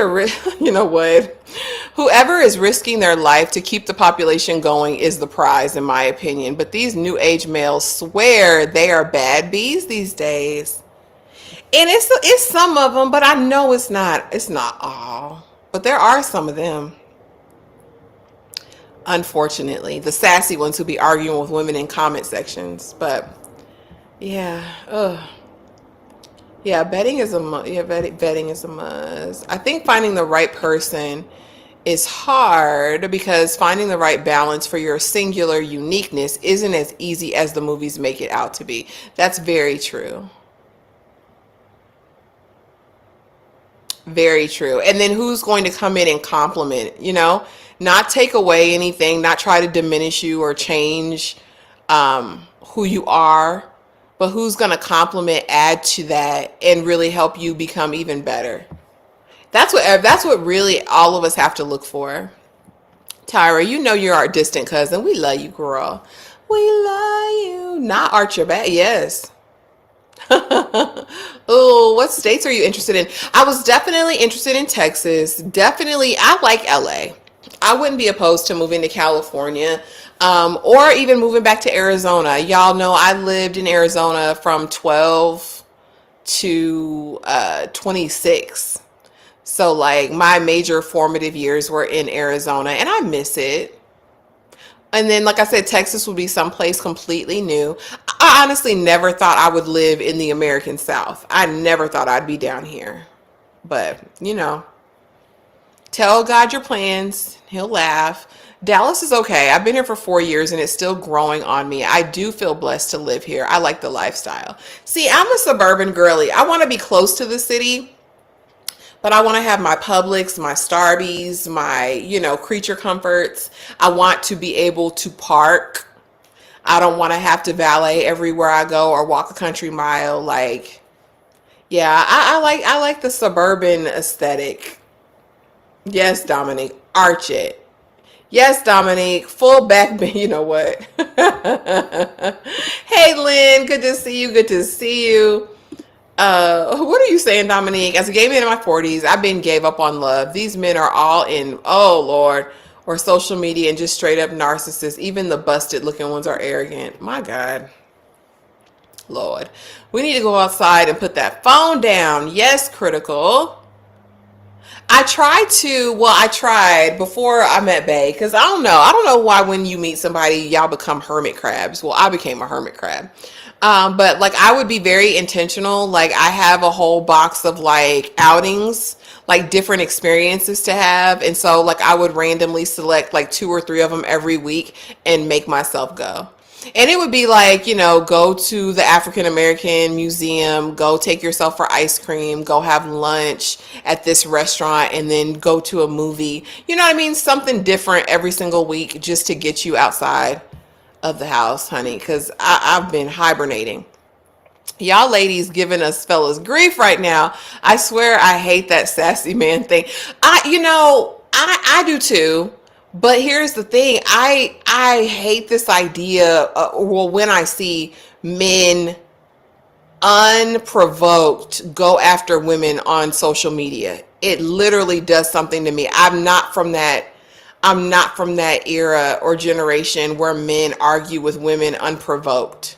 risking their life to keep the population going is the prize, in my opinion. But these new age males swear they are bad bees these days. And it's some of them, but I know it's not all. But there are some of them. Unfortunately, the sassy ones who be arguing with women in comment sections. But yeah, yeah, betting is a must. Yeah, betting is a must. I think finding the right person is hard, because finding the right balance for your singular uniqueness isn't as easy as the movies make it out to be. That's very true. Very true. And then who's going to come in and compliment, not take away anything, not try to diminish you or change who you are, but who's going to compliment, add to that, and really help you become even better. That's what really all of us have to look for. Tyra, you're our distant cousin. We love you, girl. We love you. Not arch your back. Yes. Oh, what states are you interested in? I was definitely interested in Texas. Definitely, I like LA. I wouldn't be opposed to moving to California, or even moving back to Arizona. Y'all know I lived in Arizona from 12 to 26. So like my major formative years were in Arizona and I miss it. And then, like I said, Texas would be someplace completely new. I honestly never thought I would live in the American South. I never thought I'd be down here. But, tell God your plans. He'll laugh. Dallas is okay. I've been here for 4 years and it's still growing on me. I do feel blessed to live here. I like the lifestyle. See, I'm a suburban girly. I want to be close to the city, but I want to have my Publix, my Starbucks, my, creature comforts. I want to be able to park. I don't want to have to valet everywhere I go or walk a country mile. Like, yeah, I like the suburban aesthetic. Yes, Dominic, arch it. Yes, Dominic, full back bend. You know what? Hey, Lynn, good to see you. Good to see you. What are you saying, Dominique? As a gay man in my 40s, I've been gave up on love. These men are all in, oh Lord, or social media and just straight up narcissists. Even the busted looking ones are arrogant. My God. Lord. We need to go outside and put that phone down. Yes, critical. I tried before I met Bae, because I don't know. I don't know why when you meet somebody, y'all become hermit crabs. Well, I became a hermit crab. But like I would be very intentional. Like I have a whole box of like outings, like different experiences to have. And so like I would randomly select like 2 or 3 of them every week and make myself go. And it would be like, go to the African American Museum, go take yourself for ice cream, go have lunch at this restaurant, and then go to a movie. You know what I mean? Something different every single week just to get you outside of the house, honey, because I've been hibernating. Y'all ladies giving us fellas grief right now. I swear I hate that sassy man thing. I do too. But here's the thing. I hate this idea. When I see men unprovoked go after women on social media, it literally does something to me. I'm not from that era or generation where men argue with women unprovoked.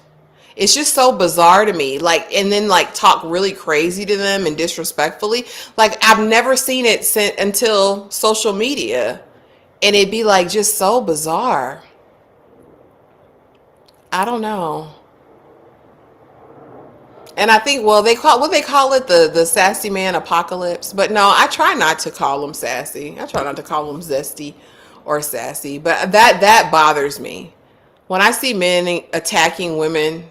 It's just so bizarre to me. Like, and then like talk really crazy to them and disrespectfully. Like I've never seen it until social media. And it'd be like just so bizarre. I don't know. And I think, well, they call it the sassy man apocalypse. But no, I try not to call them sassy. I try not to call them zesty or sassy. But that bothers me. When I see men attacking women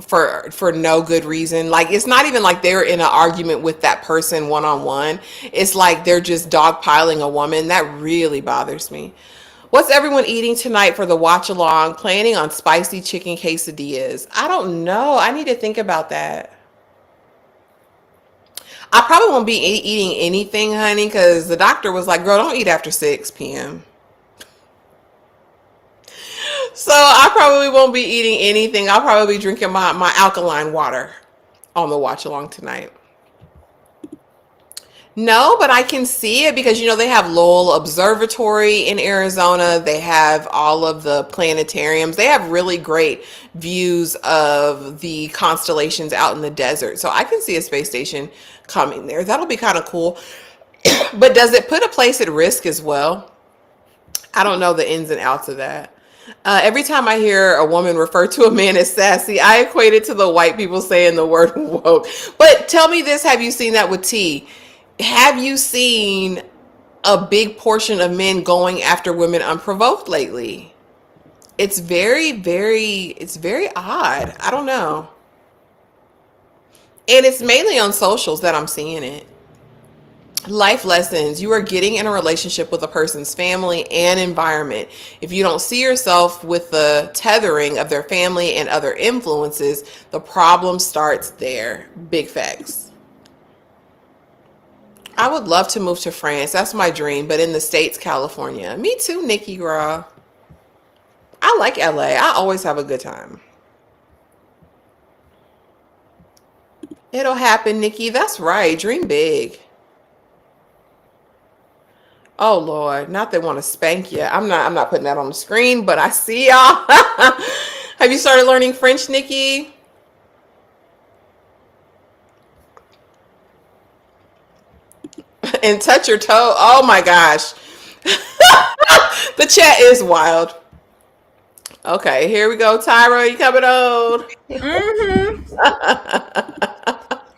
for no good reason, like it's not even like they're in an argument with that person one-on-one. It's like they're just dogpiling a woman. That really bothers me. What's everyone eating tonight for the watch along? Planning on spicy chicken quesadillas. I don't know. I need to think about that. I probably won't be eating anything, honey, because the doctor was like, girl, don't eat after 6 p.m. So I probably won't be eating anything. I'll probably be drinking my alkaline water on the watch along tonight. No, but I can see it because, they have Lowell Observatory in Arizona. They have all of the planetariums. They have really great views of the constellations out in the desert. So I can see a space station coming there. That'll be kind of cool. But does it put a place at risk as well? I don't know the ins and outs of that. Every time I hear a woman refer to a man as sassy, I equate it to the white people saying the word woke. But tell me this, have you seen that with T? Have you seen a big portion of men going after women unprovoked lately? It's very odd. I don't know. And it's mainly on socials that I'm seeing it. Life lessons. You are getting in a relationship with a person's family and environment. If you don't see yourself with the tethering of their family and other influences, the problem starts there. Big facts. I would love to move to France. That's my dream, but in the States, California. Me too, Nikki girl. I like LA. I always have a good time. It'll happen, Nikki. That's right. Dream big. Oh Lord, not they want to spank you. I'm not putting that on the screen, but I see y'all. Have you started learning French, Nikki? And touch your toe. Oh my gosh. The chat is wild. Okay, here we go. Tyra, you coming on? Mm-hmm.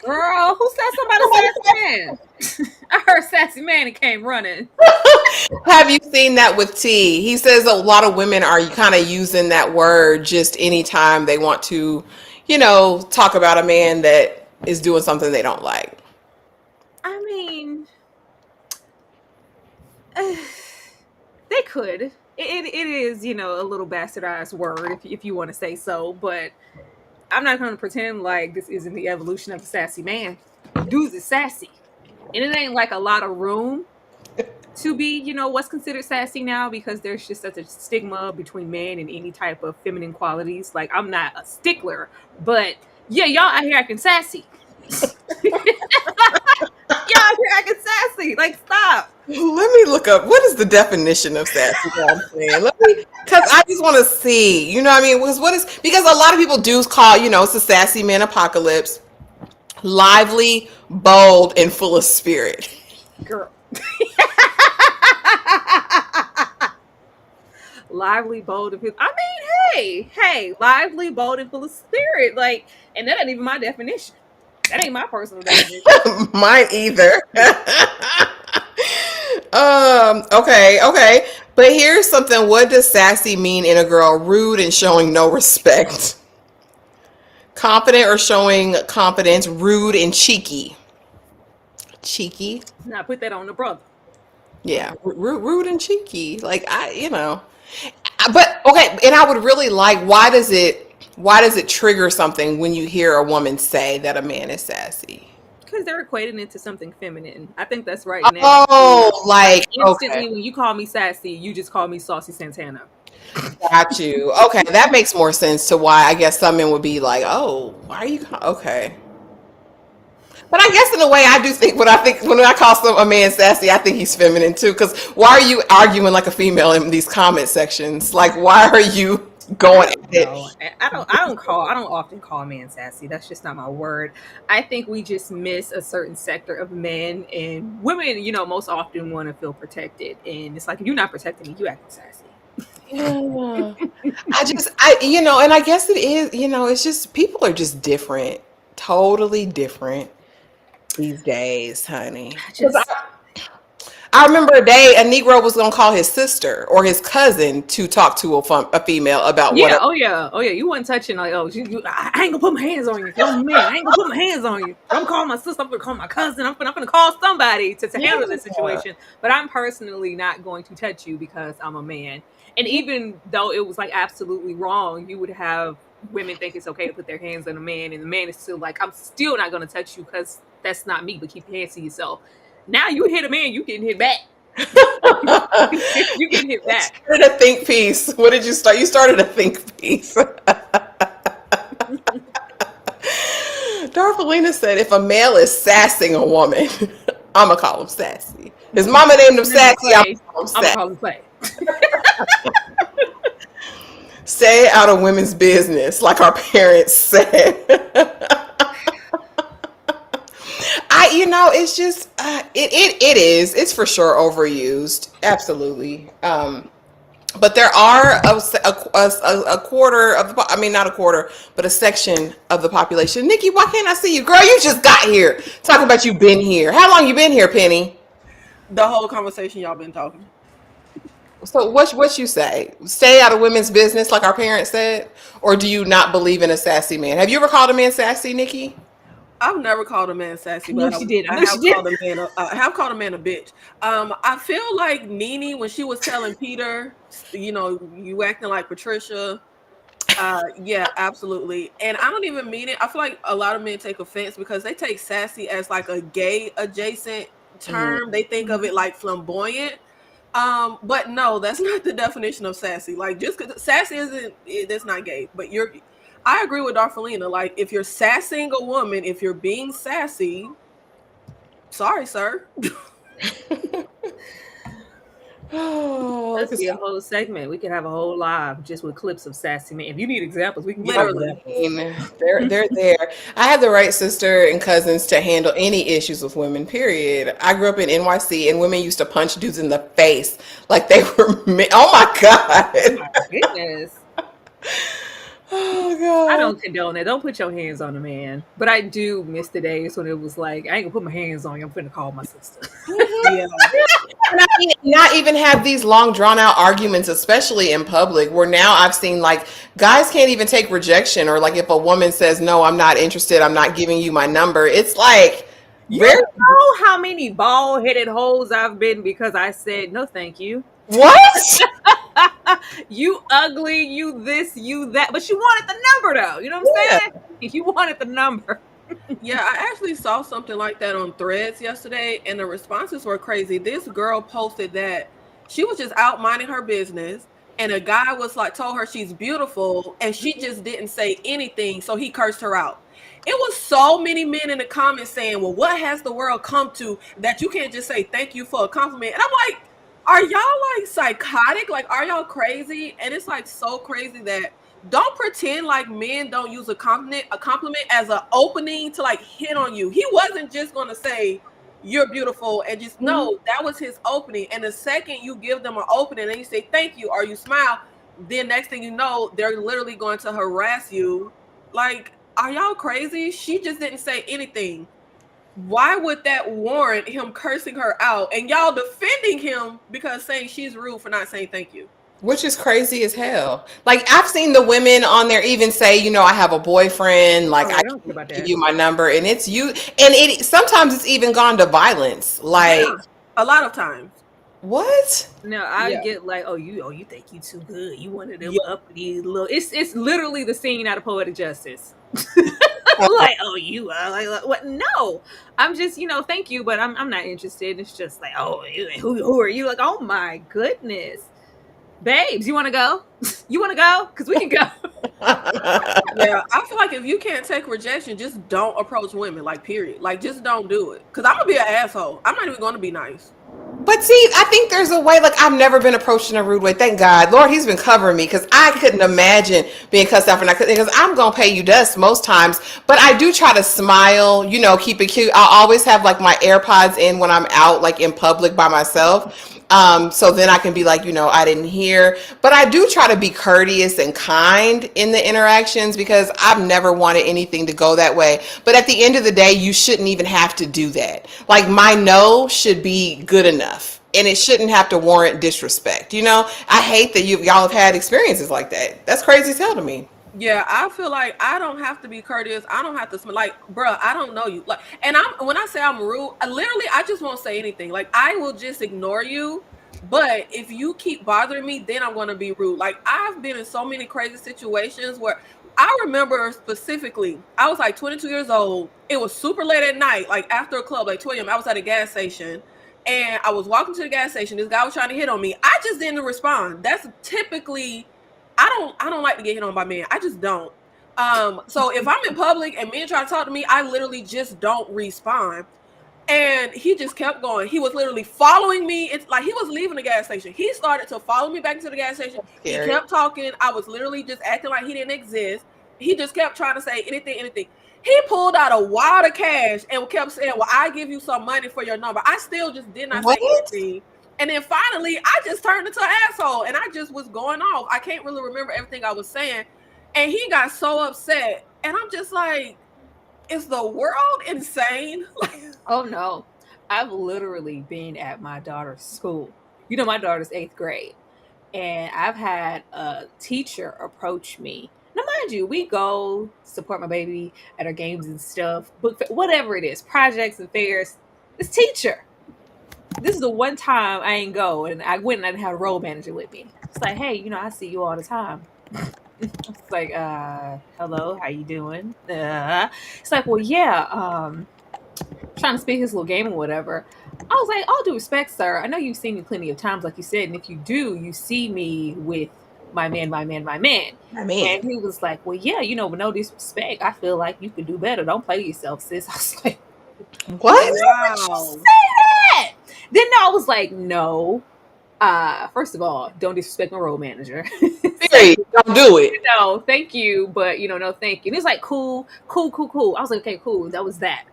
Girl, who said somebody sassy man? I heard sassy man and came running. Have you seen that with T? He says a lot of women are kind of using that word just anytime they want to, talk about a man that is doing something they don't like. I mean, they could. It is, a little bastardized word if you want to say so, but I'm not going to pretend like this isn't the evolution of a sassy man. Dudes is sassy. And it ain't like a lot of room to be, what's considered sassy now because there's just such a stigma between men and any type of feminine qualities. Like, I'm not a stickler, but yeah, y'all out here acting sassy. Y'all out here acting sassy. Like, stop. Let me look up what is the definition of sassy. Because I just want to see, you know what I mean? Because a lot of people do call, it's a sassy man apocalypse, lively, bold, and full of spirit. Girl. Lively, bold, and I mean, hey, lively, bold, and full of spirit. Like, and that ain't even my definition. That ain't my personal definition. Mine either. Okay. But here's something. What does sassy mean in a girl? Rude and showing no respect. Confident or showing confidence. Rude and cheeky. Cheeky. Now put that on the brother. Yeah, rude and cheeky. Like but okay. And I would really like. Why does it trigger something when you hear a woman say that a man is sassy? Because they're equating it to something feminine. I think that's right. Now. Oh, like instantly okay. When you call me sassy, you just call me Saucy Santana. Got you. Okay, that makes more sense to why I guess some men would be like, "Oh, why are you?" Okay, but I guess in a way, I do think when I call a man sassy, I think he's feminine too. Because why are you arguing like a female in these comment sections? Like, why are you going at it? No, I don't often call men sassy. That's just not my word. I think we just miss a certain sector of men and women. Most often want to feel protected, and it's like if you're not protecting me, you acting sassy. Yeah. And I guess it is. It's just people are just different, totally different these days, honey. I remember a day a Negro was gonna call his sister or his cousin to talk to a female about Yeah, what. oh yeah. You wasn't touching like, I ain't gonna put my hands on you. I'm a man. I ain't gonna put my hands on you. I'm calling my sister. I'm gonna call my cousin. I'm gonna call somebody to handle this situation. But I'm personally not going to touch you because I'm a man. And even though it was like absolutely wrong, you would have women think it's okay to put their hands on a man, and the man is still like, I'm still not gonna touch you because that's not me. But keep your hands to yourself. Now you hit a man, you getting hit back. You getting hit back. You started a think piece. What did you start? You started a think piece. Darvelina said, if a male is sassing a woman, I'm gonna call him sassy. His mama named him sassy. I'm gonna call him play. Stay out of women's business, like our parents said. It's just it's for sure overused, absolutely. But there are a quarter of not a quarter, but a section of the population. Nikki, why can't I see you, girl? You just got here. Talking about you been here. How long you been here, Penny? The whole conversation y'all been talking. So what you say? Stay out of women's business, like our parents said, or do you not believe in a sassy man? Have you ever called a man sassy, Nikki? I've never called a man sassy, but I have called a man a bitch. I feel like Nene when she was telling Peter, you acting like Patricia. Yeah, absolutely. And I don't even mean it. I feel like a lot of men take offense because they take sassy as like a gay adjacent term. Mm-hmm. They think of it like flamboyant. But no, that's not the definition of sassy. Like just because sassy that's not gay, but I agree with Darfelina. Like, if you're sassing a woman, if you're being sassy, sorry, sir. Oh, That'd be a whole segment. We could have a whole live just with clips of sassy men. If you need examples, we can get Literally. they're there. I have the right sister and cousins to handle any issues with women. Period. I grew up in NYC, and women used to punch dudes in the face like they were. Oh my god. Oh my goodness. Oh god. I don't condone it. Don't put your hands on a man. But I do miss the days when it was like, I ain't gonna put my hands on you. I'm finna call my sister. Yeah. Not even have these long drawn out arguments, especially in public, where now I've seen like guys can't even take rejection, or like if a woman says, no, I'm not interested, I'm not giving you my number. It's like, You know how many bald headed hoes I've been because I said, no, thank you. What? You ugly, you this, you that. But you wanted the number though. You know what I'm saying? You wanted the number. Yeah, I actually saw something like that on Threads yesterday, and the responses were crazy. This girl posted that she was just out minding her business, and a guy was like, told her she's beautiful, and she just didn't say anything, so he cursed her out. It was so many men in the comments saying, well, what has the world come to that you can't just say thank you for a compliment? And I'm like, are y'all like psychotic? Like, are y'all crazy? And it's like so crazy that don't pretend like men don't use a compliment as an opening to like hit on you. He wasn't just going to say you're beautiful and just no, that was his opening. And the second you give them an opening and you say thank you or you smile, then next thing you know, they're literally going to harass you. Like, are y'all crazy? She just didn't say anything. Why would that warrant him cursing her out and y'all defending him because saying she's rude for not saying thank you? Which is crazy as hell. Like, I've seen the women on there even say, you know, I have a boyfriend, like I don't care about give that. you my number, and it's you, and it sometimes it's even gone to violence. Like, a lot of times. What? No, I get like, oh, you think you too good. You one of them uppity little. It's literally the scene out of Poetic Justice. Like, oh, you are like what? No, I'm just, thank you, but I'm not interested. It's just like, oh, who are you? Like, oh my goodness, babes, you want to go? You want to go? Because we can go. Yeah, I feel like if you can't take rejection, just don't approach women. Like, period. Like, just don't do it. Because I'm gonna be an asshole. I'm not even gonna be nice. But see, I think there's a way, like, I've never been approached in a rude way. Thank God. Lord, he's been covering me, because I couldn't imagine being cussed out for not, because I'm going to pay you dust most times. But I do try to smile, keep it cute. I'll always have, like, my AirPods in when I'm out, like, in public by myself. So then I can be like, I didn't hear. But I do try to be courteous and kind in the interactions, because I've never wanted anything to go that way. But at the end of the day, you shouldn't even have to do that. Like, my no should be good enough, and it shouldn't have to warrant disrespect. I hate that y'all have had experiences like that. That's crazy as hell to me. Yeah, I feel like I don't have to be courteous. I don't have to like, bruh, I don't know you. Like, and when I say I'm rude, I just won't say anything. Like, I will just ignore you. But if you keep bothering me, then I'm going to be rude. Like, I've been in so many crazy situations where I remember specifically, I was like 22 years old. It was super late at night, like after a club, like 2 a.m. I was at a gas station. And I was walking to the gas station. This guy was trying to hit on me. I just didn't respond. That's typically, I don't like to get hit on by men. I just don't. So if I'm in public and men try to talk to me, I literally just don't respond. And he just kept going. He was literally following me. It's like he was leaving the gas station. He started to follow me back to the gas station. He kept talking. I was literally just acting like he didn't exist. He just kept trying to say anything. He pulled out a wad of cash and kept saying, well, I give you some money for your number. I still just did not say anything. And then finally, I just turned into an asshole and I just was going off. I can't really remember everything I was saying. And he got so upset. And I'm just like, is the world insane? Oh, no. I've literally been at my daughter's school. My daughter's 8th grade. And I've had a teacher approach me. Now, mind you, we go support my baby at our games and stuff, book whatever it is, projects and fairs. This teacher. This is the one time I ain't go, and I went and I didn't have a role manager with me. It's like, hey, I see you all the time. It's like, hello, how you doing? It's like, well, yeah, trying to speak his little game or whatever. I was like, all due respect, sir. I know you've seen me plenty of times, like you said, and if you do, you see me with my man. My And man. he was like, well, yeah, with no disrespect, I feel like you could do better. Don't play yourself, sis. I was like, What? Wow. that. Then I was like, no. First of all, don't disrespect my road manager. Period. Don't do it. No, thank you, but no, thank you. And it's like cool. I was like, okay, cool. That was that.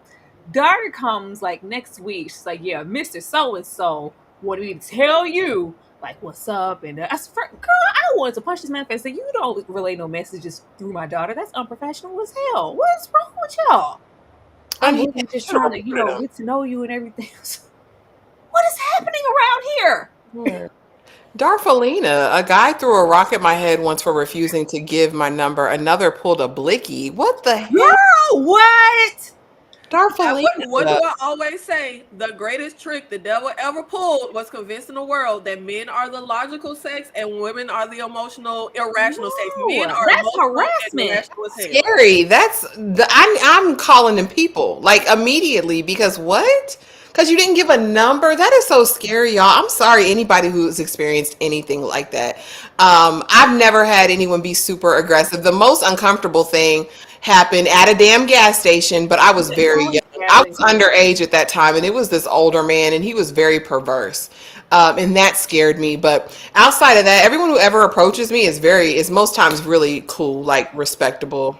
Daughter comes like next week. She's like, yeah, Mr. So and so wanted me to tell you like what's up. And I said, girl, I wanted to punch this man in the face. Say, you don't relay no messages through my daughter. That's unprofessional as hell. What's wrong with y'all? I'm really just trying to, get to know you and everything. What is happening around here? Darfalina, a guy threw a rock at my head once for refusing to give my number. Another pulled a blicky. What the hell? Girl, what? Darfalina. What do I always say? The greatest trick the devil ever pulled was convincing the world that men are the logical sex and women are the emotional, irrational sex. Men are that's emotional and harassment. irrational as hell. Scary. I'm calling them people like immediately because what? Because you didn't give a number. That is so scary, y'all. I'm sorry, anybody who's experienced anything like that. I've never had anyone be super aggressive. The most uncomfortable thing happened at a damn gas station, but I was very young. I was underage at that time, and it was this older man, and he was very perverse. And that scared me. But outside of that, everyone who ever approaches me is most times really cool, like respectable,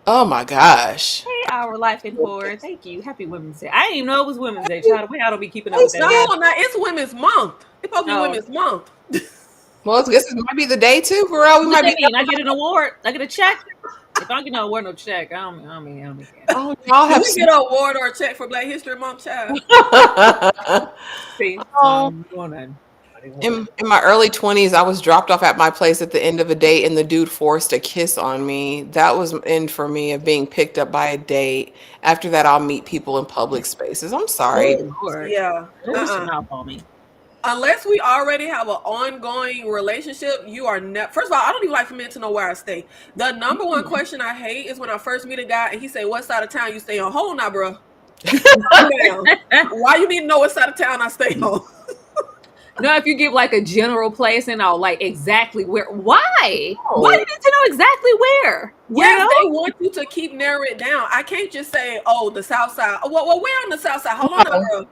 Oh my gosh. Hey, our life in forward. Thank you. Happy Women's Day. I didn't even know it was Women's Day, child. I don't be keeping up with that. No, it's Women's Month. It's supposed to be Women's Month. Well, I guess it might be the day too, girl. What that mean? I get an award. I get a check. If I don't get no award, no check, I don't care. Oh, y'all Do have we get an award or a check for Black History Month, child? See, in my early 20s, I was dropped off at my place at the end of a date, and the dude forced a kiss on me. That was an end for me of being picked up by a date. After that, I'll meet people in public spaces. I'm sorry. Yeah. Unless we already have an ongoing relationship, you are never. First of all, I don't even like for men to know where I stay. The number one question I hate is when I first meet a guy and he say, "What side of town you stay on?" Hold on, now, bro. Why you need to know what side of town I stay on? No, if you give like a general place and all, like exactly where. Why? Why do you need to know exactly where? Yes, they want you to keep narrowing it down. I can't just say, "Oh, the South Side." Well, we're on the South Side. Hold on, bro.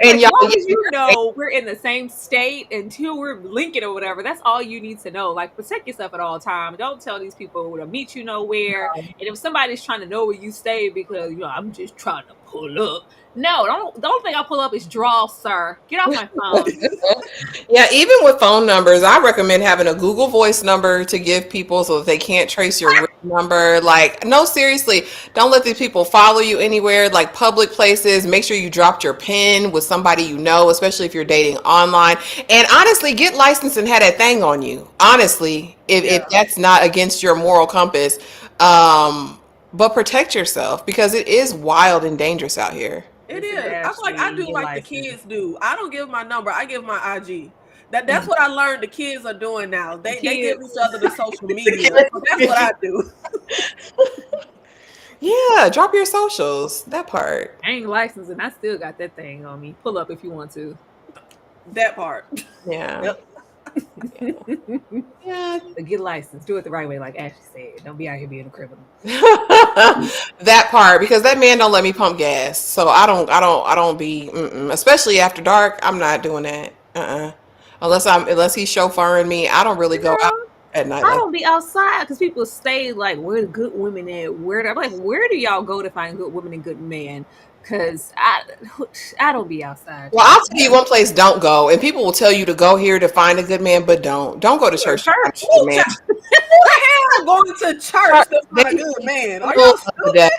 And y'all, we're in the same state until we're linking or whatever. That's all you need to know. Like, protect yourself at all times. Don't tell these people to meet you nowhere. And if somebody's trying to know where you stay because I'm just trying to pull up. No, the only thing I pull up is draw, sir. Get off my phone. Yeah, even with phone numbers, I recommend having a Google Voice number to give people so that they can't trace your real number. Like, no, seriously, don't let these people follow you anywhere, like public places. Make sure you dropped your PIN with somebody you know, especially if you're dating online. And honestly, get licensed and have that thing on you. Honestly, if that's not against your moral compass. But protect yourself because it is wild and dangerous out here. It is. I feel like I do like the kids do. I don't give my number. I give my IG. That's what I learned the kids are doing now. They give each other the social media. So that's what I do. Yeah, drop your socials. That part. I ain't licensed and I still got that thing on me. Pull up if you want to. That part. Yeah. Yep. Yeah. But get licensed. Do it the right way, like Ashley said. Don't be out here being a criminal. That part, because that man don't let me pump gas, so I don't be, especially after dark. I'm not doing that. Unless he's chauffeuring me. I don't really go out at night. I don't be outside because people stay like, where the good women at? Where do y'all go to find good women and good men? Because I don't be outside. Well, I'll tell you one place don't go, and people will tell you to go here to find a good man, but don't go to church. Who the hell going to church to find a good man? Are you stupid?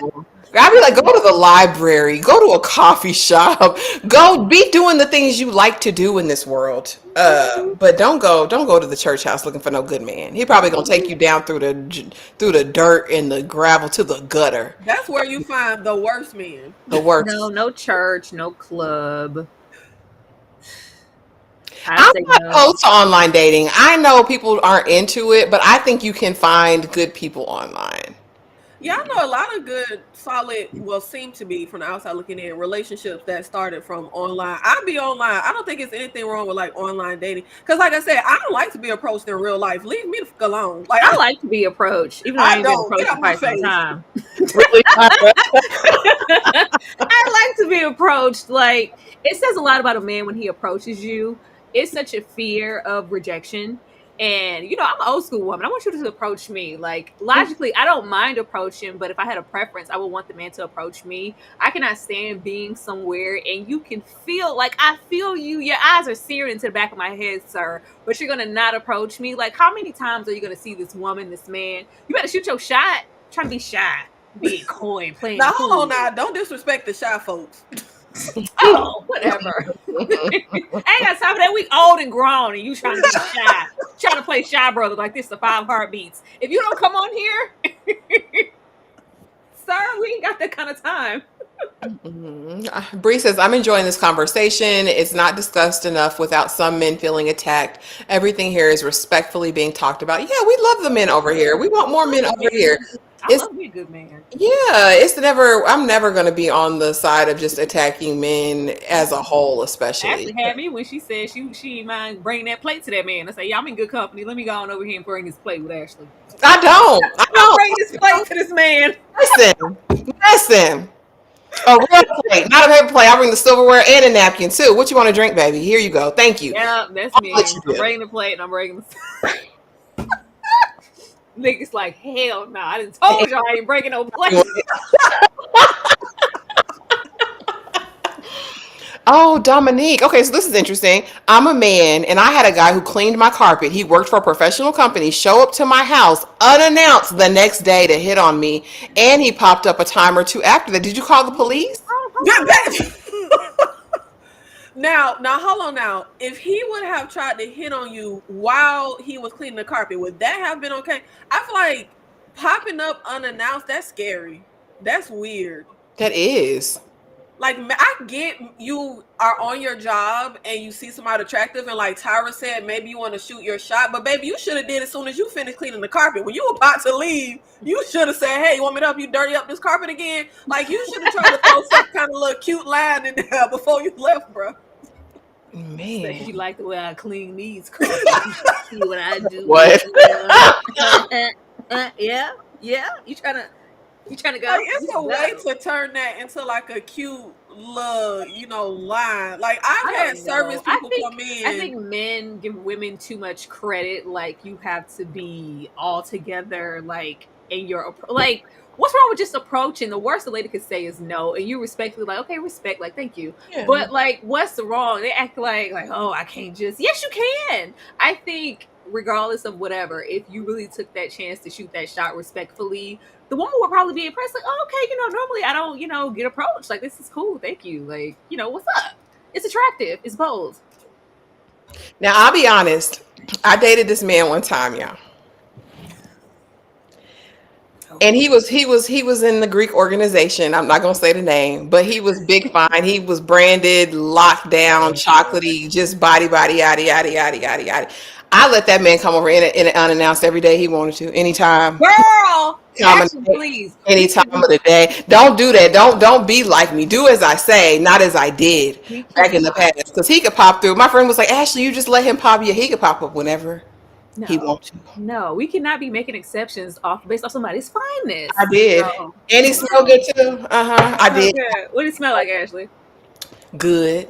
I'd be like, go to the library, go to a coffee shop, go be doing the things you like to do in this world. But don't go to the church house looking for no good man. He probably gonna take you down through the dirt and the gravel to the gutter. That's where you find the worst men. The worst. No church, no club. I'm not opposed to online dating. I know people aren't into it, but I think you can find good people online. Yeah, I know a lot of good, solid, well, seem to be from the outside looking in, relationships that started from online. I be online. I don't think it's anything wrong with like online dating. Because like I said, I don't like to be approached in real life. Leave me the fuck alone. Like I like to be approached, even though I I ain't been don't. Get approached out in my quite some face. time. Really? I like to be approached. Like, it says a lot about a man when he approaches you. It's such a fear of rejection. And, you know, I'm an old school woman. I want you to approach me. Like, logically, I don't mind approaching, but if I had a preference, I would want the man to approach me. I cannot stand being somewhere and you can feel, like, I feel you. Your eyes are searing into the back of my head, sir, but you're going to not approach me. Like, how many times are you going to see this woman, this man? You better shoot your shot. Trying to be shy, being coy, playing Now, cool. hold on now. Don't disrespect the shy folks. Oh, whatever. I ain't got time for that. We old and grown, and you trying to be shy, trying to play shy brother like this. The 5 heartbeats. If you don't come on here, sir, we ain't got that kind of time. Bree says, I'm enjoying this conversation. It's not discussed enough without some men feeling attacked. Everything here is respectfully being talked about. Yeah, we love the men over here. We want more men over here. I love me a good man. Yeah, I'm never going to be on the side of just attacking men as a whole, especially. Ashley had me when she said she didn't mind bringing that plate to that man. I say, yeah, I'm in good company. Let me go on over here and bring his plate with Ashley. I don't. I'll bring this plate to this man. Listen. A real plate, not a paper plate. I bring the silverware and a napkin too. What you want to drink, baby? Here you go. Thank you. Yeah, that's me. I'm bringing the plate and I'm bringing the niggas like, hell no. I done told y'all I ain't breaking no plate. Oh, Dominique. Okay, so this is interesting. I'm a man and I had a guy who cleaned my carpet. He worked for a professional company, show up to my house unannounced the next day to hit on me, and he popped up a time or two after that. Did you call the police? Now, hold on now. If he would have tried to hit on you while he was cleaning the carpet, would that have been okay? I feel like popping up unannounced, that's scary. That's weird. That is. Like, I get you are on your job and you see somebody attractive, and like Tyra said, maybe you want to shoot your shot, but baby, you should have did it as soon as you finished cleaning the carpet. When you were about to leave, you should have said, hey, you want me to help you dirty up this carpet again? Like, you should have tried to throw some kind of little cute line in there before you left, bro. Man. So you like the way I clean these carpets. See what I do. What? Yeah. You trying to go? Like, it's a way to turn that into like a cute little, line. Like, I've had service people come in. I think men give women too much credit. Like, you have to be all together. Like, in your like, what's wrong with just approaching? The worst the lady could say is no, and you respectfully like, okay, respect, like, thank you. Yeah. But like, what's the wrong? They act like, oh, I can't just. Yes, you can. I think regardless of whatever, if you really took that chance to shoot that shot respectfully, the woman would probably be impressed. Like, oh, okay, normally I don't, get approached. Like, this is cool. Thank you. Like, what's up? It's attractive. It's bold. Now, I'll be honest. I dated this man one time, y'all. And he was in the Greek organization. I'm not gonna say the name, but he was big fine. He was branded, locked down, chocolatey, just body, yada, yada, yada, yada, yada. I let that man come over in it unannounced every day he wanted to, anytime. Girl, please. Any time of the day. Don't do that. Don't be like me. Do as I say, not as I did back in the past. Because he could pop through. My friend was like, Ashley, you just let him pop. Yeah, he could pop up whenever he wants to. No, we cannot be making exceptions based off somebody's fineness. I did. No. And he smelled good too. I did. Okay. What did it smell like, Ashley? Good.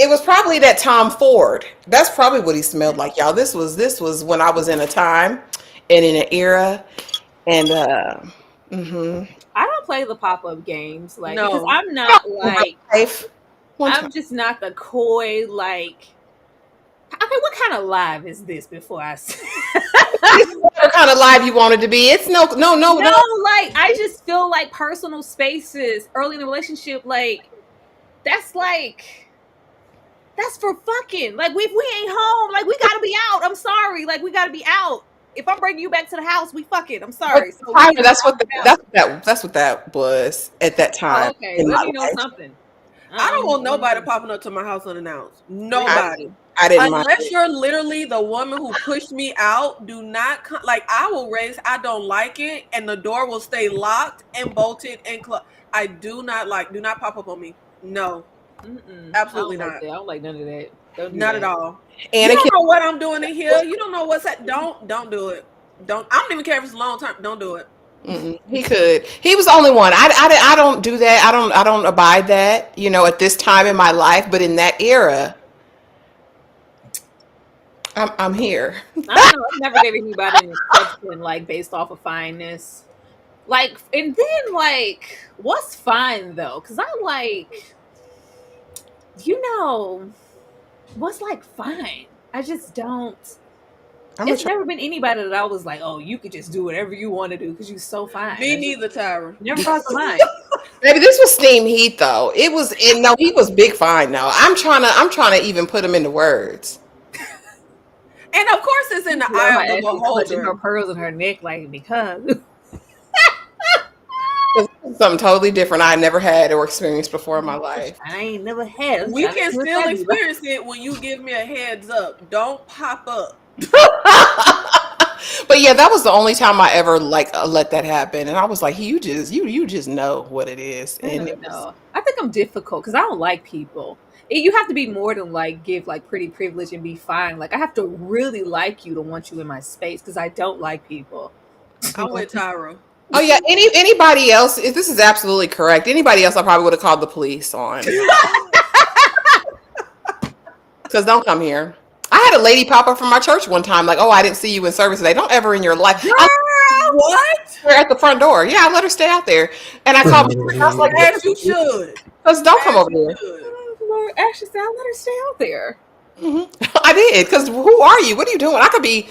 It was probably that Tom Ford. That's probably what he smelled like, y'all. This was when I was in a time and in an era, and I don't play the pop-up games, like, because I'm not like I'm just not the coy, like, okay, what kind of live is this before I say what kind of live you wanted to be? It's no. Like, I just feel like personal spaces early in the relationship, like, that's for fucking. Like, if we ain't home, like, we gotta be out. I'm sorry, like, we gotta be out. If I'm bringing you back to the house, we fucking. I'm sorry. So that's what that was at that time. Oh, okay, let me know something. I don't want nobody popping up to my house unannounced. Nobody. I didn't mind Unless it. you're literally the woman who pushed me out, do not come. Like, I will raise, I don't like it, and the door will stay locked and bolted and closed. I do not pop up on me. No, absolutely not. I don't like none of that. Don't do Not that. at all. And You don't know what I'm doing in here. You don't know what's that. Don't do it. Don't. I don't even care if it's a long term. Don't do it. he could. He was the only one. I don't do that. I don't abide that. You know, at this time in my life, but in that era, I'm here. I don't know. I've never gave anybody an exception like based off of fineness. Like, and then like, what's fine though? Because I'm like, what's like fine? I just don't. It's never been anybody that I was like, oh, you could just do whatever you want to do because you're so fine. Me neither, Tyra. Never crossed the line. Maybe this was steam heat though. It was. No, he was big fine. No, I'm trying to even put him into words. And of course, it's in the eye of the beholder. Her pearls in her neck, like because. Something totally different I never had or experienced before in my life. I ain't never had. We can still experience it when you give me a heads up. Don't pop up. But yeah, that was the only time I ever like let that happen, and I was like, you just know what it is. And I think I'm difficult because I don't like people. You have to be more than like give like pretty privilege and be fine. Like I have to really like you to want you in my space because I don't like people. I'm with Tyra. Oh yeah, anybody else? This is absolutely correct. Anybody else, I probably would have called the police on. Because don't come here. I had a lady pop up from my church one time, like, "Oh, I didn't see you in service today. Don't ever in your life." Girl, what? We're at the front door. Yeah, I let her stay out there, and I called. I was like, "As you should." Because don't come over here. Lord, actually, said, "I let her stay out there." Mm-hmm. I did. Because who are you? What are you doing? I could be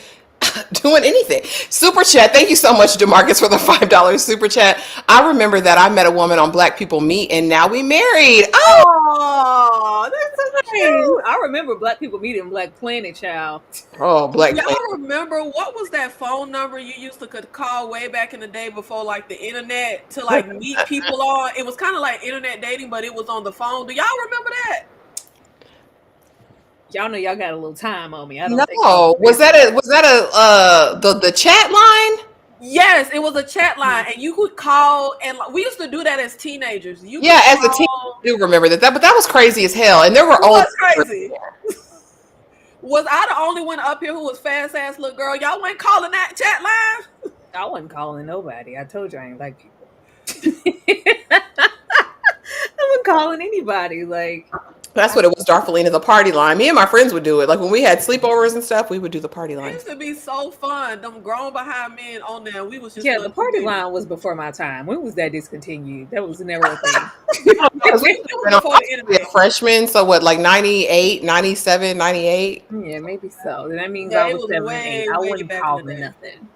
doing anything. Super chat. Thank you so much, DeMarcus, for the $5 super chat. I remember that I met a woman on Black People Meet, and now we married. Oh, that's so cute. I remember Black People Meet in Black Planet, child. Oh, Black Y'all Planet. remember what was that phone number you used to could call way back in the day before like the internet to like meet people on? It was kind of like internet dating, but it was on the phone. Do y'all remember that? Y'all know y'all got a little time on me. I don't No, think was that the chat line? Yes, it was a chat line, and you could call, and we used to do that as teenagers. As a teen, I do remember that. But that was crazy as hell, and there were old. Crazy. Was I the only one up here who was fast ass little girl? Y'all wasn't calling that chat line? I wasn't calling nobody. I told you I ain't like people. I wasn't calling anybody. Like. That's what it was, Darfelina, the party line. Me and my friends would do it. Like when we had sleepovers and stuff, we would do the party line. It used to be so fun. Them grown behind men on there. We was just the party line was before my time. When was that discontinued? That was never a thing. We were freshmen, so what, like 98, 97, 98? Yeah, maybe so. That means I was 7, 8. I wasn't calling nothing.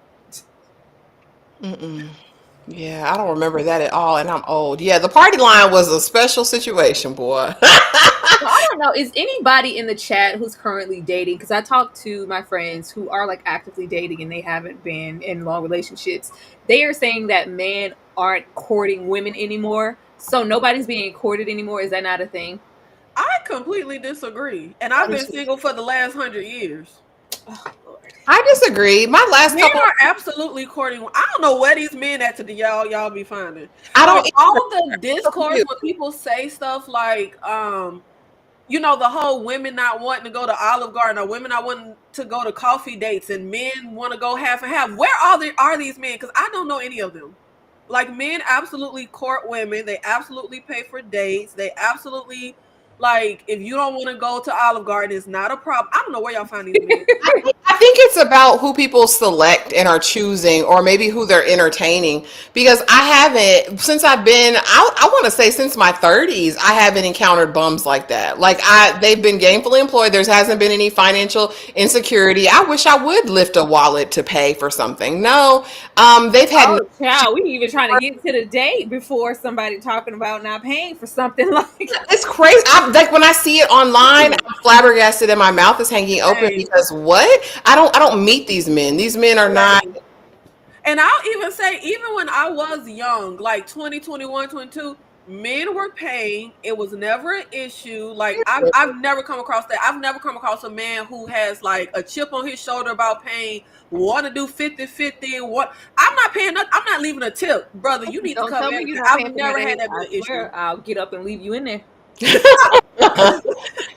Mm-mm. Yeah, I don't remember that at all, and I'm old. Yeah, the party line was a special situation, boy. I don't know. Is anybody in the chat who's currently dating? Because I talk to my friends who are like actively dating and they haven't been in long relationships. They are saying that men aren't courting women anymore. So nobody's being courted anymore. Is that not a thing? I completely disagree. And I've been single for the last 100 years. Oh, Lord. I disagree. My last men couple are absolutely courting. I don't know where these men at to y'all be finding. I don't all the discourse when people say stuff like you know, the whole women not wanting to go to Olive Garden or women not wanting to go to coffee dates and men want to go half and half. Where are these men? Because I don't know any of them. Like, men absolutely court women. They absolutely pay for dates. They absolutely, like, if you don't want to go to Olive Garden, it's not a problem. I don't know where y'all find these men. I think it's about who people select and are choosing, or maybe who they're entertaining. Because I haven't, since I've been, I want to say since my 30s, I haven't encountered bums like that. Like they've been gainfully employed. There hasn't been any financial insecurity. I wish I would lift a wallet to pay for something. No, they've had. Oh, child, we even trying to get to the date before somebody talking about not paying for something like. It's crazy. Like when I see it online, I'm flabbergasted and my mouth is hanging open because what? I don't meet these men. These men are not. And I'll even say, even when I was young, like 20, 21, 22, men were paying. It was never an issue. Like I've never come across that. I've never come across a man who has like a chip on his shoulder about paying, want to do 50-50 and what. I'm not paying nothing. I'm not leaving a tip, brother. You need Don't to tell come me in. you're not paying I've for never my had date. that be I an issue. swear, I'll get up and leave you in there.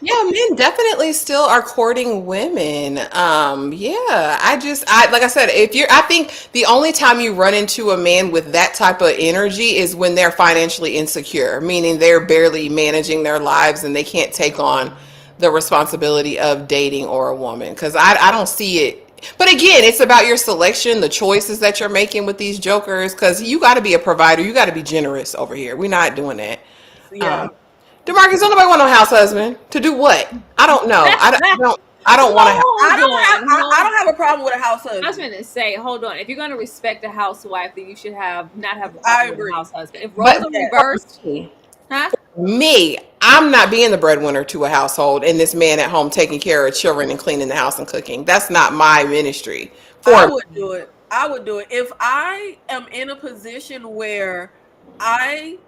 Yeah, men definitely still are courting women. Yeah, I like I said, I think the only time you run into a man with that type of energy is when they're financially insecure, meaning they're barely managing their lives and they can't take on the responsibility of dating or a woman. Because I don't see it. But again, it's about your selection, the choices that you're making with these jokers. Because you got to be a provider, you got to be generous over here. We're not doing that. Yeah. DeMarcus, don't nobody want no house husband to do what? I don't know. I don't want to have. I don't have a problem with a house I was husband. going to say, hold on. If you're going to respect a housewife, then you should not have a I problem with agree. a house husband. If roles But are reversed, huh? me, I'm not being the breadwinner to a household and this man at home taking care of children and cleaning the house and cooking. That's not my ministry. I For would do it. I would do it. If I am in a position where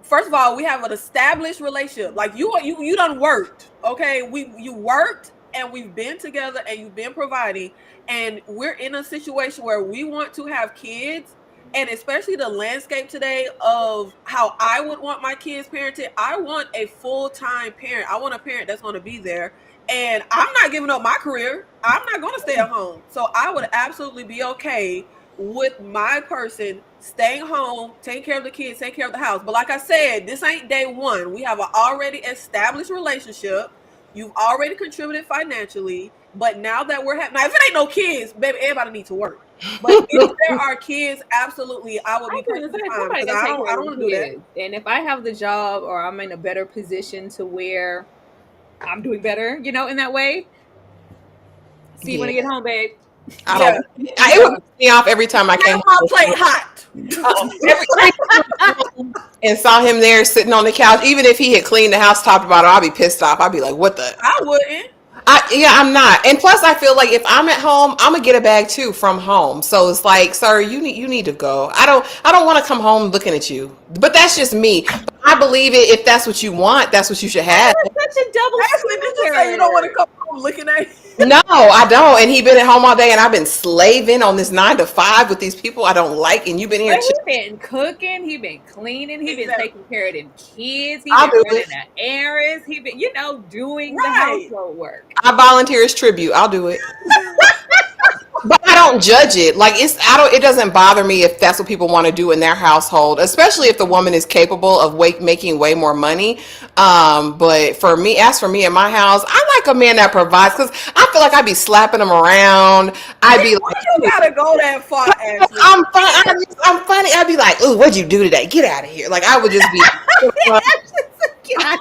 first of all, we have an established relationship. Like you done worked. Okay. You worked and we've been together and you've been providing, and we're in a situation where we want to have kids. And especially the landscape today of how I would want my kids parented, I want a full-time parent. I want a parent that's going to be there. And I'm not giving up my career. I'm not going to stay at home. So I would absolutely be okay with my person staying home, taking care of the kids, taking care of the house. But like I said, this ain't day one. We have an already established relationship. You've already contributed financially. But now that now if it ain't no kids, baby, everybody needs to work. But if there are kids, absolutely, I would be taking the time, because I don't want to do that. And if I have the job or I'm in a better position to where I'm doing better, in that way. See you when I get home, babe. it would piss me off every time I came Have my plate hot. and saw him there sitting on the couch. Even if he had cleaned the house top to bottom, I'd be pissed off. I'd be like, what the? I wouldn't. I'm not. And plus I feel like if I'm at home, I'm gonna get a bag too from home. So it's like, sir, you need to go. I don't want to come home looking at you. But that's just me. But I believe it. If that's what you want, that's what you should have. That's such a double Ashley, did you say you don't want to come home looking at you? No, I don't. And he been at home all day, and I've been slaving on this 9 to 5 with these people I don't like. And you've been here. But he been cooking. He been cleaning. He been taking care of them kids. He I'll been do running it. the errands. He been, doing the household work. I volunteer as tribute. I'll do it. But I don't judge it. Like it doesn't bother me if that's what people want to do in their household, especially if the woman is capable of making way more money. But for me in my house, I like a man that provides, because I feel like I'd be slapping him around. I'd be like, you gotta go that far, Ashley. I'm funny. I'd be like, ooh, what'd you do today? Get out of here. Like I would just be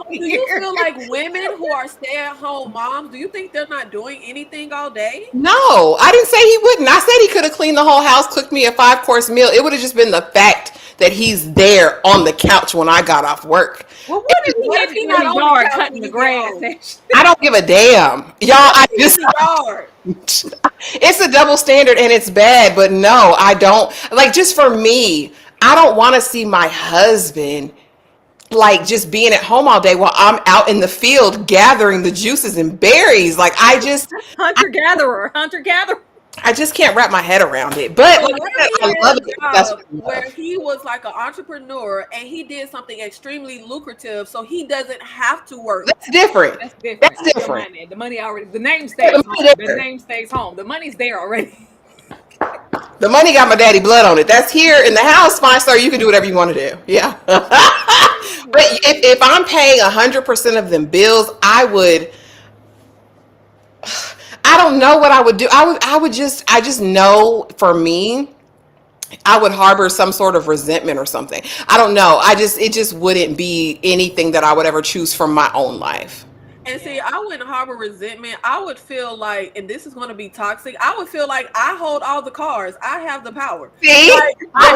Do you feel like women who are stay-at-home moms, do you think they're not doing anything all day? No, I didn't say he wouldn't. I said he could have cleaned the whole house, cooked me a 5-course meal. It would have just been the fact that he's there on the couch when I got off work. Well, what if he not in the yard cutting the grass? I don't give a damn. Y'all, it's a double standard and it's bad, but no, I don't. Like, just for me, I don't want to see my husband like just being at home all day while I'm out in the field gathering the juices and berries. Like hunter-gatherer. I just can't wrap my head around it. But like I love it. Where he was like an entrepreneur and he did something extremely lucrative, so he doesn't have to work. That's different. That's different. The money already. The name stays home. The name stays home. The money's there already. The money got my daddy blood on it. That's here in the house. Fine, sir. You can do whatever you want to do. Yeah. But if I'm paying 100% of them bills, I don't know what I would do. I just know for me, I would harbor some sort of resentment or something. I don't know. It just wouldn't be anything that I would ever choose from my own life. And see, I wouldn't harbor resentment. I would feel like, and this is going to be toxic, I would feel like I hold all the cards. I have the power. See? Like, I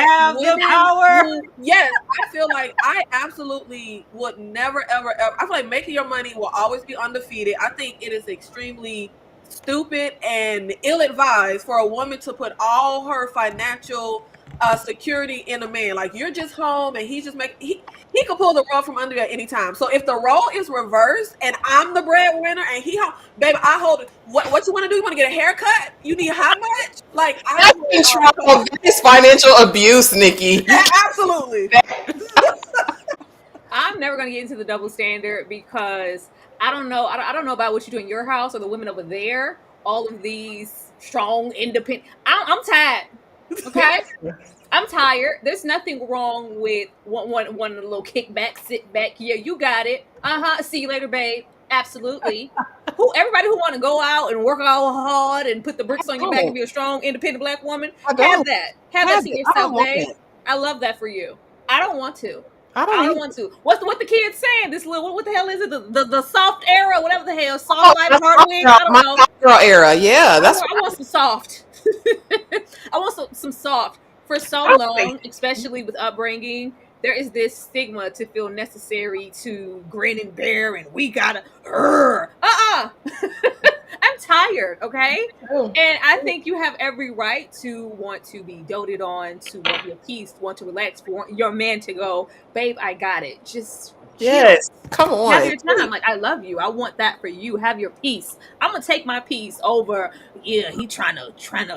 have the power. Yes, I feel like I absolutely would never, ever. I feel like making your money will always be undefeated. I think it is extremely stupid and ill-advised for a woman to put all her financial security in a man. Like you're just home and he's just he could pull the rug from under you at any time. So if the role is reversed and I'm the breadwinner and he home, baby, I hold it. What you want to do? You want to get a haircut? You need how much? Like I control this financial abuse, Nikki. Yeah, absolutely. I'm never gonna get into the double standard because I don't know. I don't know about what you do in your house or the women over there. All of these strong, independent. I'm tired. Okay, I'm tired. There's nothing wrong with one little kickback, sit back. Yeah, you got it. See you later, babe. Absolutely. Everybody who want to go out and work all hard and put the bricks on your back and be a strong, independent black woman, have that. Have that to yourself, babe. I love that for you. I don't want to. I don't want to. What's what the kids saying? This little what the hell is it? The soft era, whatever the hell, soft light hard wing. I don't know. Girl era, yeah. I want some soft. I want some soft. For so long, especially with upbringing, there is this stigma to feel necessary to grin and bear, and we gotta. I'm tired, okay? And I think you have every right to want to be doted on, to want your peace, to want to relax, for your man to go, babe, I got it. Just yes, come on. Have your time. Like, I love you. I want that for you. Have your peace. I'm gonna take my peace over. Yeah, he trying to.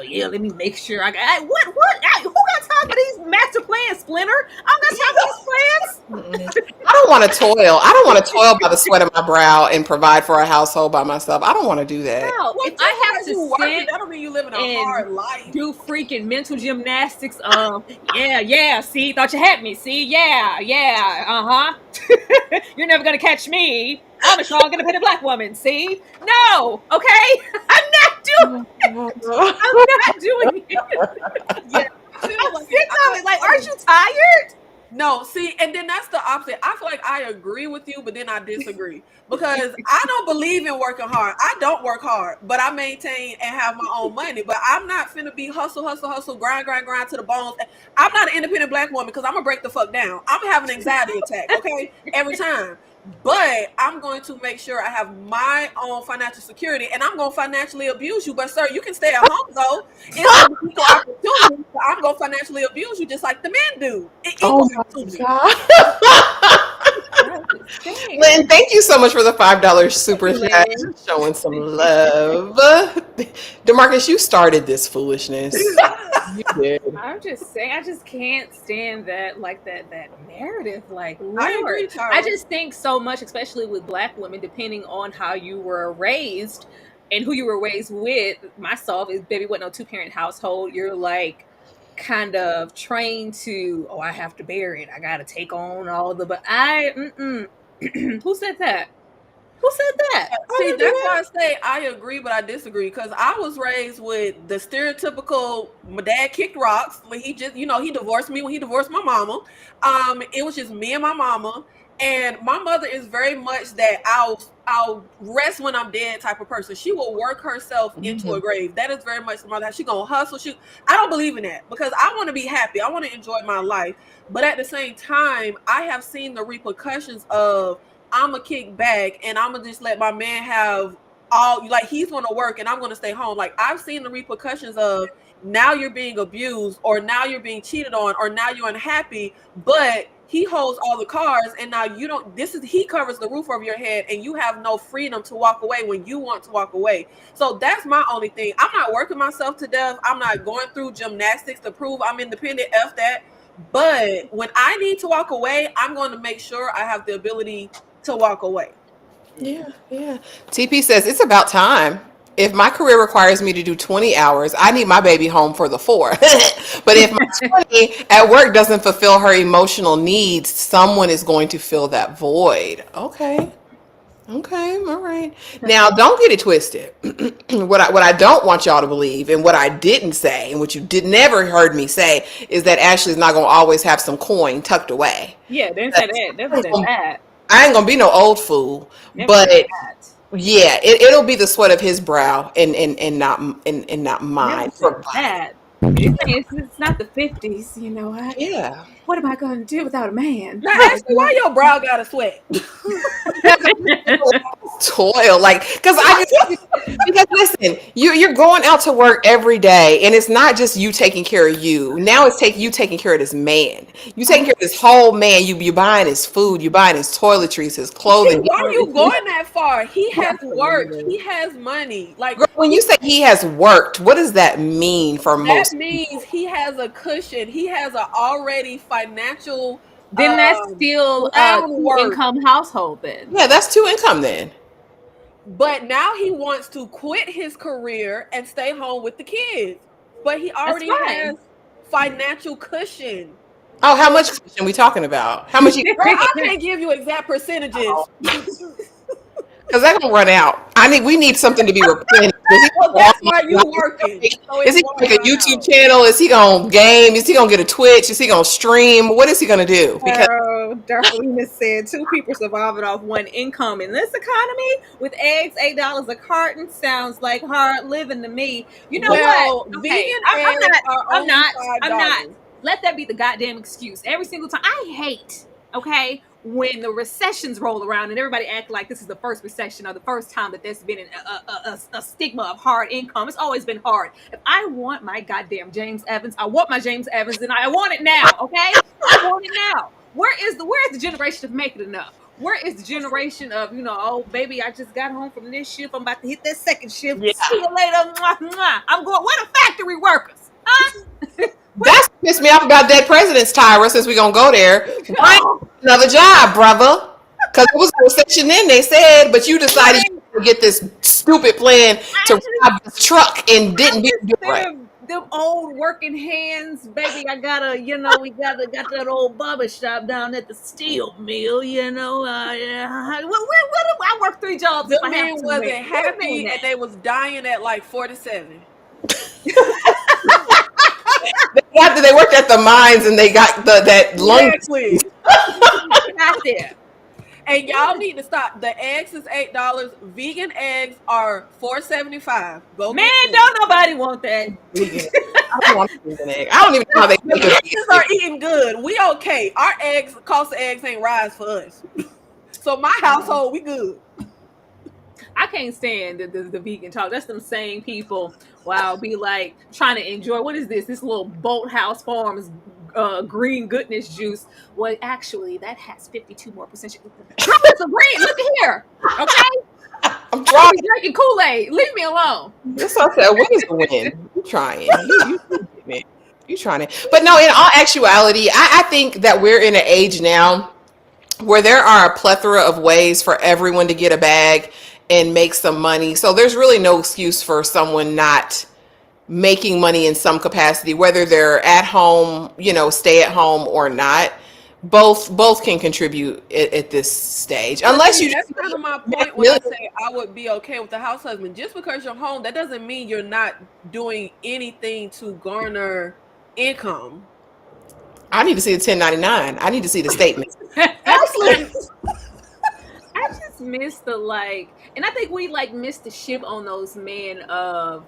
Yeah, let me make sure I got. What? Who got time for these master plans, Splinter? I don't got time for these plans. I don't want to toil. I don't want to toil by the sweat of my brow and provide for a household by myself. I don't want to do that. No, if I have to sit, that don't mean you living a hard life. Do freaking mental gymnastics. Yeah. See, thought you had me. See, yeah. You're never gonna catch me. I'm a strong, independent black woman. See? No, okay. I'm not doing it. I'm not doing it. Yeah. Like, aren't you tired? No, see, and then that's the opposite. I feel like I agree with you, but then I disagree because I don't believe in working hard. I don't work hard, but I maintain and have my own money. But I'm not finna be hustle, grind to the bones. I'm not an independent black woman because I'm gonna break the fuck down. I'm gonna have an anxiety attack, okay, every time. But I'm going to make sure I have my own financial security, and I'm going to financially abuse you. But sir, you can stay at home though. It's an equal opportunity. I'm going to financially abuse you just like the men do. Oh my God. Lynn, thank you so much for the $5 super chat. Showing some love. DeMarcus, you started this foolishness. You did. I'm just saying, I just can't stand that narrative. Like, Lord. I agree, Tara. I just think so much, especially with black women, depending on how you were raised and who you were raised with. Myself is baby wasn't no 2-parent household. You're like kind of trained to, I have to bear it. I gotta take on all the. But who said that? Who said that? See, that's why I say I agree, but I disagree because I was raised with the stereotypical. My dad kicked rocks when he just, he divorced me when he divorced my mama. It was just me and my mama, and my mother is very much that I'll rest when I'm dead type of person. She will work herself into a grave. That is very much the mother. She gonna hustle. I don't believe in that because I want to be happy. I want to enjoy my life, but at the same time, I have seen the repercussions of. I'm gonna kick back and I'm gonna just let my man have all, like, he's gonna work and I'm gonna stay home. Like, I've seen the repercussions of now you're being abused or now you're being cheated on or now you're unhappy, but he holds all the cards and now you don't, he covers the roof over your head and you have no freedom to walk away when you want to walk away. So that's my only thing. I'm not working myself to death. I'm not going through gymnastics to prove I'm independent. F that. But when I need to walk away, I'm going to make sure I have the ability to walk away. Yeah. TP says it's about time. If my career requires me to do 20 hours, I need my baby home for the 4. But if my 20 at work doesn't fulfill her emotional needs, someone is going to fill that void. Okay, all right. Now, don't get it twisted. What I don't want y'all to believe, and what I didn't say, and what you never heard me say, is that Ashley's not going to always have some coin tucked away. Yeah, didn't say that. Never said that. I ain't gonna be no old fool, but yeah, it'll be the sweat of his brow and not mine. That. It's not the 50s, you know. Yeah. What am I going to do without a man? Now, Ashley, why your brow gotta sweat? Toil, like, because listen, you're going out to work every day, and it's not just you taking care of you. Now it's you taking care of this man. You taking care of this whole man. You buying his food, you buying his toiletries, his clothing. Why are you going that far? He has worked. He has money. Like, Girl, when you say he has worked, what does that mean for most? that means he has a cushion. He has an already financial. Then that's still a groundwork. two-income household then. Yeah, that's 2 income then. But now he wants to quit his career and stay home with the kids. But he already has financial cushion. Oh, how much cushion we talking about? How much? Girl, I can't give you exact percentages. Because that's gonna run out. We need something to be replenished. Well, that's why you working. So is he gonna make a YouTube channel? Is he gonna game? Is he gonna get a Twitch? Is he gonna stream? What is he gonna do? Because Darlene said 2 people surviving off 1 income in this economy with eggs $8 a carton sounds like hard living to me. You know what? Okay, I'm not. Let that be the goddamn excuse every single time. I hate. Okay. When the recessions roll around and everybody act like this is the first recession or the first time that there's been a stigma of hard income. It's always been hard. If I want my goddamn James Evans, I want my James Evans and I want it now, okay? I want it now. Where is the generation of making enough? Where is the generation of, oh, baby, I just got home from this shift. I'm about to hit that second shift. Yeah. See you later. Mwah, mwah. I'm going, where the factory workers? Huh? That's what pissed me off about that president's Tyra, since we're going to go there. Another job, brother. Because it was a recession then, they said, but you decided to get this stupid plan to rob this truck and didn't do it right. Them old working hands, baby. I gotta, we got that old barber shop down at the steel mill, I work 3 jobs. The man wasn't happy and they was dying at like 47. They worked at the mines and they got that lung. Exactly. Got there. And y'all need to stop. The eggs is $8. Vegan eggs are $4.75. Go man, don't nobody want that. I don't want vegan egg. I don't even know how they make it. Kids are eating good. We okay. Our cost of eggs ain't rise for us. So my household, we good. I can't stand the vegan talk. That's them same people. Wow, be like trying to enjoy. What is this? This little Boathouse Farms green goodness juice. Well, actually, that has 52% more. Try some green. Look at here. Okay. I'm trying. Drinking Kool-Aid. Leave me alone. That's what I said. What is the win? You trying? You trying it? But no. In all actuality, I think that we're in an age now where there are a plethora of ways for everyone to get a bag and make some money. So there's really no excuse for someone not making money in some capacity, whether they're at home, stay at home or not. Both can contribute at this stage. Unless you. That's kind of my point when I say I would be okay with the house husband. Just because you're home, that doesn't mean you're not doing anything to garner income. I need to see the 1099. I need to see the statement. Actually, I just miss and I think we missed the ship on those men of,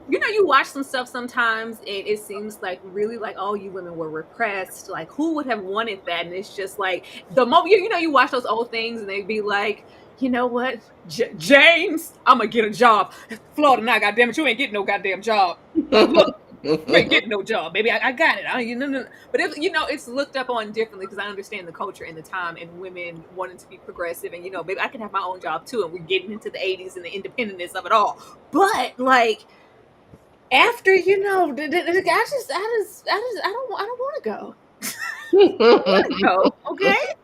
you watch some stuff sometimes and it seems like really oh, you women were repressed. Like, who would have wanted that? And it's just the moment, you watch those old things and they'd be like, you know what, James, I'm going to get a job. Florida now, goddammit, you ain't getting no goddamn job. Look. You ain't getting no job, baby. I got it. But if, it's looked up on differently because I understand the culture and the time and women wanting to be progressive and baby, I can have my own job too. And we're getting into the 80s and the independentness of it all. But after I don't want to go. Okay.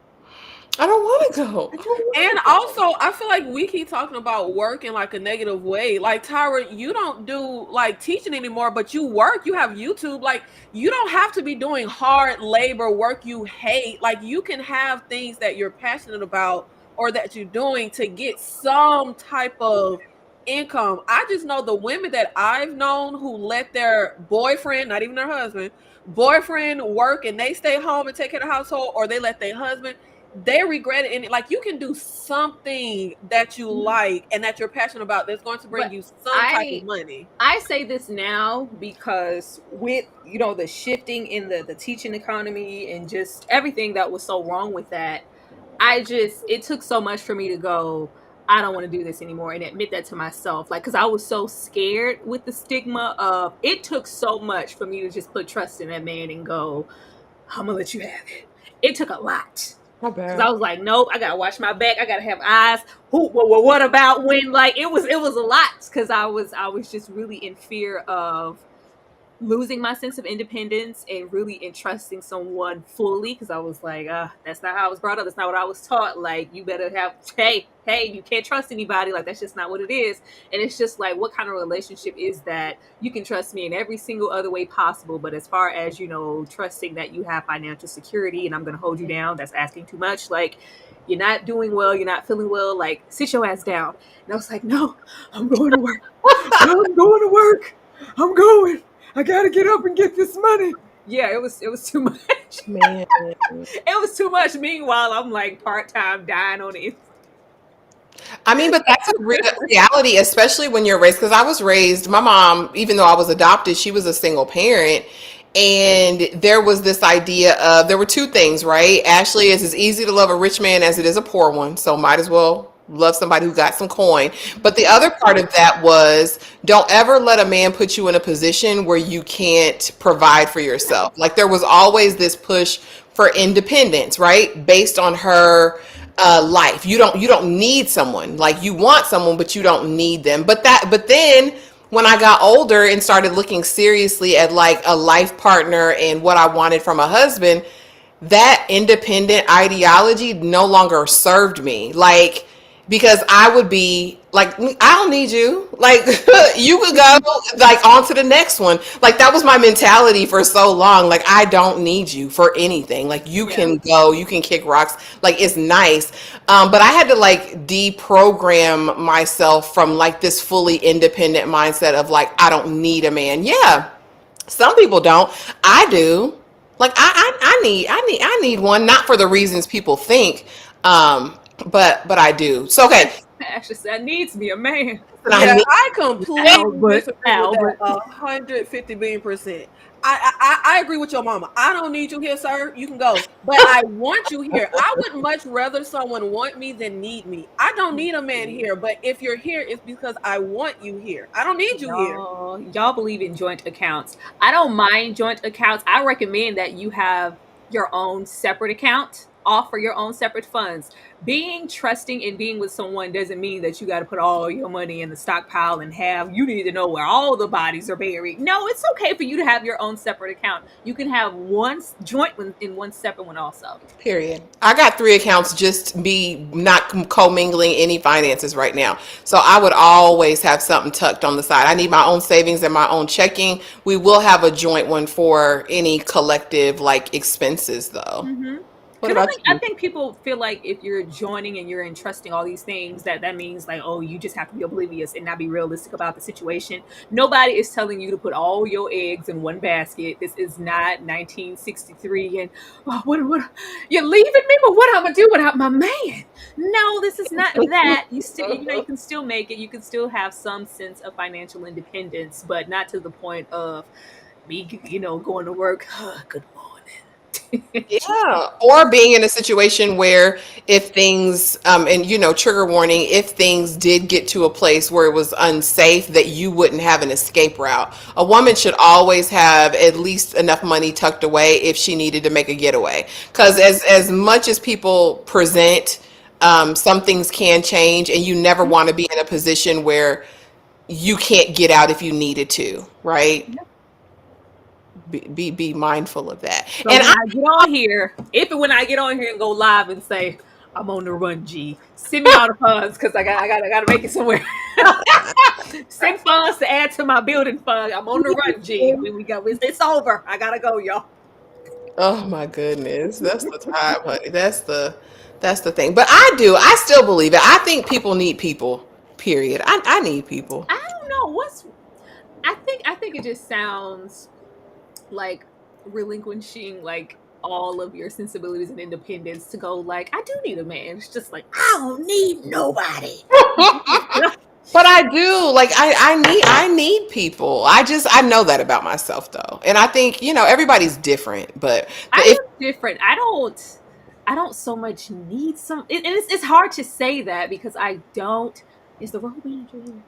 I don't want to go. And also, I feel like we keep talking about work in a negative way. Like, Tyra, you don't do teaching anymore, but you work. You have YouTube. You don't have to be doing hard labor work you hate. You can have things that you're passionate about or that you're doing to get some type of income. I just know the women that I've known who let their boyfriend, not even their husband, work and they stay home and take care of the household, or they let their husband. they regret it. And like, you can do something that you like and that you're passionate about that's going to bring But you some type of money. I say this now because with the shifting in the teaching economy and just everything that was so wrong with that, it took so much for me to go, I don't want to do this anymore and admit that to myself. Like, because I was so scared with the stigma of it took so much for me to just put trust in that man and go, I'm gonna let you have it. It took a lot. Because I was like, nope, I gotta watch my back. I gotta have eyes. What about when? Like, it was a lot because I was just really in fear of losing my sense of independence and really entrusting someone fully, because I was like, that's not how I was brought up. That's not what I was taught. Like, you better have, hey, you can't trust anybody. Like, that's just not what it is. And it's just like, what kind of relationship is that? You can trust me in every single other way possible, but as far as, trusting that you have financial security and I'm going to hold you down, that's asking too much. Like, you're not doing well, you're not feeling well, like, sit your ass down. And I was like, no, I'm going to work. I'm going to work. I'm going. I gotta get up and get this money. Yeah, it was too much. Man. It was too much. Meanwhile, I'm like part-time dying on it. I mean, but that's a reality, especially when you're raised. Because I was raised, my mom, even though I was adopted, she was a single parent. And there was this idea of, there were two things, right? Ashley, it's as easy to love a rich man as it is a poor one. So might as well love somebody who got some coin. But the other part of that was, don't ever let a man put you in a position where you can't provide for yourself. Like, there was always this push for independence, right? Based on her life. You don't need someone. Like, you want someone, but you don't need them. But then when I got older and started looking seriously at like a life partner and what I wanted from a husband, that independent ideology no longer served me. Like, because I would be like, I don't need you. Like, you could go like on to the next one. Like, that was my mentality for so long. Like, I don't need you for anything. Like, you can go, you can kick rocks. Like, it's nice. But I had to like deprogram myself from like this fully independent mindset of like, I don't need a man. Yeah. Some people don't. I do. Like, I need one, not for the reasons people think. But I do. So okay. Ashley said, needs me a man. Yeah, I completely disagree with that 150 billion%. I agree with your mama. I don't need you here, sir. You can go. But I want you here. I would much rather someone want me than need me. I don't need a man here, but if you're here, it's because I want you here. I don't need you here. Y'all believe in joint accounts. I don't mind joint accounts. I recommend that you have your own separate account, offer your own separate funds. Being trusting and being with someone doesn't mean that you got to put all your money in the stockpile and you need to know where all the bodies are buried. No, it's okay for you to have your own separate account. You can have one joint one in one separate one also. Period. I got 3 accounts, just me not commingling any finances right now. So I would always have something tucked on the side. I need my own savings and my own checking. We will have a joint one for any collective like expenses though. Mm-hmm. I think people feel like if you're joining and you're entrusting all these things, that means like, oh, you just have to be oblivious and not be realistic about the situation. Nobody is telling you to put all your eggs in one basket. This is not 1963 and what you're leaving me, but what I'm gonna do without my man? No, this is not that. You still, you can still make it. You can still have some sense of financial independence, but not to the point of me, going to work. Good morning. Yeah, or being in a situation where if things and trigger warning, if things did get to a place where it was unsafe, that you wouldn't have an escape route. A woman should always have at least enough money tucked away if she needed to make a getaway, because as much as people present, some things can change, and you never want to be in a position where you can't get out if you needed to, right? Yep. Be mindful of that. So and I get on here, when I get on here and go live and say I'm on the run, G, send me all the funds because I gotta make it somewhere. Send funds to add to my building fund. I'm on the run, G. It's over. I gotta go, y'all. Oh my goodness, that's the time, honey. That's the thing. But I still believe it. I think people need people. Period. I need people. I don't know I think it just sounds like relinquishing like all of your sensibilities and independence to go like, I do need a man. It's just like, I don't need nobody. But I do, like, I need people. I know that about myself though, and I think everybody's different. But I if am different. I don't so much need and it's hard to say that because I don't. Is the role manager here?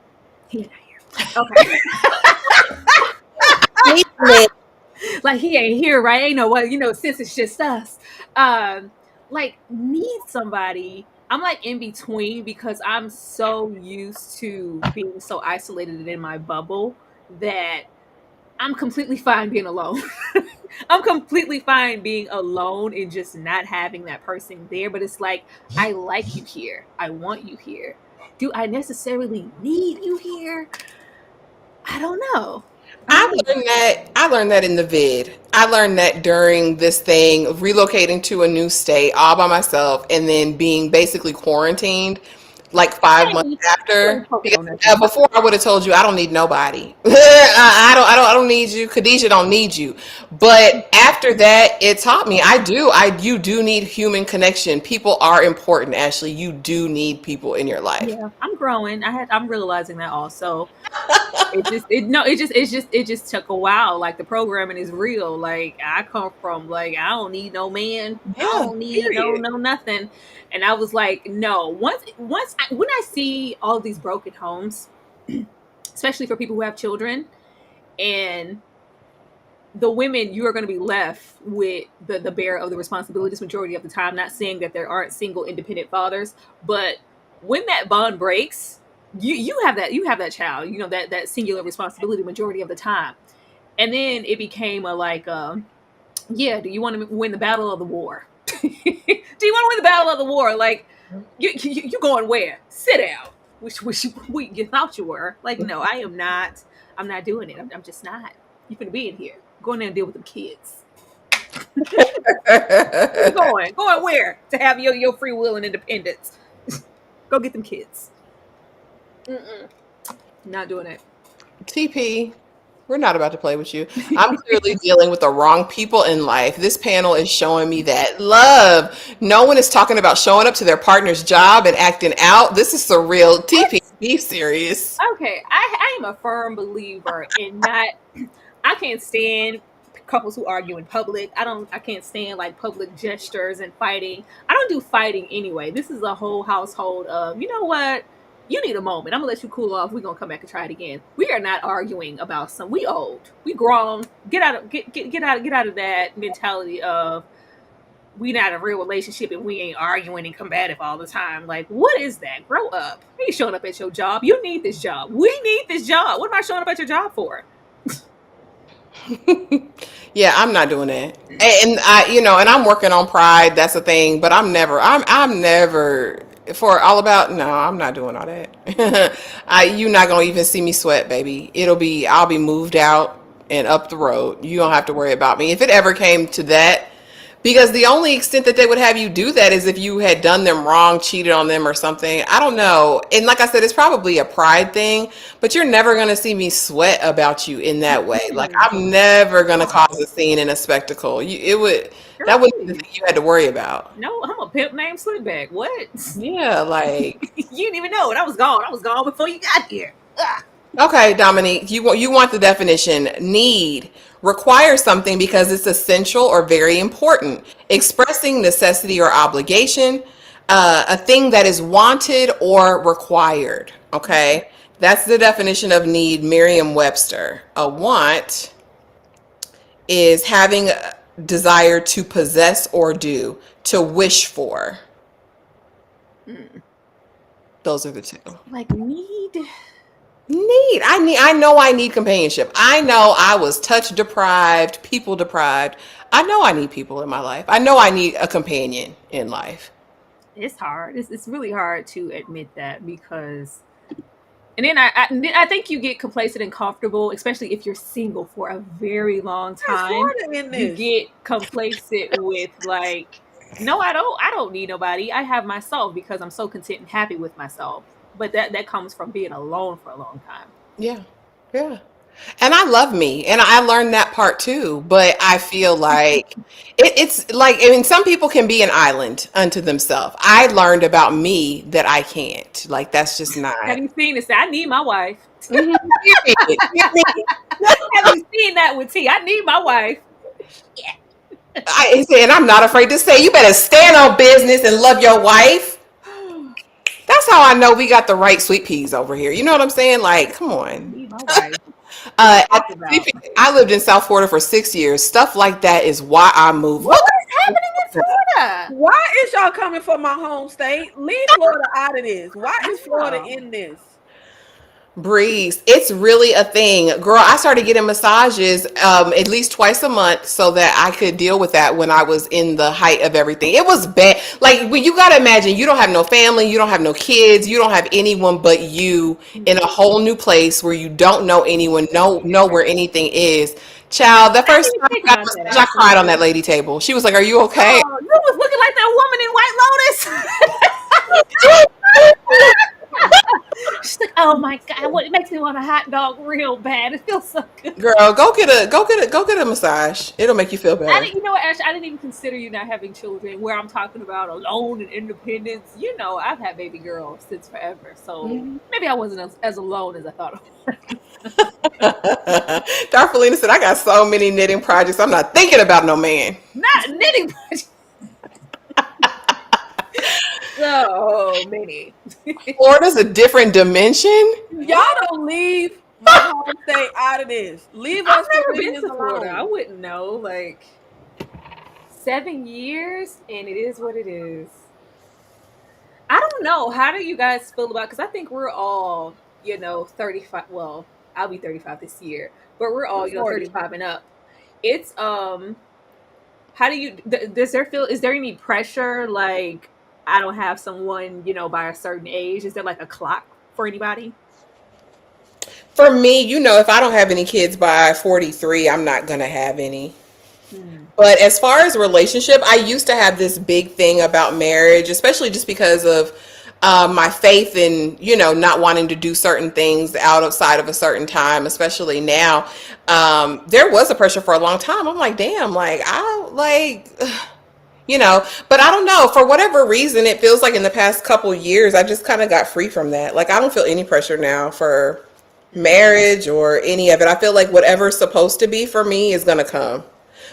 He not here. Okay. Like he ain't here, right? Ain't no what, since it's just us. Like need somebody. I'm like in between because I'm so used to being so isolated and in my bubble that I'm completely fine being alone. I'm completely fine being alone and just not having that person there. But it's like, I like you here. I want you here. Do I necessarily need you here? I don't know. I learned that in the vid. I learned that during this thing of relocating to a new state all by myself and then being basically quarantined like 5 months after. Before I would have told you I don't need nobody. I don't need you. Khadijah don't need you. But after that, it taught me you do need human connection. People are important, Ashley. You do need people in your life. Yeah, I'm growing. I'm realizing that also. It just took a while. Like the programming is real. Like I come from like I don't need no man. I don't need no nothing. And I was like, no. When I see all of these broken homes, especially for people who have children, and the women, you are going to be left with the bearer of the responsibilities majority of the time. Not saying that there aren't single independent fathers, but when that bond breaks, you have that child, that singular responsibility majority of the time. And then it became a like, yeah, do you want to win the battle of the war? Do you want to win the battle of the war? Like, you going where? Sit down. Which you thought you were. Like, no, I am not. I'm not doing it. I'm just not. You're gonna be in here. Go in there and deal with them kids. going where to have your free will and independence? Go get them kids. Not doing it. TP, we're not about to play with you. I'm clearly dealing with the wrong people in life. This panel is showing me that love. No one is talking about showing up to their partner's job and acting out. This is surreal. TP, be serious. Okay, I am a firm believer in not. I can't stand couples who argue in public. I can't stand like public gestures and fighting. I don't do fighting anyway. This is a whole household of, you know what? You need a moment. I'm gonna let you cool off. We're gonna come back and try it again. We are not arguing about we old. We grown. Get out of that mentality of we not a real relationship and we ain't arguing and combative all the time. Like, what is that? Grow up. You ain't showing up at your job. You need this job. We need this job. What am I showing up at your job for? Yeah, I'm not doing that. And and I'm working on pride. That's the thing. But I'm never for all about, no, I'm not doing all that. You're not gonna even see me sweat, baby. I'll be moved out and up the road. You don't have to worry about me. If it ever came to that, because the only extent that they would have you do that is if you had done them wrong, cheated on them or something. I don't know. And like I said, it's probably a pride thing, but you're never going to see me sweat about you in that way. Like, I'm never going to cause a scene and a spectacle. That wouldn't be the thing you had to worry about. No, I'm a pimp named Slickback. What? Yeah, like. You didn't even know it. I was gone. I was gone before you got here. Ugh. Okay, Dominique, you want the definition. Need. Require something because it's essential or very important. Expressing necessity or obligation. A thing that is wanted or required. Okay? That's the definition of need, Merriam-Webster. A want is having a desire to possess or do. To wish for. Those are the two. Like need. I know I need companionship. I know I was touch deprived, people deprived. I know I need people in my life. I know I need a companion in life. It's hard. It's really hard to admit that because, and then I think you get complacent and comfortable, especially if you're single for a very long time. You get complacent with like, no, I don't need nobody. I have myself because I'm so content and happy with myself. But that comes from being alone for a long time. Yeah. And I love me, and I learned that part too. But I feel like it's like, I mean, some people can be an island unto themselves. I learned about me that I can't. Like, that's just not. Have you seen this? I need my wife. Mhm. Period. Have you seen that with T? I need my wife. I say, and I'm not afraid to say, you better stand on business and love your wife. That's how I know we got the right sweet peas over here. You know what I'm saying? Like, come I on. need my wife. I lived in South Florida for 6 years. Stuff like that is why I moved. What is happening in Florida? Why is y'all coming for my home state? Leave Florida out of this. Why is Florida in this? Breeze, it's really a thing, girl. I started getting massages at least twice a month so that I could deal with that when I was in the height of everything. It was bad. Like, when you gotta imagine, you don't have no family, you don't have no kids, you don't have anyone but you in a whole new place where you don't know anyone, know where anything is. Child, the first time I got a massage, I cried on that lady table. She was like, "Are you okay?" Oh, you was looking like that woman in White Lotus. She's like, "Oh my god, it makes me want a hot dog real bad. It feels so good." Girl, go get a massage. It'll make you feel better. You know what, Ash? I didn't even consider you not having children. Where I'm talking about alone and independence. You know, I've had baby girls since forever, so maybe I wasn't as alone as I thought. Darfelina said, "I got so many knitting projects. I'm not thinking about no man." Not knitting projects. So many. Florida's a different dimension. Y'all don't leave my home state out of this. Leave us. I've never been to Florida. I wouldn't know. Like 7 years, and it is what it is. I don't know. How do you guys feel about? Because I think we're all, 35. Well, I'll be 35 this year, but we're all, 35 and up. It's How do you? Does there feel? Is there any pressure? Like, I don't have someone, by a certain age. Is there like a clock for anybody? For me, if I don't have any kids by 43, I'm not gonna have any. But as far as relationship, I used to have this big thing about marriage, especially just because of my faith in, not wanting to do certain things outside of a certain time, especially now. There was a pressure for a long time. I'm like, damn, like, but I don't know, for whatever reason, it feels like in the past couple years, I just kind of got free from that. Like, I don't feel any pressure now for marriage or any of it. I feel like whatever's supposed to be for me is going to come.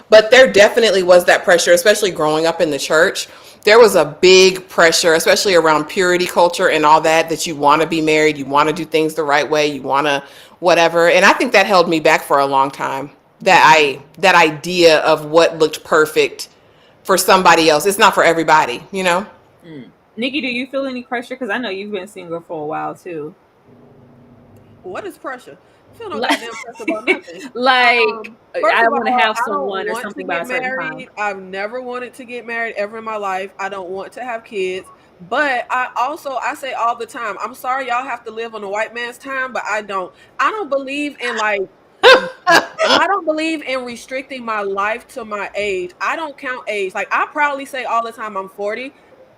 But there definitely was that pressure, especially growing up in the church. There was a big pressure, especially around purity culture and all that you want to be married, you want to do things the right way, you want to whatever. And I think that held me back for a long time. That idea of what looked perfect for somebody else. It's not for everybody, Nikki, do you feel any pressure? Because I know you've been single for a while too. What is pressure? I feel no goddamn pressure about nothing. I want to have someone or something by a certain time. I've never wanted to get married ever in my life. I don't want to have kids. But I say all the time, I'm sorry y'all have to live on a white man's time, but I don't believe in I don't believe in restricting my life to my age. I don't count age. Like, I proudly say all the time I'm 40.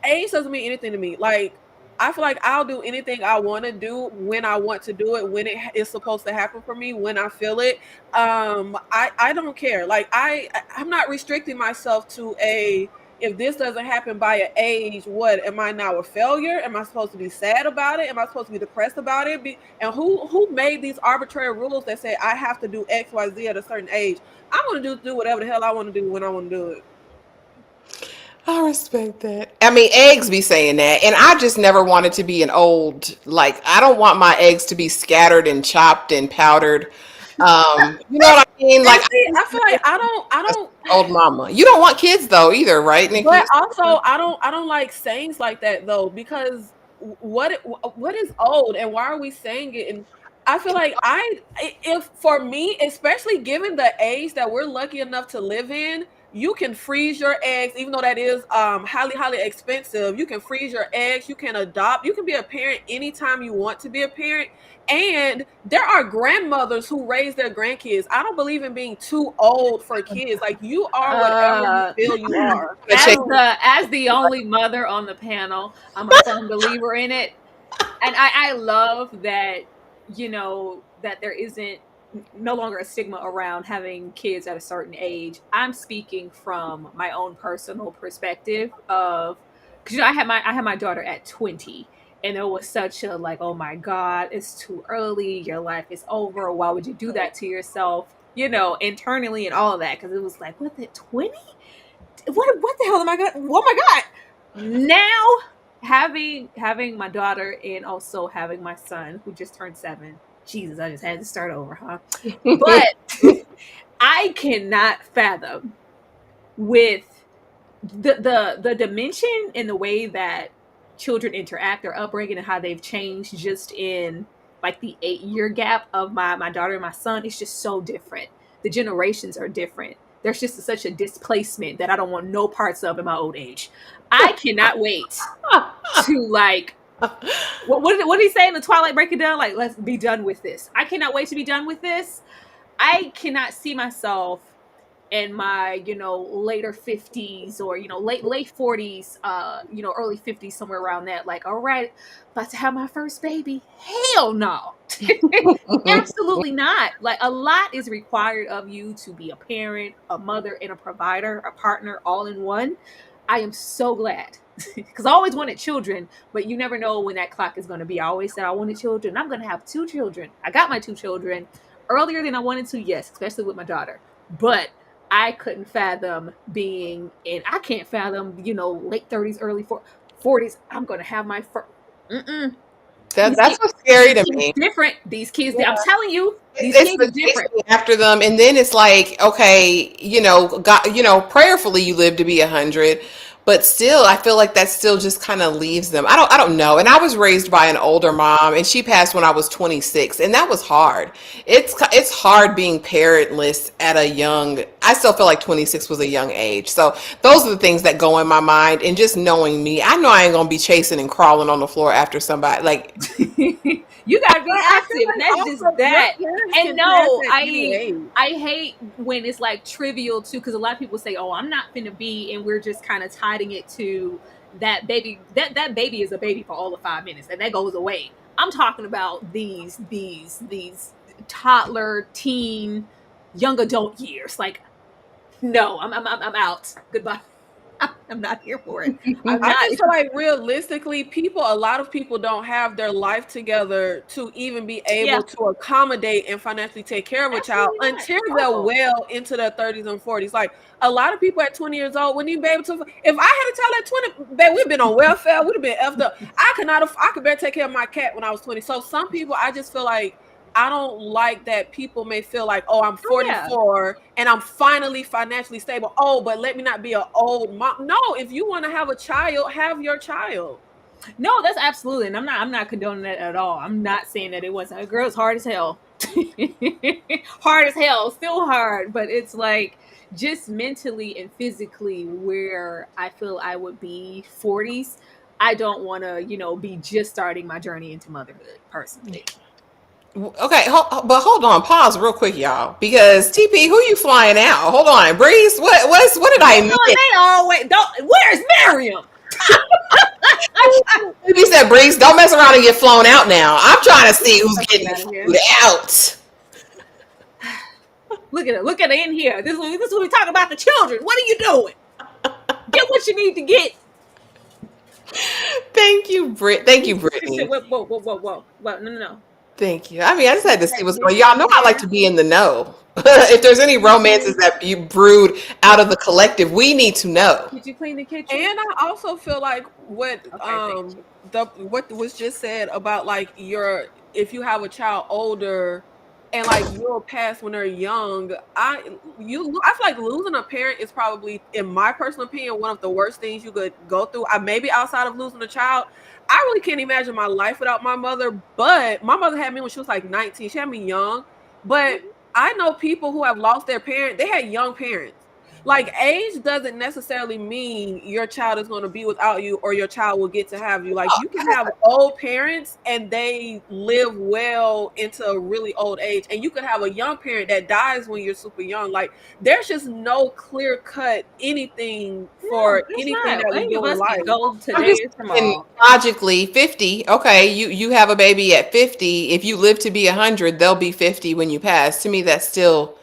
Age doesn't mean anything to me. Like, I feel like I'll do anything I want to do when I want to do it, when it is supposed to happen for me, when I feel it. I don't care. Like, I'm not restricting myself to if this doesn't happen by an age, what am I now, a failure? Am I supposed to be sad about it? Am I supposed to be depressed about it? And who made these arbitrary rules that say I have to do X, Y, Z at a certain age? I'm going to do whatever the hell I want to do when I want to do it. I respect that. I mean, eggs be saying that, and I just never wanted to be an old, like, I don't want my eggs to be scattered and chopped and powdered. You know what I mean? Like, I feel like I don't old mama. You don't want kids though either, right, Nikki? But also, I don't like sayings like that though, because what is old and why are we saying it? And I feel like if for me, especially given the age that we're lucky enough to live in, you can freeze your eggs, even though that is highly expensive. You can freeze your eggs. You can adopt. You can be a parent anytime you want to be a parent. And there are grandmothers who raise their grandkids. I don't believe in being too old for kids. Like, you are whatever you feel you are. As the only mother on the panel, I'm a firm believer in it. And I love that, that there isn't no longer a stigma around having kids at a certain age. I'm speaking from my own personal perspective of, because I had my daughter at 20, and it was such a like, oh my god, it's too early, your life is over, why would you do that to yourself, internally and all of that, because it was like, what, the 20, what the hell am I gonna, oh my god. Now having my daughter and also having my son who just turned 7, Jesus, I just had to start over, huh? But I cannot fathom with the dimension and the way that children interact, their upbringing, and how they've changed just in like the 8-year gap of my daughter and my son. It's just so different. The generations are different. There's just such a displacement that I don't want no parts of in my old age. I cannot wait to like, what did he say in the Twilight Break It Down? Like, let's be done with this. I cannot wait to be done with this. I cannot see myself in my, later 50s or, late 40s, early 50s, somewhere around that. Like, all right, about to have my first baby. Hell no. Absolutely not. Like, a lot is required of you to be a parent, a mother, and a provider, a partner, all in one. I am so glad, because I always wanted children, but you never know when that clock is going to be. I always said I wanted children. I'm going to have 2 children. I got my 2 children earlier than I wanted to, yes, especially with my daughter. But I couldn't fathom being in, I can't fathom, late 30s, early 40s. I'm going to have my first. That's what's scary to me. Different. These kids, I'm telling you, these kids are different. After them, and then it's like, okay, God, prayerfully you live to be 100, but still, I feel like that still just kind of leaves them. I don't know. And I was raised by an older mom, and she passed when I was 26, and that was hard. It's hard being parentless at a young. I still feel like 26 was a young age. So those are the things that go in my mind, and just knowing me, I know I ain't gonna be chasing and crawling on the floor after somebody. Like, you gotta be active, and that's just that. And no, I hate when it's like trivial too, because a lot of people say, "Oh, I'm not finna be," and we're just kind of tiding it to that baby. That baby is a baby for all of 5 minutes, and that goes away. I'm talking about these toddler, teen, young adult years. Like, no, I'm out. Goodbye. I'm not here for it. I just feel like realistically, a lot of people don't have their life together to even be able to accommodate and financially take care of a child until they're well into their 30s and 40s. Like, a lot of people at 20 years old wouldn't even be able to. If I had a child at 20, babe, we'd been on welfare, we'd have been effed up. I could barely take care of my cat when I was 20. So some people, I just feel like, I don't like that people may feel like, oh, I'm 44 and I'm finally financially stable. Oh, but let me not be an old mom. No, if you want to have a child, have your child. No, that's absolutely, and I'm not condoning that at all. I'm not saying that it wasn't. A girl's hard as hell. Hard as hell, still hard, but it's like just mentally and physically where I feel I would be 40s. I don't want to, be just starting my journey into motherhood personally. Okay, but hold on, pause real quick, y'all, because TP, who you flying out? Hold on, Breeze, what did I miss? They always don't. Where's Miriam? You said, Breeze, don't mess around and get flown out now. I'm trying to see who's getting flown out. Look at her in here. This is when we talk about the children. What are you doing? Get what you need to get. Thank you, Brittany. Whoa. No. Thank you. I mean, I just had to see what's going on. Y'all know I like to be in the know. If there's any romances that you brewed out of the collective, we need to know. Did you clean the kitchen? And I also feel like what was just said about like if you have a child older and like you'll pass when they're young, I feel like losing a parent is probably, in my personal opinion, one of the worst things you could go through. Maybe outside of losing a child. I really can't imagine my life without my mother, but my mother had me when she was like 19. She had me young, but I know people who have lost their parent. They had young parents. like age doesn't necessarily mean your child is going to be without you or your child will get to have you. Like you can have old parents and they live well into a really old age, and you could have a young parent that dies when you're super young. Like there's just no clear cut anything for anything that we do in life. Go I'm today just or thinking tomorrow. logically, 50. Okay, you have a baby at 50. If you live to be 100, they'll be 50 when you pass. To me, that's still,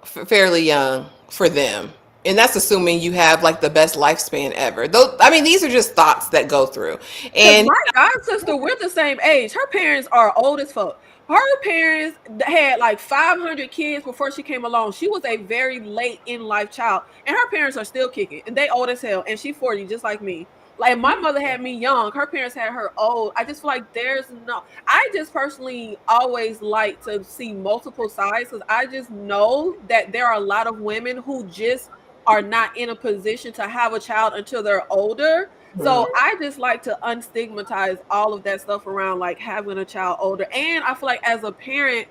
fairly young for them. And that's assuming you have like the best lifespan ever. Though, I mean, these are just thoughts that go through. Because And my god sister, we're the same age. Her parents are old as fuck. Her parents had like 500 kids before she came along. She was a very late in life child, and her parents are still kicking, and they old as hell. And she's 40, just like me. Like my mother had me young. Her parents had her old. I just feel like there's no. I just personally always like to see multiple sides because I just know that there are a lot of women who just are not in a position to have a child until they're older. So I just like to unstigmatize all of that stuff around like having a child older. And I feel like as a parent,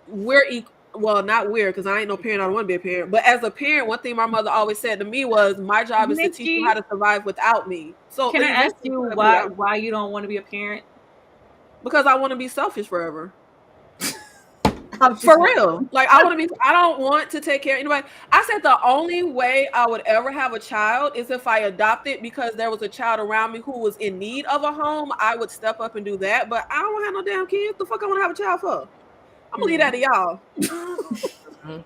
we're well, not weird because I ain't no parent. I don't want to be a parent. But as a parent, one thing my mother always said to me was, "My job is to teach you how to survive without me." So Can I ask you why you don't want to be a parent? Because I want to be selfish forever. For real. Like I don't want to take care of anybody. I said the only way I would ever have a child is if I adopted because there was a child around me who was in need of a home. I would step up and do that. But I don't want to have no damn kids. The fuck I want to have a child for? I'm gonna leave that to y'all.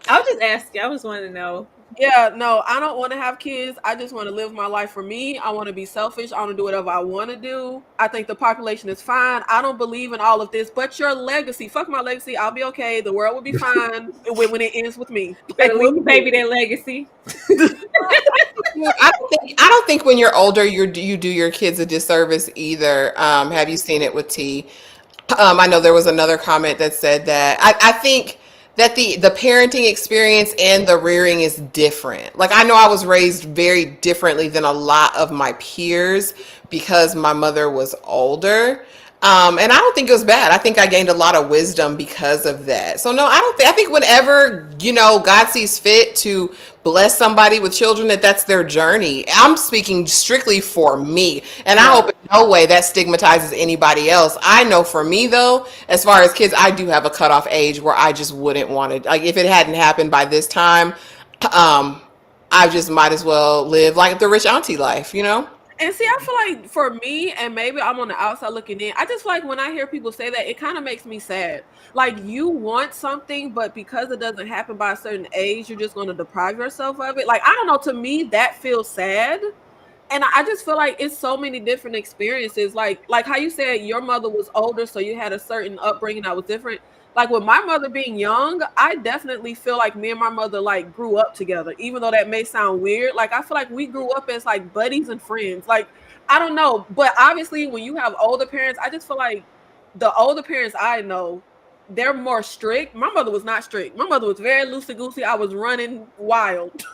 I'll just ask you. I just wanted to know. Yeah, no, I don't want to have kids. I just want to live my life for me. I want to be selfish. I want to do whatever I want to do. I think the population is fine. I don't believe in all of this, but your legacy, fuck my legacy. I'll be okay. The world will be fine when it ends with me. Better leave the baby that legacy. I don't think when you're older, you do your kids a disservice either. Have you seen it with T? I know there was another comment that said that I think that the parenting experience and the rearing is different. Like I know I was raised very differently than a lot of my peers because my mother was older. And I don't think it was bad. I think I gained a lot of wisdom because of that. So no, I think whenever, God sees fit to bless somebody with children, that's their journey. I'm speaking strictly for me. And I hope in no way that stigmatizes anybody else. I know for me though, as far as kids, I do have a cutoff age where I just wouldn't want it. Like if it hadn't happened by this time, I just might as well live like the rich auntie life, And see, I feel like for me, and maybe I'm on the outside looking in, I just feel like when I hear people say that, it kind of makes me sad. Like you want something, but because it doesn't happen by a certain age, you're just going to deprive yourself of it. Like, I don't know, to me, that feels sad. And I just feel like it's so many different experiences. Like how you said your mother was older, so you had a certain upbringing that was different. Like with my mother being young, I definitely feel like me and my mother like grew up together, even though that may sound weird. Like I feel like we grew up as like buddies and friends. Like I don't know, but obviously when you have older parents, I just feel like the older parents I know, they're more strict. My mother was not strict. My mother was very loosey goosey. I was running wild.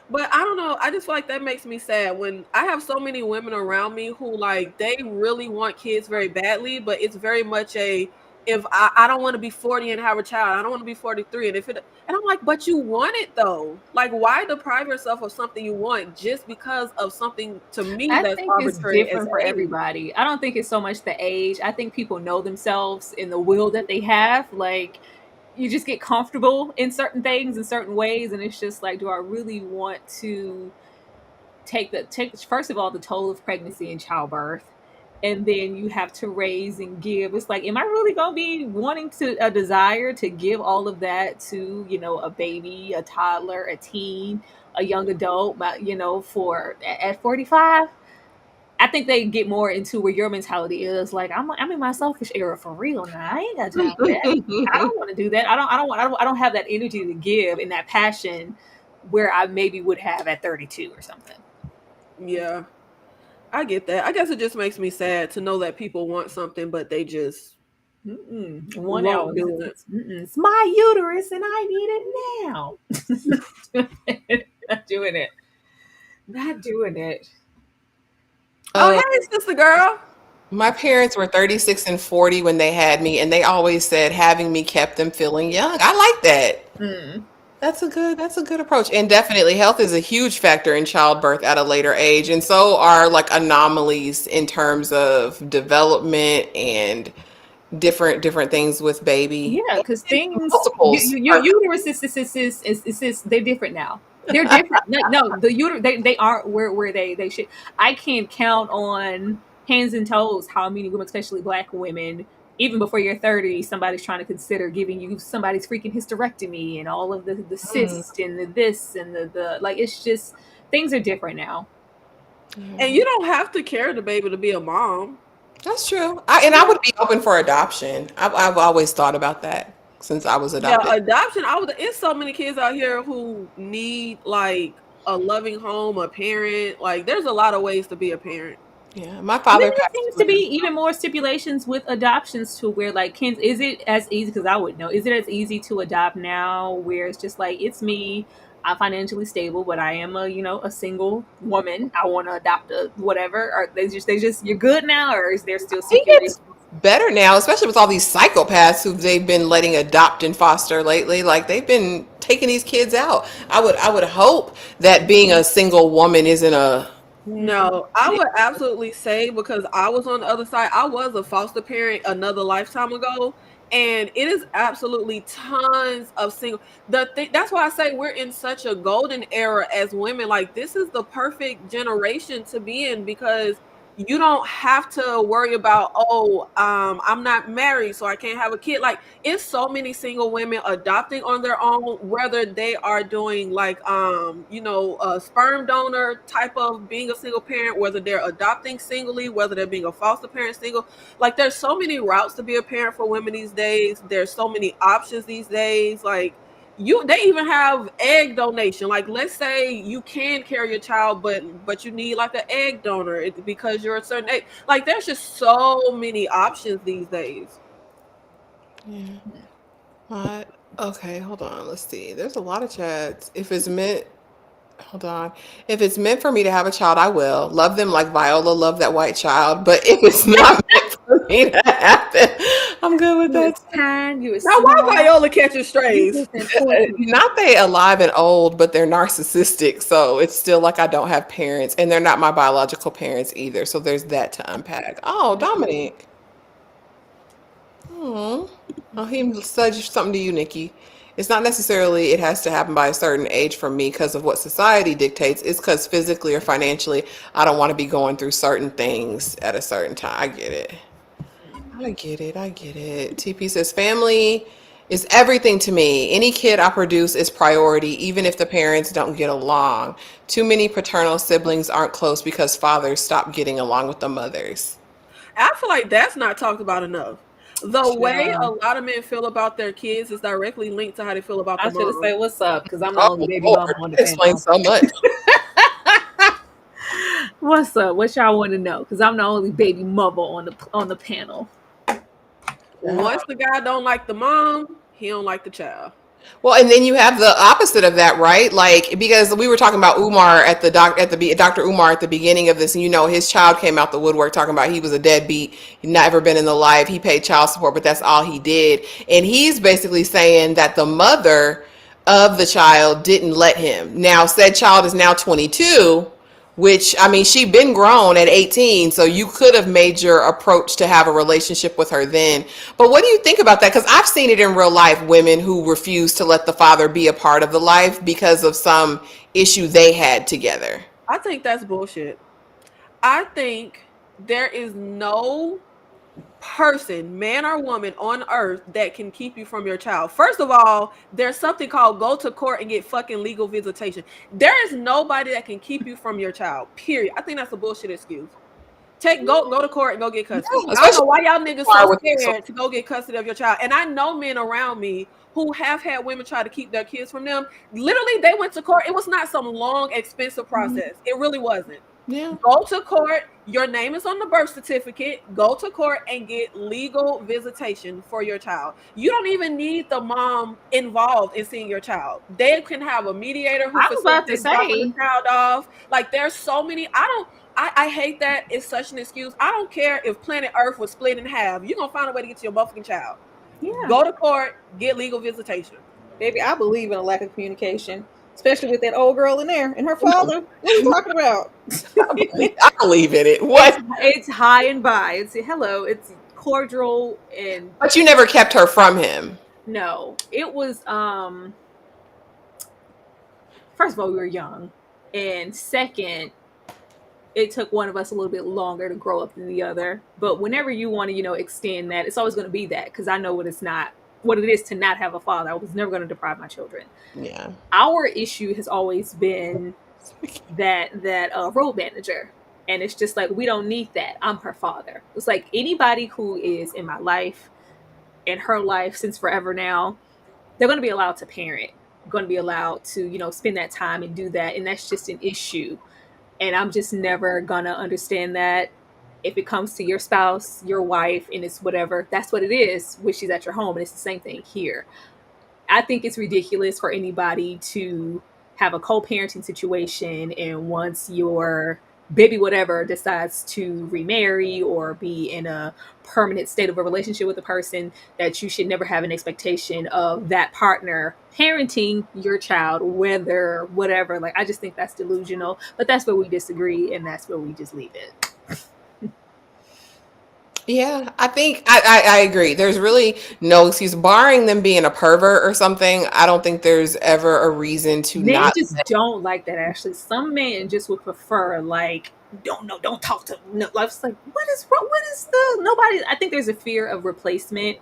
But I don't know. I just feel like that makes me sad when I have so many women around me who like they really want kids very badly, but it's very much if I don't want to be 40 and have a child, I don't want to be 43. And I'm like, but you want it though. Like, why deprive yourself of something you want just because of something to me that's arbitrary? It's different for everybody. I don't think it's so much the age. I think people know themselves in the will that they have. Like, you just get comfortable in certain things in certain ways, and it's just like, do I really want to take first of all the toll of pregnancy and childbirth, and then you have to raise and give? It's like, am I really gonna be wanting a desire to give all of that to a baby, a toddler, a teen, a young adult, for at 45? I think they get more into where your mentality is. Like, I'm in my selfish era for real now. I ain't got time for that. I don't want to do that. I don't have that energy to give and that passion where I maybe would have at 32 or something. Yeah, I get that. I guess it just makes me sad to know that people want something, but they just won't do it. It's my uterus and I need it now. Not doing it. Not doing it. Oh, hey, sister girl. My parents were 36 and 40 when they had me, and they always said having me kept them feeling young. I like that. That's a good approach. And definitely health is a huge factor in childbirth at a later age. And so are like anomalies in terms of development and different things with baby. Yeah, because things Multiples. your uterus is they're different now. They're different. No, the uterus they aren't where they should. I can't count on hands and toes how many women, especially black women, even before you're 30, somebody's trying to consider giving you somebody's freaking hysterectomy and all of the cyst and the this and the like. It's just things are different now. And you don't have to carry the baby to be a mom. That's true. I would be open for adoption. I've always thought about that since I was Yeah, adopted. adoption. It's so many kids out here who need like a loving home, a parent. Like, there's a lot of ways to be a parent. Yeah, my And father then there passed seems to away. be even more stipulations with adoptions to where like can is it as easy because I would know is it as easy to adopt now where it's just like it's me, I'm financially stable but I am a single woman, I want to adopt a whatever, or they just you're good now, or is there still I think stipulations? it's better now, especially with all these psychopaths who they've been letting adopt and foster lately. Like they've been taking these kids out. I would hope that being a single woman isn't a No, I would absolutely say, because I was on the other side. I was a foster parent another lifetime ago, and it is absolutely tons of single. That's why I say we're in such a golden era as women. Like, this is the perfect generation to be in, because you don't have to worry about, I'm not married, so I can't have a kid. Like, it's so many single women adopting on their own, whether they are doing like a sperm donor type of being a single parent, whether they're adopting singly, whether they're being a foster parent single. Like, there's so many routes to be a parent for women these days. There's so many options these days. Like, they even have egg donation. Like, let's say you can carry your child, but you need like an egg donor because you're a certain age. Like, there's just so many options these days. okay, hold on. Let's see. There's a lot of chats. If it's meant hold on. If it's meant for me to have a child, I will. Love them like Viola loved that white child. But if it's not meant for me to happen, I'm good with You that. is kind, you is Now, why smart, Viola catching you strays? is important. Not they alive and old, but they're narcissistic. So it's still like I don't have parents, and they're not my biological parents either. So there's that to unpack. Oh, Dominic. Oh, he said something to you, Nikki. It's not necessarily it has to happen by a certain age for me because of what society dictates. It's because physically or financially, I don't want to be going through certain things at a certain time. I get it. I get it. I get it. TP says family is everything to me. Any kid I produce is priority, even if the parents don't get along. Too many paternal siblings aren't close because fathers stop getting along with the mothers. I feel like that's not talked about enough. The way Yeah. a lot of men feel about their kids is directly linked to how they feel about I the should have mom. said what's up because I'm the Oh, only baby Lord. mama on the That explains panel. so much. What's up? What y'all want to know? Because I'm the only baby mother on the panel. Once the guy don't like the mom, he don't like the child. Well, and then you have the opposite of that, right? Like because we were talking about Umar at the Dr. Umar at the beginning of this, and his child came out the woodwork talking about he was a deadbeat, he'd never been in the life, he paid child support, but that's all he did, and he's basically saying that the mother of the child didn't let him. Now, said child is now 22. Which, I mean, she'd been grown at 18, so you could have made your approach to have a relationship with her then. But what do you think about that? Because I've seen it in real life, women who refuse to let the father be a part of the life because of some issue they had together. I think that's bullshit. I think there is no person, man or woman on earth, that can keep you from your child. First of all, there's something called go to court and get fucking legal visitation. There is nobody that can keep you from your child, period. I think that's a bullshit excuse. Go to court and go get custody. I don't know why y'all niggas so scared to go get custody of your child. And I know men around me who have had women try to keep their kids from them. Literally, they went to court. It was not some long, expensive process. It really wasn't. Yeah. Go to court. Your name is on the birth certificate. Go to court and get legal visitation for your child. You don't even need the mom involved in seeing your child. They can have a mediator who I was about to facilitates dropping say. the child off. Like, there's so many. I hate that it's such an excuse. I don't care if planet Earth was split in half. You're gonna find a way to get to your motherfucking child. Yeah. Go to court, get legal visitation. Baby, I believe in a lack of communication, especially with that old girl in there and her father. What are you talking about? I believe in it. What? It's high and by. It's hello. It's cordial and But you never kept her from him. no. It was first of all, we were young, and second, it took one of us a little bit longer to grow up than the other. But whenever you want to, extend that, it's always going to be that because I know what it is to not have a father. I was never going to deprive my children. Yeah. Our issue has always been that road manager, and it's just like we don't need that. I'm her father. It's like anybody who is in my life, in her life since forever now, they're going to be allowed to parent, going to be allowed to spend that time and do that, and that's just an issue. And I'm just never gonna understand that if it comes to your spouse, your wife, and it's whatever, that's what it is, which is at your home. And it's the same thing here. I think it's ridiculous for anybody to have a co-parenting situation, and once your baby whatever decides to remarry or be in a permanent state of a relationship with a person, that you should never have an expectation of that partner parenting your child, whether whatever. Like, I just think that's delusional, but that's where we disagree, and that's where we just leave it. Yeah, I think I agree. There's really no excuse, barring them being a pervert or something. I don't think there's ever a reason to Men not. just don't like that. Actually, some men just would prefer like don't talk to no. Life's like what is wrong? What is the nobody? I think there's a fear of replacement,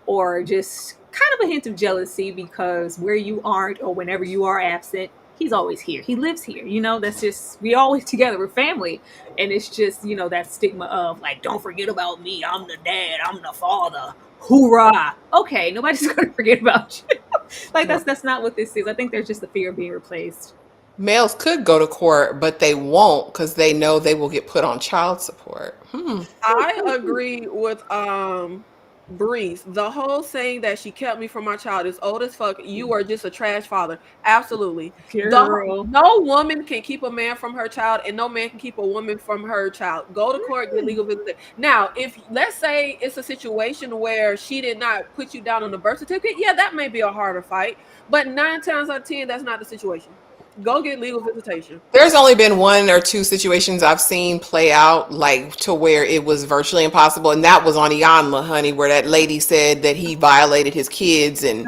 or just kind of a hint of jealousy because where you aren't or whenever you are absent, he's always here. He lives here. That's just we always together. We're family, and it's just that stigma of like don't forget about me. I'm the dad. I'm the father. Hoorah! Okay, nobody's gonna forget about you. Like that's not what this is. I think there's just the fear of being replaced. Males could go to court, but they won't because they know they will get put on child support. I agree with Breeze. The whole saying that she kept me from my child is old as fuck. You are just a trash father. Absolutely. Girl. No woman can keep a man from her child, and no man can keep a woman from her child. Go to court, get legal visitation. Now, if let's say it's a situation where she did not put you down on the birth certificate, yeah, that may be a harder fight. But 9 times out of 10, that's not the situation. Go get legal visitation. There's only been 1 or 2 situations I've seen play out like to where it was virtually impossible, and that was on Iyanla, honey, where that lady said that he violated his kids, and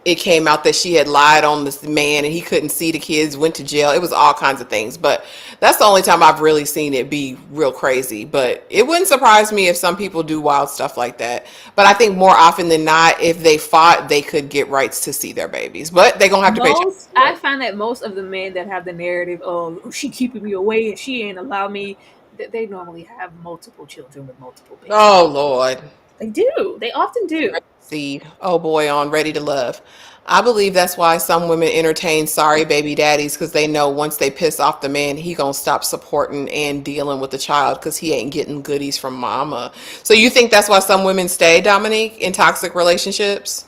it came out that she had lied on this man and he couldn't see the kids, went to jail. It was all kinds of things, but that's the only time I've really seen it be real crazy. But it wouldn't surprise me if some people do wild stuff like that. But I think more often than not, if they fought, they could get rights to see their babies, but they're gonna have to pay. I find that most of the men that have the narrative of she keeping me away and she ain't allow me, that they normally have multiple children with multiple babies. Oh Lord, they do. They often do. Seed. Oh boy, on Ready to Love. I believe that's why some women entertain sorry baby daddies, because they know once they piss off the man, he gonna stop supporting and dealing with the child because he ain't getting goodies from mama. So you think that's why some women stay, Dominique, in toxic relationships?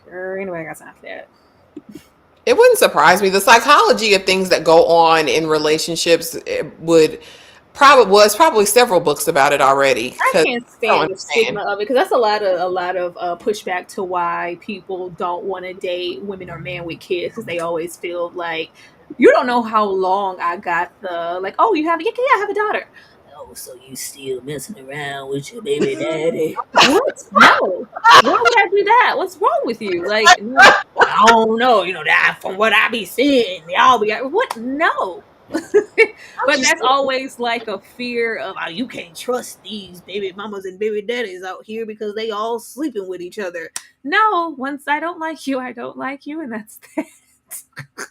Girl, anyway, I got time for that. It wouldn't surprise me. The psychology of things that go on in relationships was probably several books about it already. I can't stand the stigma of it because that's a lot of pushback to why people don't want to date women or men with kids, because they always feel like you don't know how long I got the like. Oh, you have I have a daughter. Oh, so you still messing around with your baby daddy? What? No. Why would I do that? What's wrong with you? Like, no, I don't know. That from what I be seeing, y'all be what? No. But that's always like a fear of you can't trust these baby mamas and baby daddies out here because they all sleeping with each other. No, once I don't like you, I don't like you, and that's that.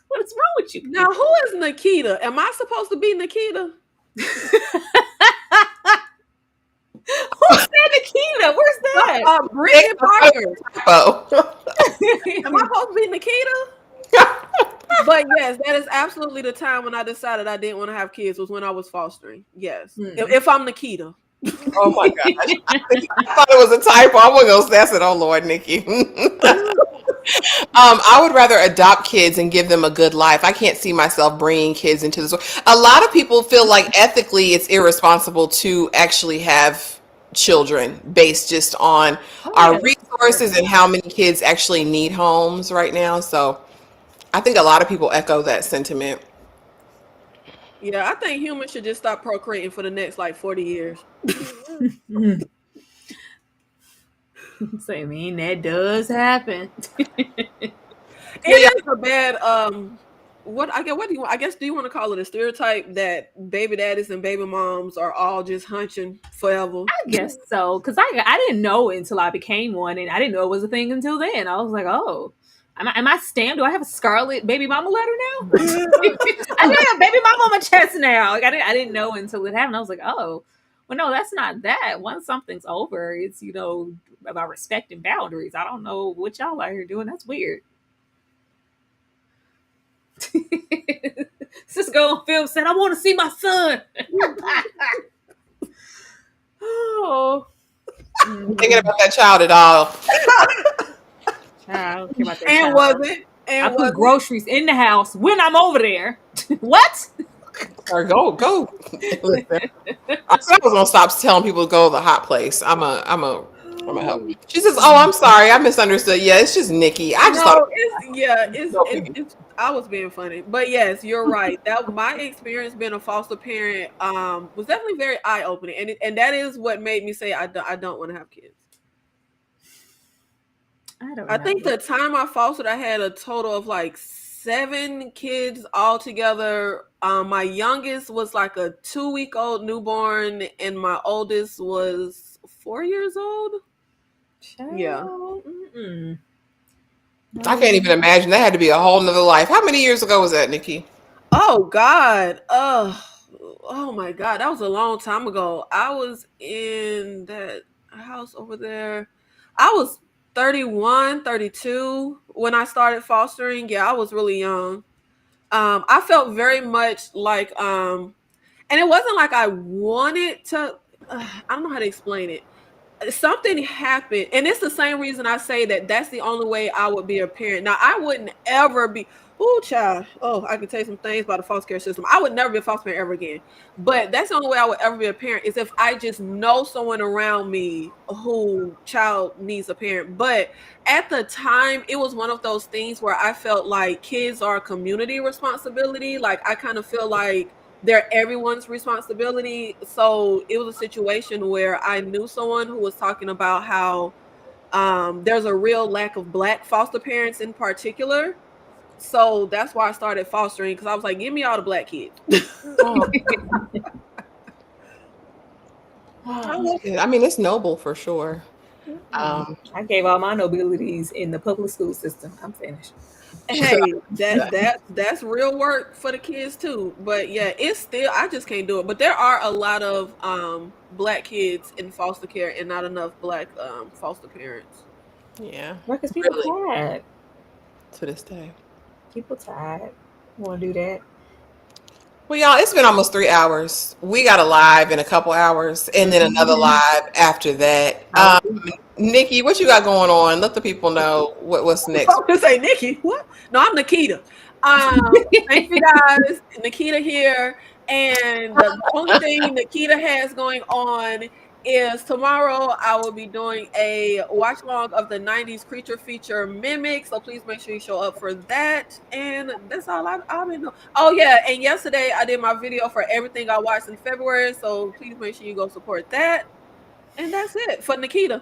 What is wrong with you? Now, who is Nikita? Am I supposed to be Nikita? Who's that Nikita? Where's that? Brittany Parker. Am I supposed to be Nikita? But yes, that is absolutely the time when I decided I didn't want to have kids, was when I was fostering. Yes. If I'm Nikita. Oh my gosh. I thought it was a typo. I wasn't going to say it. Oh Lord, Nikki. I would rather adopt kids and give them a good life. I can't see myself bringing kids into this world. A lot of people feel like ethically it's irresponsible to actually have children based just on our resources and how many kids actually need homes right now. So I think a lot of people echo that sentiment. Yeah, I think humans should just stop procreating for the next like 40 years. So I mean that does happen. It is a bad do you want to call it a stereotype that baby daddies and baby moms are all just hunching forever? I guess so, because I didn't know it until I became one, and I didn't know it was a thing until then. I was like, oh, am I stamped? Do I have a scarlet baby mama letter now? I do have baby mama on my chest now. Like I didn't know until it happened. I was like, oh, well, no, that's not that. Once something's over, it's about respecting boundaries. I don't know what y'all out here doing. That's weird. This girl on film said, I want to see my son. Oh. Thinking about that child at all. I don't care about that And child. was it? And I put groceries in the house when I'm over there. What? Or go. Listen, I was gonna stop telling people to go to the hot place. I'm a help. She says, "Oh, I'm sorry, I misunderstood. Yeah, it's just Nikki. I just thought it's I was being funny, but yes, you're right. That my experience being a foster parent was definitely very eye opening, and that is what made me say I don't want to have kids. I think the time I fostered, I had a total of like 7 kids altogether. My youngest was like a 2-week-old newborn, and my oldest was 4 years old. Child. Yeah. Mm-mm. I can't even imagine. That had to be a whole nother life. How many years ago was that, Nikki? Oh God. Oh my God. That was a long time ago. I was in that house over there. I was 31, 32 when I started fostering. Yeah, I was really young. I felt very much like and it wasn't like I wanted to I don't know how to explain it. Something happened, and it's the same reason I say that's the only way I would be a parent. Now, I wouldn't ever be. Oh, child. Oh, I can tell you some things about the foster care system. I would never be a foster parent ever again. But that's the only way I would ever be a parent is if I just know someone around me who child needs a parent. But at the time, it was one of those things where I felt like kids are a community responsibility. Like I kind of feel like they're everyone's responsibility. So it was a situation where I knew someone who was talking about how there's a real lack of Black foster parents in particular. So that's why I started fostering, because I was like, give me all the Black kids. I mean, it's noble for sure. I gave all my nobilities in the public school system. I'm finished. Hey, that's real work for the kids too. But yeah, it's still, I just can't do it. But there are a lot of Black kids in foster care and not enough Black foster parents. Yeah, Because people tired. to this day. People tired. Want to do that? Well, y'all, it's been almost 3 hours. We got a live in a couple hours, and then another live after that. Nikki, what you got going on? Let the people know what's next. I was gonna say Nikki. What? No, I'm Nikita. Thank you guys. Nikita here. And the only thing Nikita has going on is tomorrow I will be doing a watch along of the 90s creature feature Mimic. So please make sure you show up for that. And that's all I've been doing. Oh yeah, and yesterday I did my video for everything I watched in February. So please make sure you go support that. And that's it for Nikita.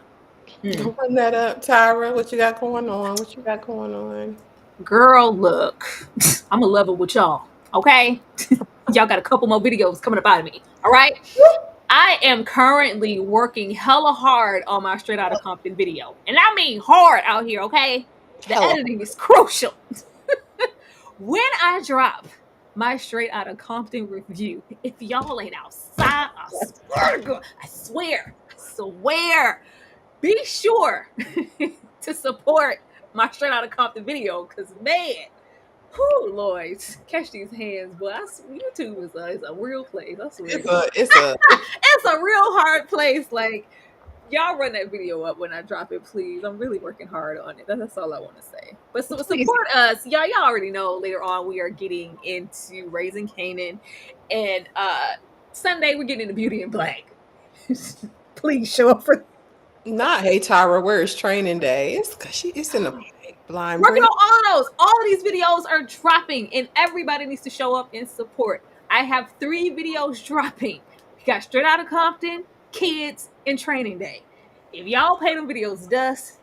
Run that up, Tyra. What you got going on? Girl, look, I'm in love with y'all. Okay, y'all got a couple more videos coming up out of me. All right. I am currently working hella hard on my Straight Outta Compton video. And I mean hard out here, okay? The editing is crucial. When I drop my Straight Outta Compton review, if y'all ain't outside, I swear, be sure to support my Straight Outta Compton video, because man, whoo, Lord, catch these hands, boy. YouTube is a real place. I swear. It's a real hard place. Like, y'all run that video up when I drop it, please. I'm really working hard on it. That's all I want to say. But support us. Y'all already know later on we are getting into Raising Canaan. And Sunday we're getting into Beauty in Black. Please show up for Not, hey Tyra, where is training day? It's because it's in the blind. working on all of those. All of these videos are dropping, and everybody needs to show up and support. I have 3 videos dropping. We got Straight Outta Compton, Kids, and Training Day. If y'all pay them videos dust,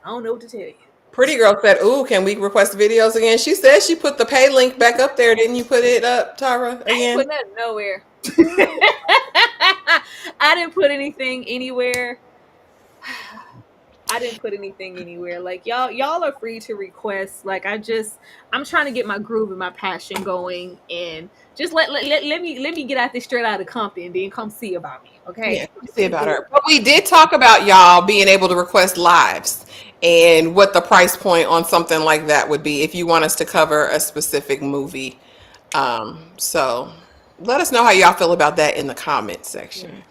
I don't know what to tell you. Pretty girl said, "Ooh, can we request videos again?" She said she put the pay link back up there. Didn't you put it up, Tyra? I ain't Again? put nothing nowhere. I didn't put anything anywhere. I didn't put anything anywhere. Like y'all are free to request. Like I'm trying to get my groove and my passion going, and just let me get out this Straight Outta Compton and then come see about me. Okay? Yeah, see about her. But we did talk about y'all being able to request lives and what the price point on something like that would be if you want us to cover a specific movie. So let us know how y'all feel about that in the comments section. Yeah.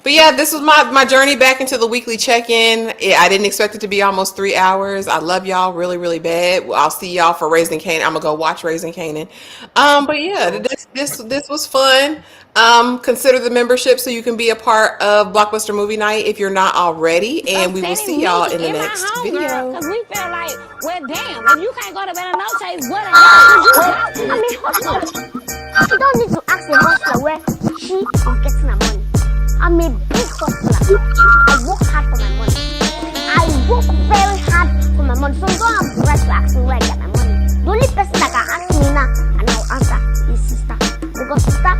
But yeah, this was my journey back into the weekly check-in. I didn't expect it to be almost 3 hours. I love y'all really, really bad. I'll see y'all for Raising Canaan. I'm gonna go watch Raising Canaan. But yeah, this was fun. Consider the membership so you can be a part of Blockbuster Movie Night if you're not already. And we will see y'all in the next video. Because we feel like, well, damn, if you can't go to bed and no chase, what the hell did you out? I mean, hustler. You don't need to ask the hustler where she is getting her money. I'm a big hustler. I work hard for my money. I work very hard for my money. So don't have the right to ask me where